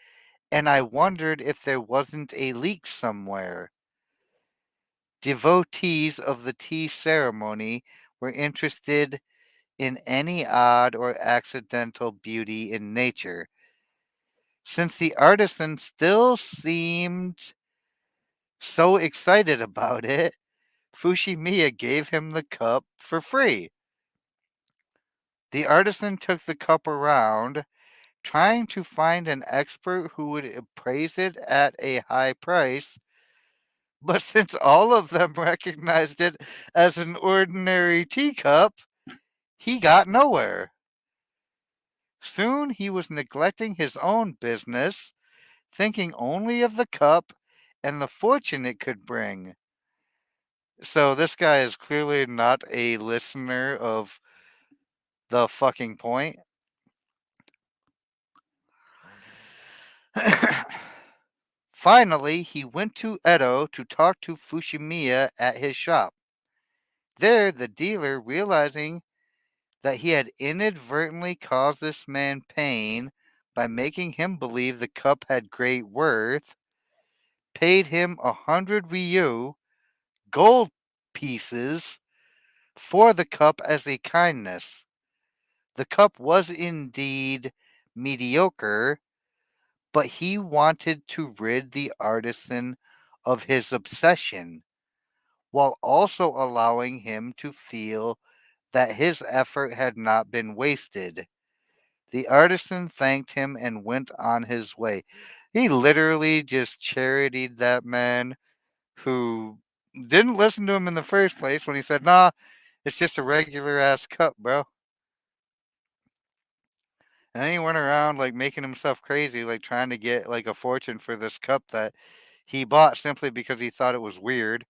and I wondered if there wasn't a leak somewhere. Devotees of the tea ceremony were interested in any odd or accidental beauty in nature. Since the artisan still seemed so excited about it, Fushimiya gave him the cup for free. The artisan took the cup around, trying to find an expert who would appraise it at a high price, but since all of them recognized it as an ordinary teacup, he got nowhere. Soon he was neglecting his own business, thinking only of the cup and the fortune it could bring. So this guy is clearly not a listener of the fucking point. Finally, he went to Edo to talk to Fushimiya at his shop. There, the dealer, realizing that he had inadvertently caused this man pain by making him believe the cup had great worth, paid him 100 ryu, gold pieces, for the cup as a kindness. The cup was indeed mediocre, but he wanted to rid the artisan of his obsession, while also allowing him to feel that his effort had not been wasted. The artisan thanked him and went on his way. He literally just charitied that man who didn't listen to him in the first place when he said, "Nah, it's just a regular ass cup, bro." And then he went around like making himself crazy, like trying to get like a fortune for this cup that he bought simply because he thought it was weird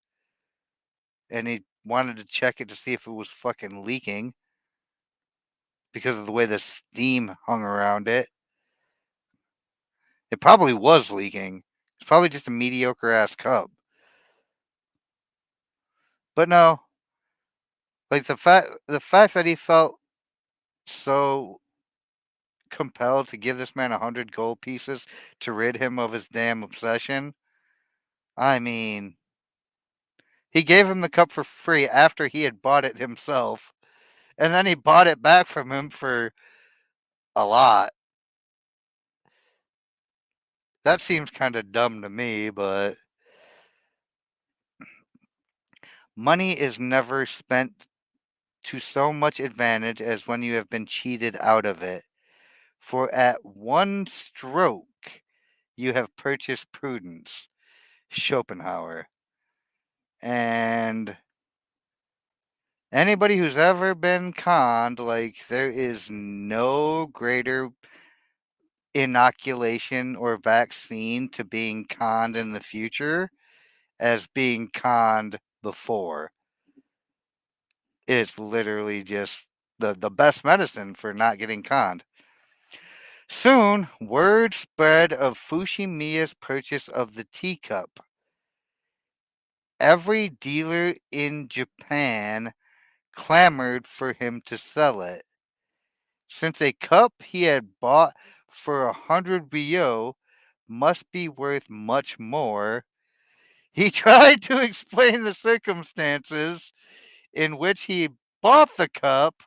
and he wanted to check it to see if it was fucking leaking because of the way the steam hung around it. It probably was leaking. It's probably just a mediocre ass cup. But no, like the fact that he felt so compelled to give this man 100 gold pieces to rid him of his damn obsession. I mean, he gave him the cup for free after he had bought it himself, and then he bought it back from him for a lot. That seems kind of dumb to me, but money is never spent to so much advantage as when you have been cheated out of it. For at one stroke you have purchased prudence. Schopenhauer. And anybody who's ever been conned, like, there is no greater inoculation or vaccine to being conned in the future as being conned before. It's literally just the best medicine for not getting conned. Soon, word spread of Fushimiya's purchase of the teacup. Every dealer in Japan clamored for him to sell it. Since a cup he had bought for 100 ryo must be worth much more, he tried to explain the circumstances in which he bought the cup,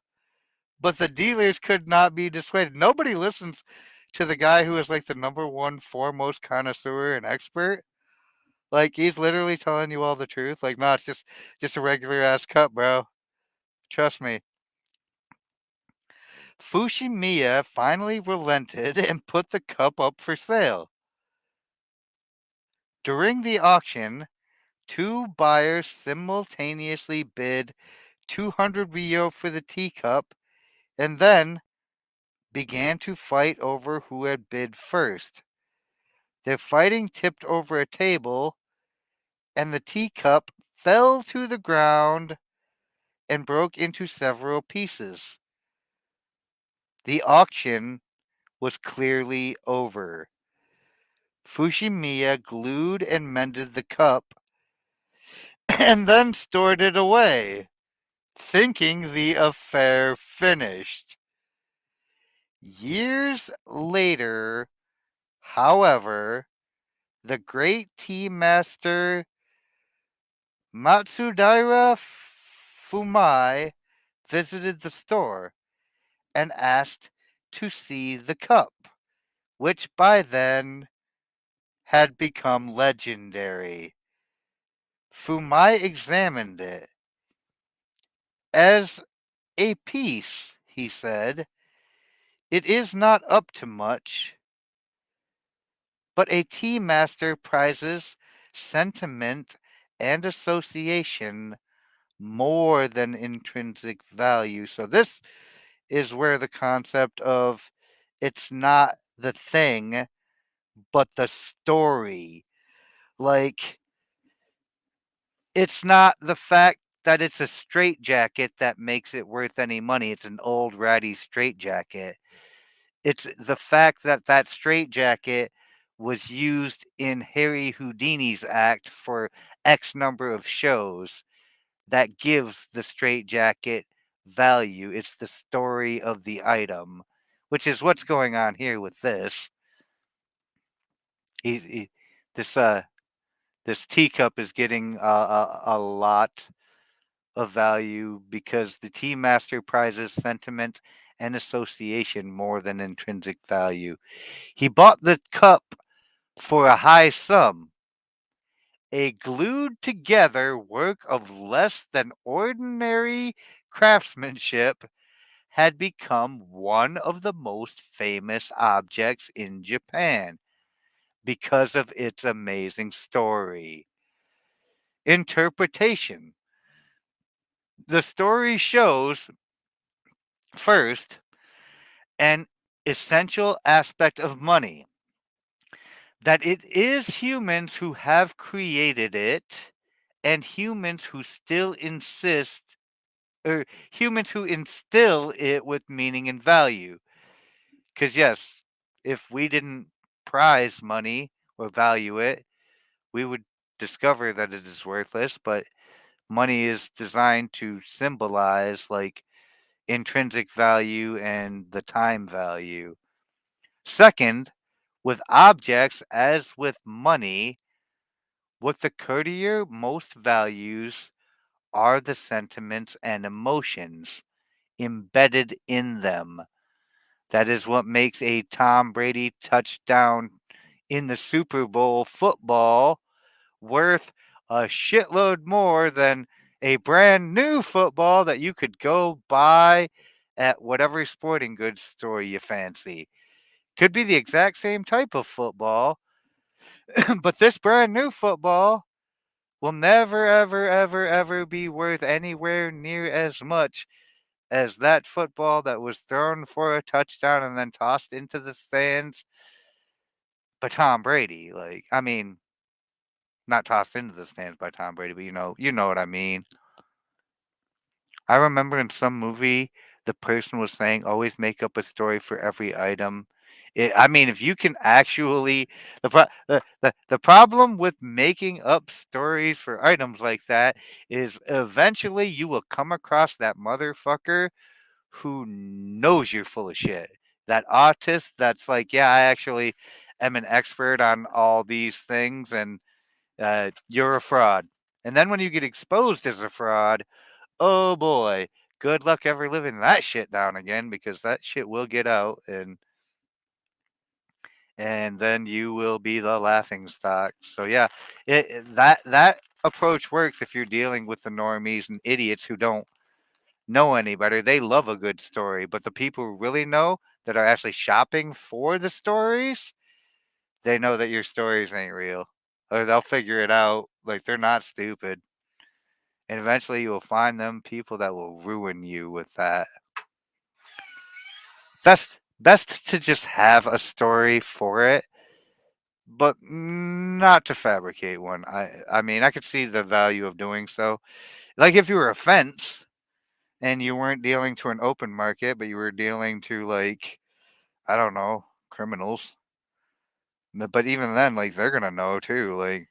but the dealers could not be dissuaded. Nobody listens to the guy who is like the number one foremost connoisseur and expert. Like, he's literally telling you all the truth. Like, no, it's just a regular ass cup, bro. Trust me. Fushimiya finally relented and put the cup up for sale. During the auction, two buyers simultaneously bid 200 ryo for the teacup and then began to fight over who had bid first. Their fighting tipped over a table, and the teacup fell to the ground and broke into several pieces. The auction was clearly over. Fushimiya glued and mended the cup and then stored it away, thinking the affair finished. Years later, however, the great tea master Matsudaira Fumai visited the store and asked to see the cup, which by then had become legendary. Fumai examined it. As a piece, he said, it is not up to much, but a tea master prizes sentiment and association more than intrinsic value. So this is where the concept of it's not the thing, but the story. Like, it's not the fact that it's a straitjacket that makes it worth any money. It's an old ratty straitjacket. It's the fact that that straitjacket was used in Harry Houdini's act for X number of shows that gives the straitjacket value. It's the story of the item, which is what's going on here with this. He this this teacup is getting a lot of value because the tea master prizes sentiment and association more than intrinsic value. He bought the cup for a high sum, a glued together work of less than ordinary craftsmanship had become one of the most famous objects in Japan because of its amazing story. Interpretation. The story shows, first, an essential aspect of money that it is humans who have created it and humans who still insist or humans who instill it with meaning and value. Because, yes, if we didn't prize money or value it, we would discover that it is worthless. But money is designed to symbolize like intrinsic value and the time value. Second, with objects, as with money, what the courtier most values are the sentiments and emotions embedded in them. That is what makes a Tom Brady touchdown in the Super Bowl football worth a shitload more than a brand new football that you could go buy at whatever sporting goods store you fancy. Could be the exact same type of football, but this brand new football will never, ever, ever, ever be worth anywhere near as much as that football that was thrown for a touchdown and then tossed into the stands by Tom Brady. Like, I mean, not tossed into the stands by Tom Brady, but you know what I mean. I remember in some movie the person was saying always make up a story for every item. I mean, if you can actually the problem with making up stories for items like that is eventually you will come across that motherfucker who knows you're full of shit. That autist that's like, yeah, I actually am an expert on all these things and you're a fraud. And then when you get exposed as a fraud, oh boy, good luck ever living that shit down again because that shit will get out and then you will be the laughing stock. So yeah, that approach works if you're dealing with the normies and idiots who don't know any better. They love a good story, but the people who really know that are actually shopping for the stories, they know that your stories ain't real. Or they'll figure it out. Like they're not stupid. And eventually you will find them people that will ruin you with that. Best to just have a story for it, but not to fabricate one. I mean, I could see the value of doing so. Like if you were a fence and you weren't dealing to an open market, but you were dealing to like I don't know, criminals. But even then, like they're gonna know too. Like,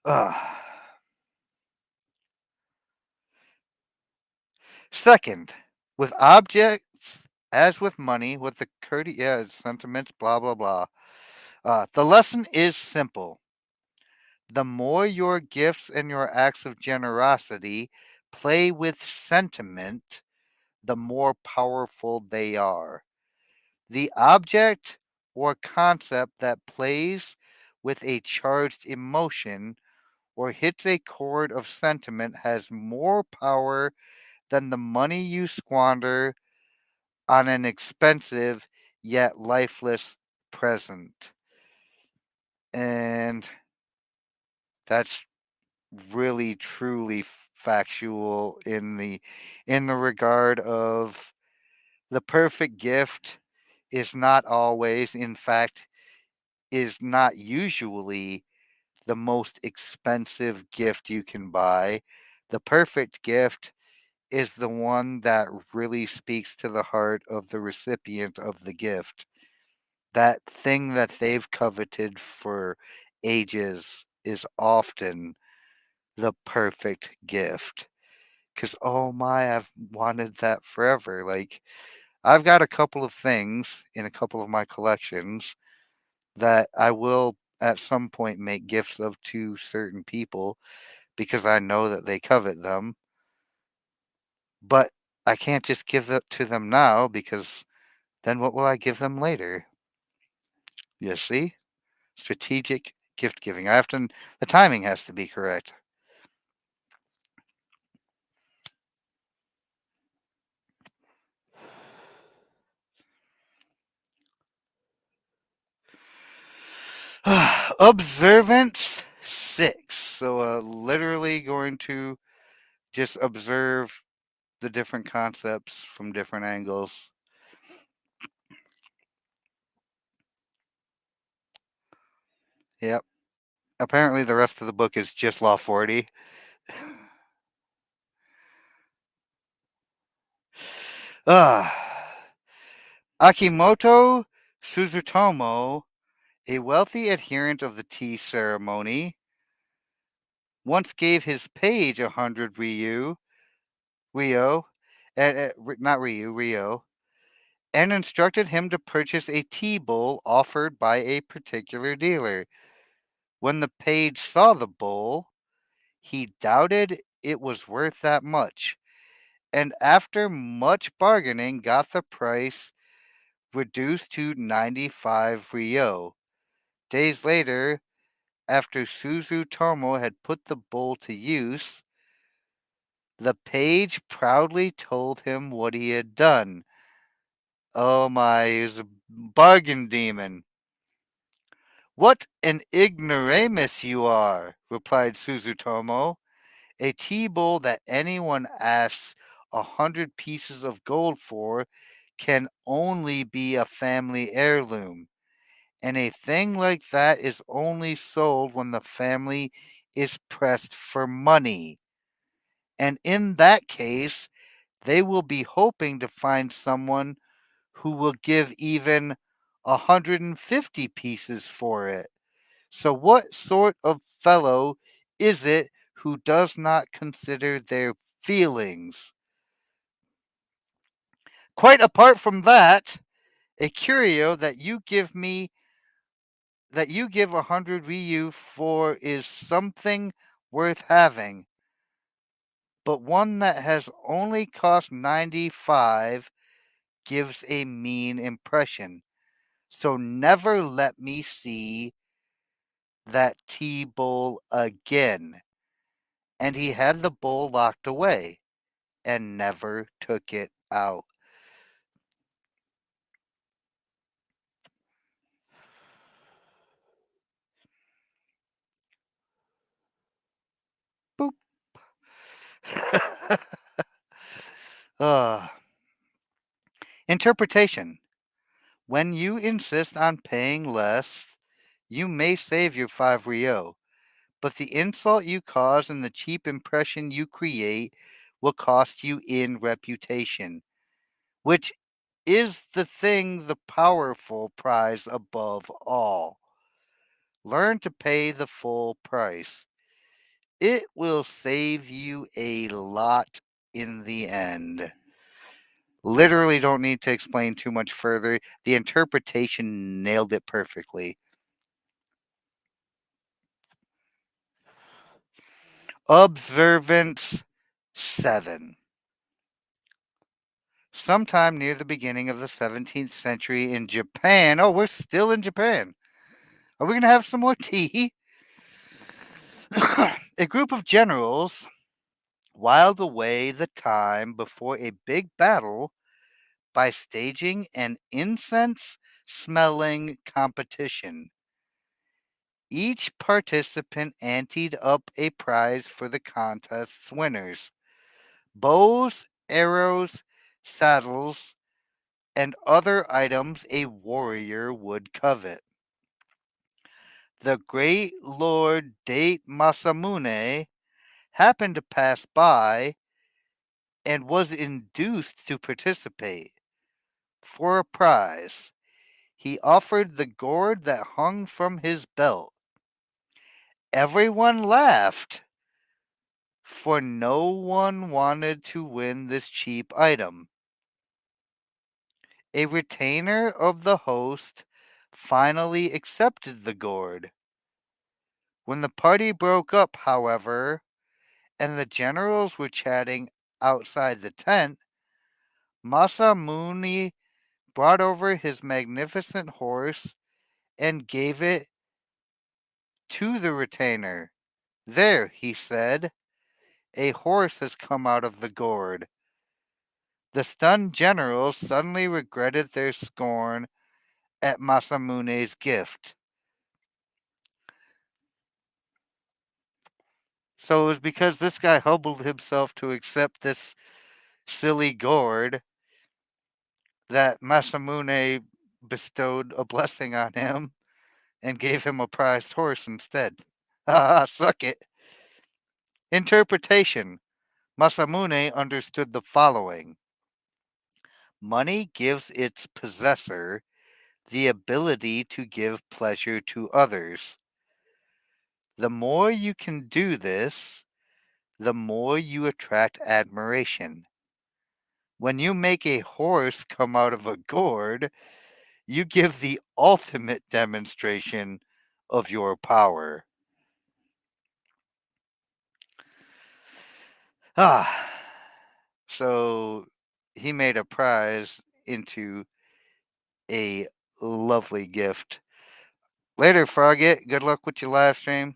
uh. Second, With objects, as with money, with the sentiments, blah, blah, blah. The lesson is simple. The more your gifts and your acts of generosity play with sentiment, the more powerful they are. The object or concept that plays with a charged emotion or hits a chord of sentiment has more power than the money you squander on an expensive yet lifeless present. And that's really truly factual in the regard of the perfect gift is not always, in fact, is not usually the most expensive gift you can buy. The perfect gift is the one that really speaks to the heart of the recipient of the gift. That thing that they've coveted for ages is often the perfect gift. Because, oh my, I've wanted that forever. Like, I've got a couple of things in a couple of my collections that I will at some point make gifts of to certain people because I know that they covet them. But I can't just give that to them now because then what will I give them later? You see? Strategic gift giving. The timing has to be correct. Observance 6. So, literally going to just observe the different concepts from different angles. Yep. Apparently, the rest of the book is just Law 40. Ah. Akimoto Suzutomo, a wealthy adherent of the tea ceremony, once gave his page 100 Rio, not Rio, and instructed him to purchase a tea bowl offered by a particular dealer. When the page saw the bowl, he doubted it was worth that much, and after much bargaining got the price reduced to 95 Rio. Days later, after Suzutomo had put the bowl to use, the page proudly told him what he had done. Oh my, he's a bargain demon. What an ignoramus you are, replied Suzutomo. A tea bowl that anyone asks 100 pieces of gold for can only be a family heirloom. And a thing like that is only sold when the family is pressed for money. And in that case, they will be hoping to find someone who will give even 150 pieces for it. So, what sort of fellow is it who does not consider their feelings? Quite apart from that, a curio that you give 100 Ryu for is something worth having, but one that has only cost 95 gives a mean impression. So never let me see that tea bowl again. And he had the bowl locked away and never took it out. Boop. uh, Interpretation. When you insist on paying less, you may save your 5 Rio, but the insult you cause and the cheap impression you create will cost you in reputation, which is the thing the powerful prize above all. Learn to pay the full price. It will save you a lot in the end. Literally don't need to explain too much further. The interpretation nailed it perfectly. Observance 7. Sometime near the beginning of the 17th century in Japan. Oh, we're still in Japan. Are we going to have some more tea? A group of generals whiled away the time before a big battle by staging an incense smelling competition. Each participant anteed up a prize for the contest's winners: bows, arrows, saddles, and other items a warrior would covet. The great Lord Date Masamune happened to pass by and was induced to participate. For a prize, he offered the gourd that hung from his belt. Everyone laughed, for no one wanted to win this cheap item. A retainer of the host finally accepted the gourd. When the party broke up, however, and the generals were chatting outside the tent, Masamune brought over his magnificent horse and gave it to the retainer. "There," he said, "a horse has come out of the gourd." The stunned generals suddenly regretted their scorn at Masamune's gift. So it was because this guy humbled himself to accept this silly gourd that Masamune bestowed a blessing on him and gave him a prized horse instead. Ah, suck it. Interpretation. Masamune understood the following: money gives its possessor the ability to give pleasure to others. The more you can do this, the more you attract admiration. When you make a horse come out of a gourd, you give the ultimate demonstration of your power. Ah, so he made a prize into a lovely gift. Later, Frogget. Good luck with your live stream.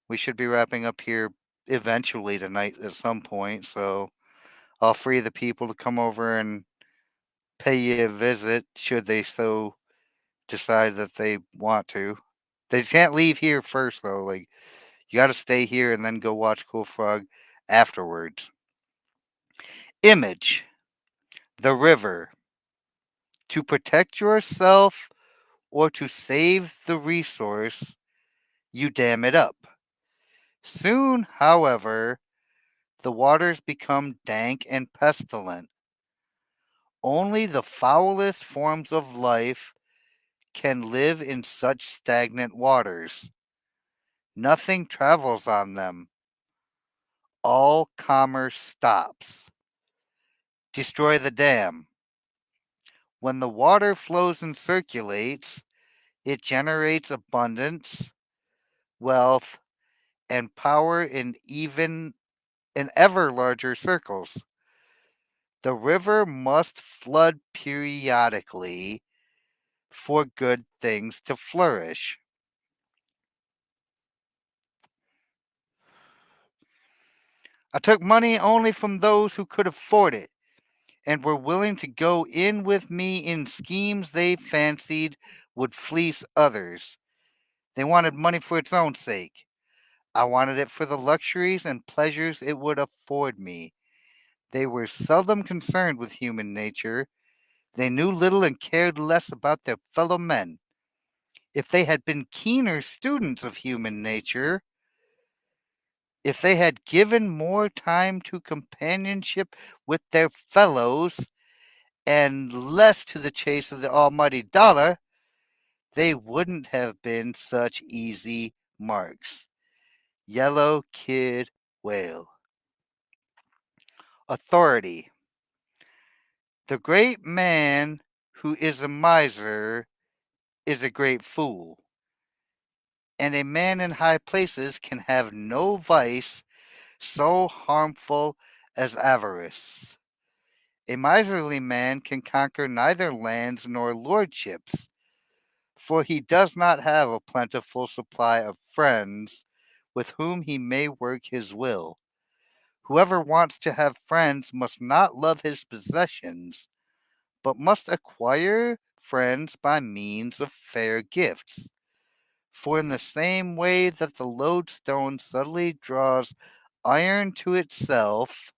We should be wrapping up here eventually tonight at some point, so I'll free the people to come over and pay you a visit should they so decide that they want to. They can't leave here first though. Like, you got to stay here and then go watch Cool Frog afterwards. Image: the river. To protect yourself or to save the resource, you dam it up. Soon, however, the waters become dank and pestilent. Only the foulest forms of life can live in such stagnant waters. Nothing travels on them. All commerce stops. Destroy the dam. When the water flows and circulates, it generates abundance, wealth, and power in ever larger circles. The river must flood periodically for good things to flourish. I took money only from those who could afford it and were willing to go in with me in schemes they fancied would fleece others. They wanted money for its own sake. I wanted it for the luxuries and pleasures it would afford me. They were seldom concerned with human nature. They knew little and cared less about their fellow men. If they had been keener students of human nature, if they had given more time to companionship with their fellows and less to the chase of the almighty dollar, they wouldn't have been such easy marks. Yellow Kid Whale. Authority. The great man who is a miser is a great fool, and a man in high places can have no vice so harmful as avarice. A miserly man can conquer neither lands nor lordships, for he does not have a plentiful supply of friends with whom he may work his will. Whoever wants to have friends must not love his possessions, but must acquire friends by means of fair gifts. For in the same way that the lodestone subtly draws iron to itself,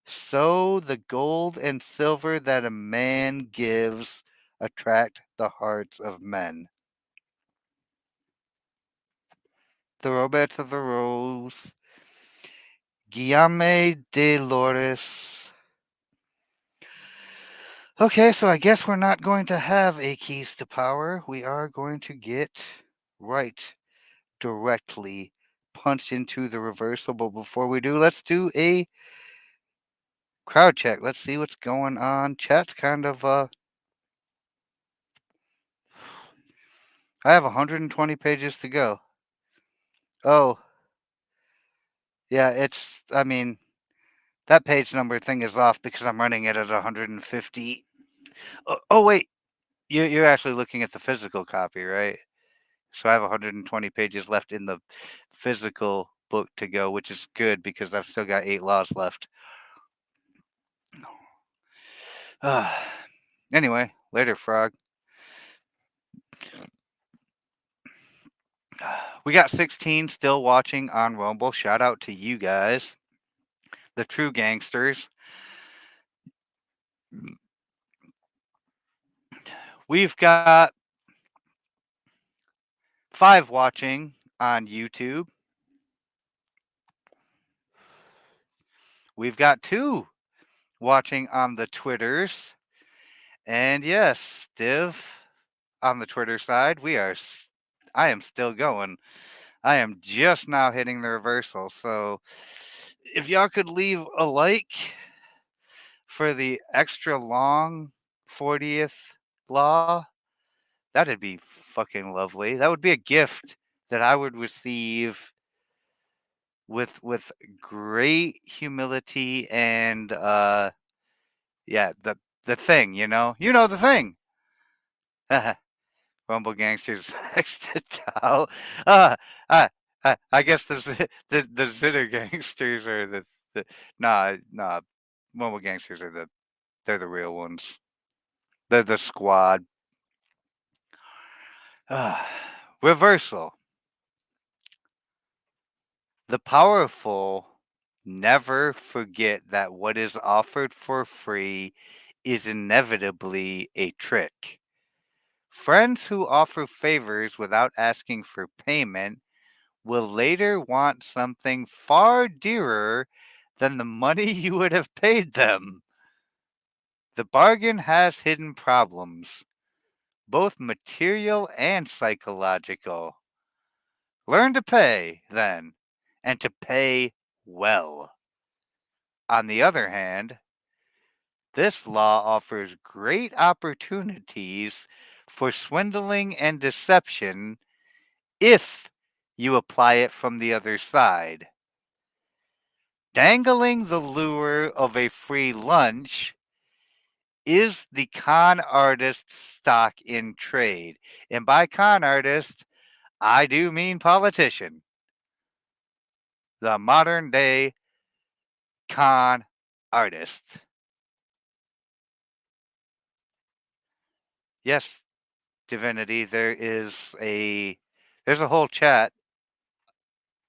so the gold and silver that a man gives attract the hearts of men. The Romance of the Rose, Guillaume de Loris. Okay, so I guess we're not going to have a keys to power. We are going to get right directly punched into the reversal. But before we do, let's do a crowd check. Let's see what's going on. Chat's kind of I have 120 pages to go. Oh, yeah, I mean, that page number thing is off because I'm running it at 150. Oh wait, you're actually looking at the physical copy, right? So I have 120 pages left in the physical book to go, which is good because I've still got 8 laws left. Anyway, later, Frog. We got 16 still watching on Rumble. Shout out to you guys, the true gangsters. We've got 5 watching on YouTube. We've got 2 watching on the Twitters. And yes, Div, on the Twitter side, I am still going. I am just now hitting the reversal. So if y'all could leave a like for the extra long 40th law, that'd be fucking lovely. That would be a gift that I would receive with great humility and yeah, the thing, You know the thing. Rumble Gangsters next to Tao. Uh, uh, I guess the Zitter Gangsters are the nah. Rumble Gangsters are they're the real ones. They're the squad. Reversal. The powerful never forget that what is offered for free is inevitably a trick. Friends who offer favors without asking for payment will later want something far dearer than the money you would have paid them. The bargain has hidden problems, both material and psychological. Learn to pay, then, and to pay well. On the other hand, this law offers great opportunities for swindling and deception if you apply it from the other side. Dangling the lure of a free lunch is the con artist's stock in trade. And by con artist, I do mean politician. The modern day con artist. Yes, Divinity, there's a whole chat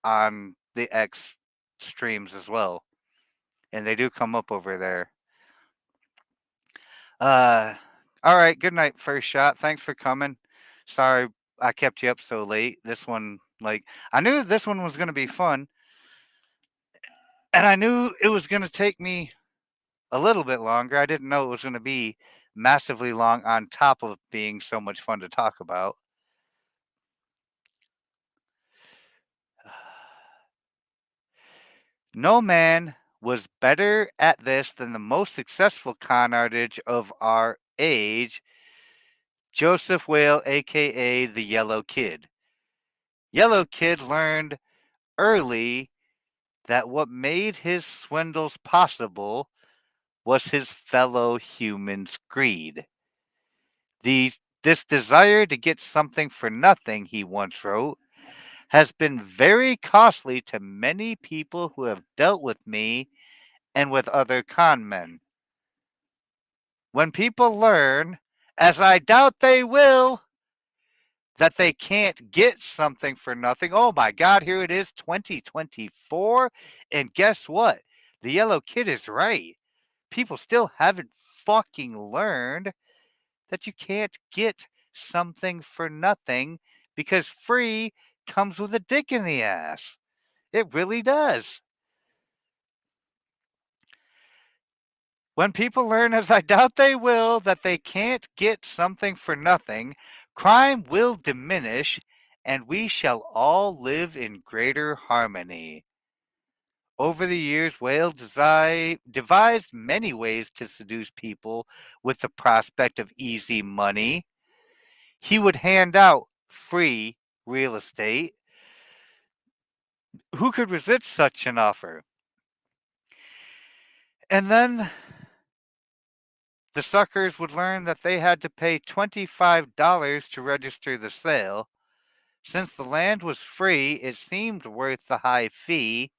on the X streams as well. And they do come up over there. Uh, all right. Good night, first shot. Thanks for coming. Sorry I kept you up so late. This one, I knew this one was going to be fun, and I knew it was going to take me a little bit longer. I didn't know it was going to be massively long on top of being so much fun to talk about. No man was better at this than the most successful con artist of our age, Joseph Whale, aka the Yellow Kid. Yellow Kid learned early that what made his swindles possible was his fellow humans' greed. This desire to get something for nothing, he once wrote, has been very costly to many people who have dealt with me and with other con men. When people learn, as I doubt they will, that they can't get something for nothing. Oh my God, here it is, 2024. And guess what? The Yellow Kid is right. People still haven't fucking learned that you can't get something for nothing because free comes with a dick in the ass. It really does. When people learn, as I doubt they will, that they can't get something for nothing, crime will diminish and we shall all live in greater harmony. Over the years, Whale devised many ways to seduce people with the prospect of easy money. He would hand out free real estate. Who could resist such an offer? And then the suckers would learn that they had to pay $25 to register the sale. Since the land was free, it seemed worth the high fee,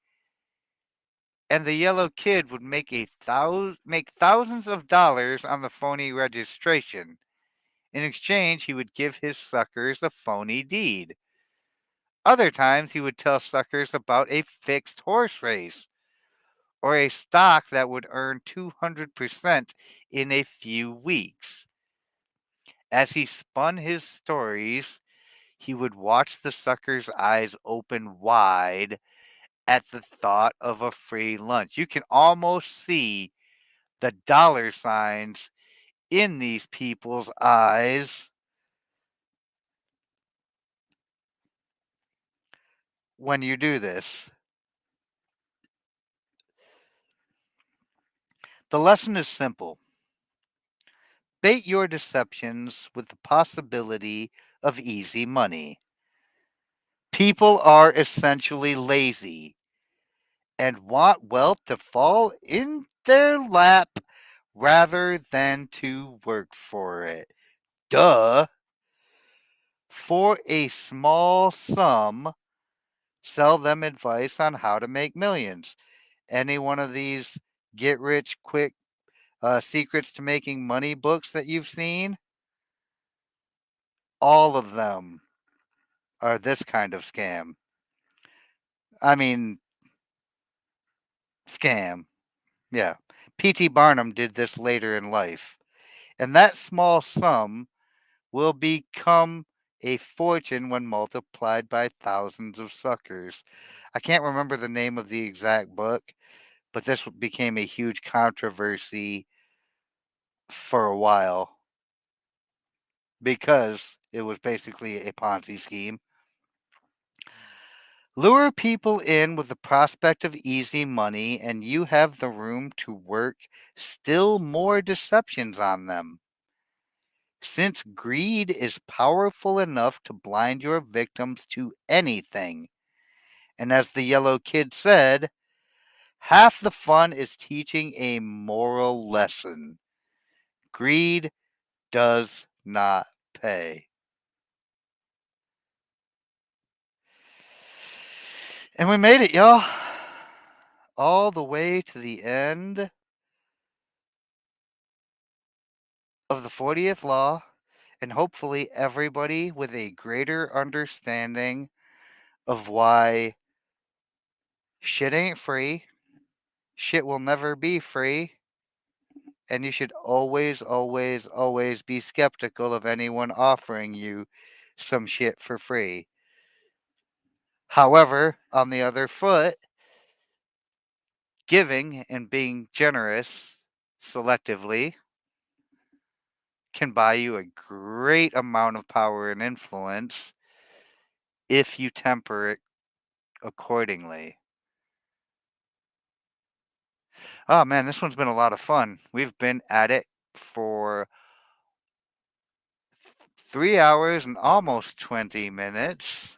and the Yellow Kid would make thousands of dollars on the phony registration. In exchange, he would give his suckers a phony deed. Other times, he would tell suckers about a fixed horse race or a stock that would earn 200% in a few weeks. As he spun his stories, he would watch the sucker's eyes open wide at the thought of a free lunch. You can almost see the dollar signs in these people's eyes when you do this. The lesson is simple. Bait your deceptions with the possibility of easy money. People are essentially lazy and want wealth to fall in their lap rather than to work for it. Duh. For a small sum, sell them advice on how to make millions. Any one of these get rich quick secrets to making money books that you've seen, all of them are this kind of scam. I mean, scam. Yeah. P.T. Barnum did this later in life. And that small sum will become a fortune when multiplied by thousands of suckers. I can't remember the name of the exact book, but this became a huge controversy for a while because it was basically a Ponzi scheme. Lure people in with the prospect of easy money, and you have the room to work still more deceptions on them. Since greed is powerful enough to blind your victims to anything, and as the Yellow Kid said, half the fun is teaching a moral lesson. Greed does not pay. And we made it, y'all. All the way to the end of the 40th law, and hopefully everybody with a greater understanding of why shit ain't free, shit will never be free, and you should always, always, always be skeptical of anyone offering you some shit for free. However, on the other foot, giving and being generous selectively can buy you a great amount of power and influence if you temper it accordingly. Oh man, this one's been a lot of fun. We've been at it for 3 hours and almost 20 minutes.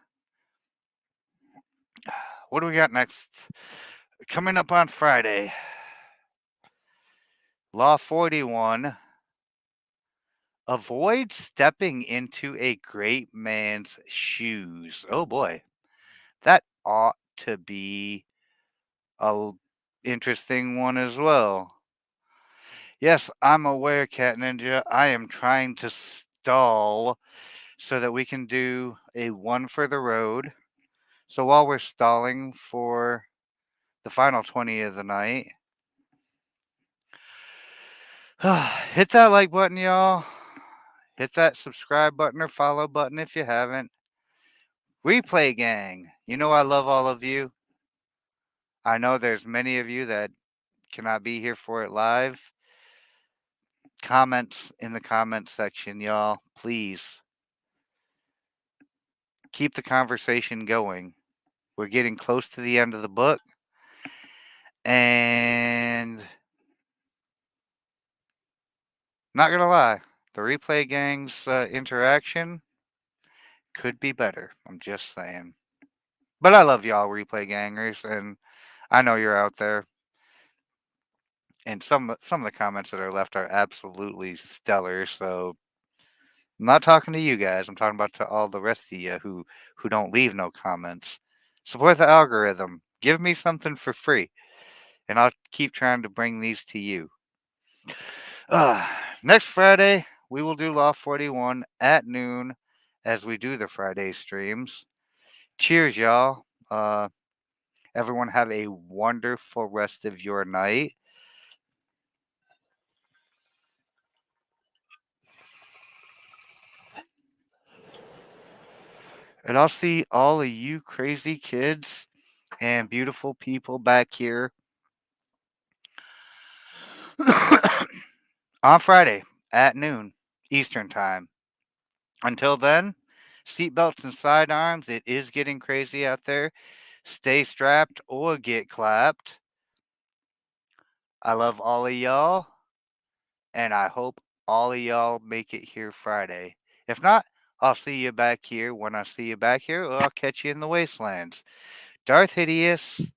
What do we got next? Coming up on Friday, Law 41. Avoid stepping into a great man's shoes. Oh boy, that ought to be a interesting one as well. Yes, I'm aware, Cat Ninja. I am trying to stall so that we can do a one for the road. So while we're stalling for the final 20 of the night, hit that like button, y'all. Hit that subscribe button or follow button if you haven't. Replay gang, you know I love all of you. I know there's many of you that cannot be here for it live. Comments in the comment section, y'all. Please keep the conversation going. We're getting close to the end of the book. And not going to lie, the replay gang's interaction could be better. I'm just saying. But I love y'all, replay gangers, and I know you're out there. And some of the comments that are left are absolutely stellar. So I'm not talking to you guys. I'm talking about to all the rest of you who don't leave no comments. Support the algorithm. Give me something for free, and I'll keep trying to bring these to you. Uh, Next Friday we will do Law 41 at noon, as we do the Friday streams. Cheers, y'all. Everyone have a wonderful rest of your night. And I'll see all of you crazy kids and beautiful people back here on Friday at noon Eastern Time. Until then, seatbelts and sidearms. It is getting crazy out there. Stay strapped or get clapped. I love all of y'all, and I hope all of y'all make it here Friday. If not, I'll see you back here when I see you back here, or I'll catch you in the wastelands. Darth Hideous